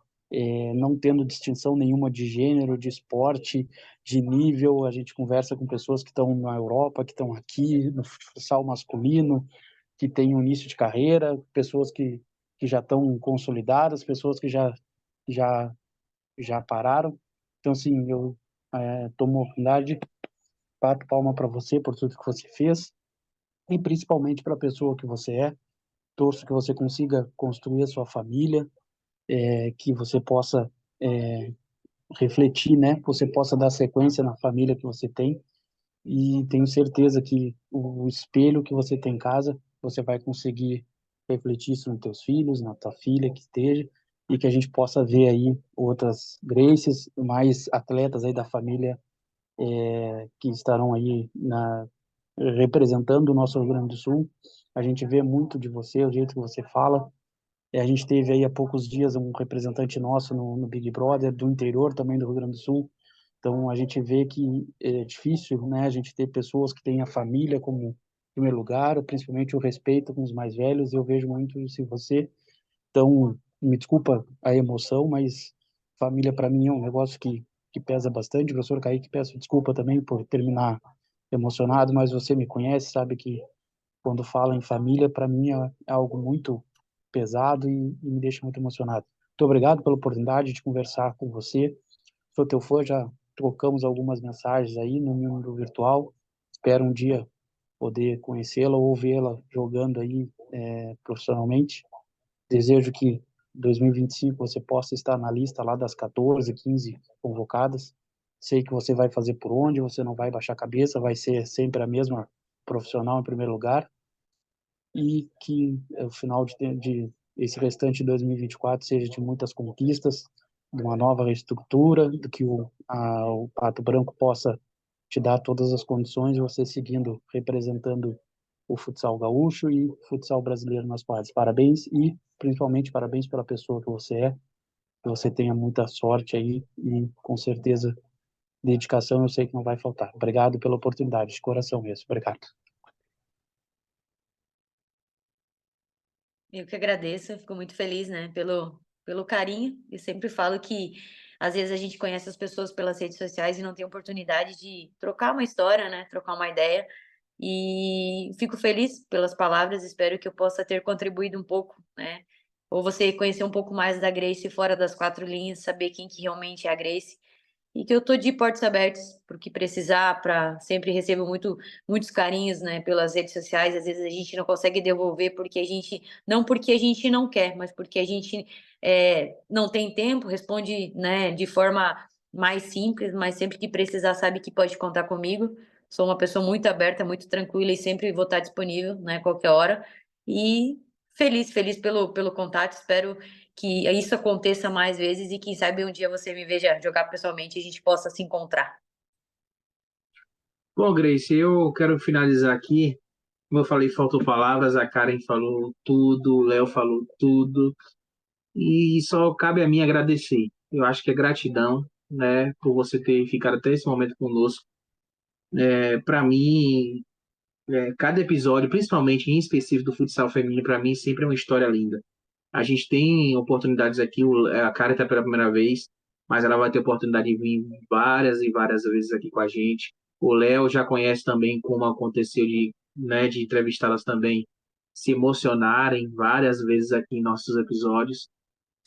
não tendo distinção nenhuma de gênero, de esporte, de nível, a gente conversa com pessoas que estão na Europa, que estão aqui no futsal masculino, que têm um início de carreira, pessoas que já estão consolidadas, pessoas que já, já pararam. Então, assim, eu tomo a oportunidade, bato palma para você por tudo que você fez, e principalmente para a pessoa que você é. Torço que você consiga construir a sua família, que você possa refletir, né? Você possa dar sequência na família que você tem, e tenho certeza que o espelho que você tem em casa, você vai conseguir refletir isso nos teus filhos, na tua filha que esteja, e que a gente possa ver aí outras Graces, mais atletas aí da família que estarão aí representando o nosso Rio Grande do Sul. A gente vê muito de você, o jeito que você fala. A gente teve aí há poucos dias um representante nosso no Big Brother, do interior também do Rio Grande do Sul. Então, a gente vê que é difícil, né, a gente ter pessoas que têm a família como primeiro lugar, principalmente o respeito com os mais velhos. Eu vejo muito isso em você. Então, me desculpa a emoção, mas família para mim é um negócio que pesa bastante. Professor Kaique, peço desculpa também por terminar emocionado, mas você me conhece, sabe que quando fala em família, para mim é algo muito pesado e me deixa muito emocionado. Muito obrigado pela oportunidade de conversar com você. Sou teu fã, já trocamos algumas mensagens aí no mundo virtual. Espero um dia poder conhecê-la ou vê-la jogando aí profissionalmente. Desejo que 2025 você possa estar na lista lá das 14, 15 convocadas. Sei que você vai fazer por onde, você não vai baixar a cabeça, vai ser sempre a mesma profissional em primeiro lugar, e que o final de esse restante de 2024 seja de muitas conquistas, de uma nova reestrutura, de que o Pato Branco possa te dar todas as condições de você seguindo representando o futsal gaúcho e o futsal brasileiro nas quadras. Parabéns, e principalmente parabéns pela pessoa que você é, que você tenha muita sorte aí e com certeza dedicação eu sei que não vai faltar. Obrigado pela oportunidade, de coração mesmo. Obrigado. Eu que agradeço, eu fico muito feliz, né, pelo carinho. Eu sempre falo que às vezes a gente conhece as pessoas pelas redes sociais e não tem oportunidade de trocar uma história, né, trocar uma ideia. E fico feliz pelas palavras, espero que eu possa ter contribuído um pouco, né, ou você conhecer um pouco mais da Grace fora das quatro linhas, saber quem que realmente é a Grace. E que eu tô de portas abertas para o que precisar, para sempre recebo muitos carinhos, né, pelas redes sociais. Às vezes a gente não consegue devolver porque a gente não porque a gente não quer, mas porque a gente não tem tempo, responde, né, de forma mais simples, mas sempre que precisar sabe que pode contar comigo. Sou uma pessoa muito aberta, muito tranquila e sempre vou estar disponível, né, qualquer hora. E feliz pelo contato, espero que isso aconteça mais vezes e quem sabe um dia você me veja jogar pessoalmente e a gente possa se encontrar. Bom, Grace, eu quero finalizar aqui. Como eu falei, faltou palavras, a Karen falou tudo, o Léo falou tudo, e só cabe a mim agradecer. Eu acho que é gratidão, né, por você ter ficado até esse momento conosco. Para mim, cada episódio, principalmente em específico do futsal feminino, para mim sempre é uma história linda. A gente tem oportunidades aqui, a Karen está pela primeira vez, mas ela vai ter oportunidade de vir várias e várias vezes aqui com a gente. O Léo já conhece também como aconteceu de entrevistá-las também se emocionarem várias vezes aqui em nossos episódios.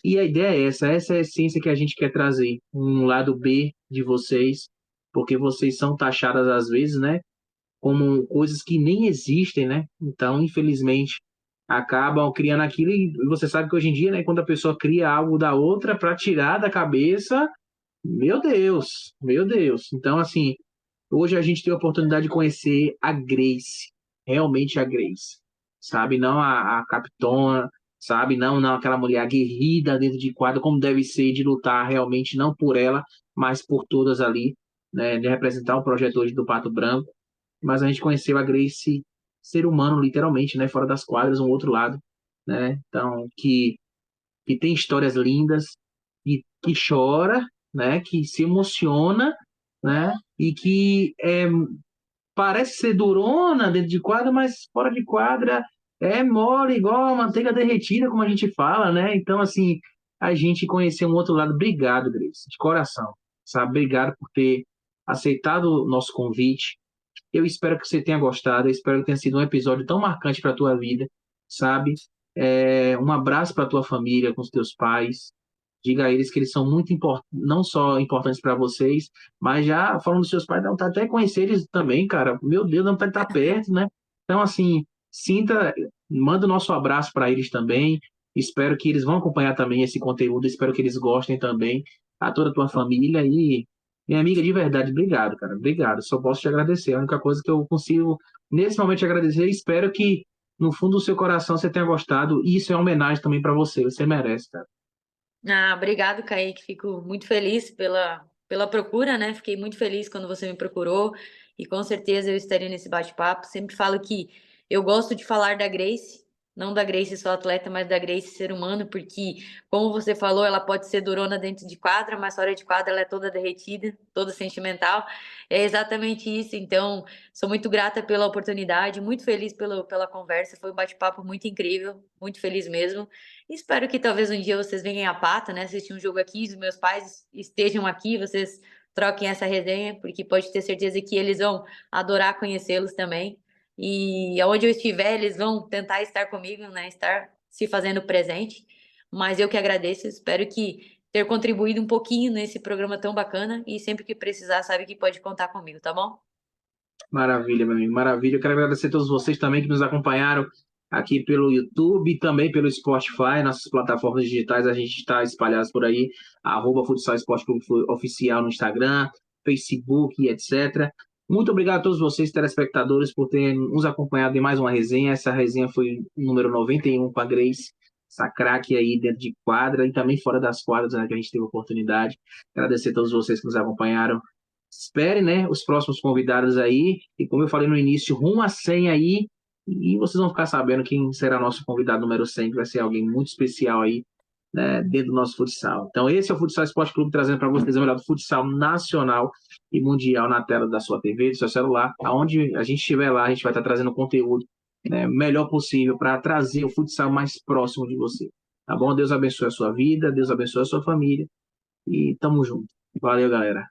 E a ideia é essa é a essência que a gente quer trazer, um lado B de vocês, porque vocês são taxadas às vezes, né, como coisas que nem existem, né? Então, infelizmente, acabam criando aquilo e você sabe que hoje em dia, né, quando a pessoa cria algo da outra para tirar da cabeça, meu Deus, meu Deus. Então, assim, hoje a gente tem a oportunidade de conhecer a Grace, realmente a Grace. sabe? Não a capitona, sabe? Não aquela mulher aguerrida dentro de quadra, como deve ser, de lutar realmente, não por ela, mas por todas ali, né? De representar o projeto hoje do Pato Branco. Mas a gente conheceu a Grace ser humano, literalmente, né? Fora das quadras, um outro lado, né? Então, que tem histórias lindas, e que chora, né? Que se emociona, né? E que parece ser durona dentro de quadra, mas fora de quadra é mole, igual a manteiga derretida, como a gente fala, né? Então, assim, a gente conheceu um outro lado. Obrigado, Grace, de coração, sabe? Obrigado por ter aceitado o nosso convite. Eu espero que você tenha gostado, eu espero que tenha sido um episódio tão marcante para a tua vida, sabe? Um abraço para a tua família, com os teus pais. Diga a eles que eles são muito importantes, não só importantes para vocês, mas já falando dos seus pais, dá vontade até conhecer eles também, cara. Meu Deus, dá vontade de estar perto, né? Então, assim, manda o nosso abraço para eles também. Espero que eles vão acompanhar também esse conteúdo, espero que eles gostem também, a toda a tua família e minha amiga, de verdade, obrigado, cara. Obrigado. Só posso te agradecer. A única coisa que eu consigo, nesse momento, te agradecer. Espero que, no fundo do seu coração, você tenha gostado. E isso é uma homenagem também para você. Você merece, cara. Ah, obrigado, Kaique. Fico muito feliz pela procura, né? Fiquei muito feliz quando você me procurou e com certeza eu estaria nesse bate-papo. Sempre falo que eu gosto de falar da Grace, não da Grace só atleta, mas da Grace ser humano, porque, como você falou, ela pode ser durona dentro de quadra, mas fora de quadra ela é toda derretida, toda sentimental. É exatamente isso. Então, sou muito grata pela oportunidade, muito feliz pela conversa. Foi um bate-papo muito incrível, muito feliz mesmo. Espero que talvez um dia vocês venham a Pato, né? Assistir um jogo aqui, os meus pais estejam aqui, vocês troquem essa resenha, porque pode ter certeza que eles vão adorar conhecê-los também. E aonde eu estiver, eles vão tentar estar comigo, né? Estar se fazendo presente. Mas eu que agradeço, espero que ter contribuído um pouquinho nesse programa tão bacana e sempre que precisar, sabe que pode contar comigo, tá bom? Maravilha, meu amigo. Maravilha. Eu quero agradecer a todos vocês também que nos acompanharam aqui pelo YouTube e também pelo Spotify, nossas plataformas digitais. A gente está espalhados por aí, @Futsal Esporte Clube Oficial no Instagram, Facebook e etc. Muito obrigado a todos vocês, telespectadores, por terem nos acompanhado em mais uma resenha. Essa resenha foi o número 91 com a Grace, essa craque aí dentro de quadra e também fora das quadras, né, que a gente teve a oportunidade. Agradecer a todos vocês que nos acompanharam. Espere, né, os próximos convidados aí. E como eu falei no início, rumo a 100 aí. E vocês vão ficar sabendo quem será nosso convidado número 100, que vai ser alguém muito especial aí, né, dentro do nosso futsal. Então, esse é o Futsal Esporte Clube, trazendo para vocês o melhor do futsal nacional e mundial na tela da sua TV, do seu celular. Aonde a gente estiver lá, a gente vai estar trazendo conteúdo, né, melhor possível para trazer o futsal mais próximo de você. Tá bom? Deus abençoe a sua vida, Deus abençoe a sua família. E tamo junto. Valeu, galera.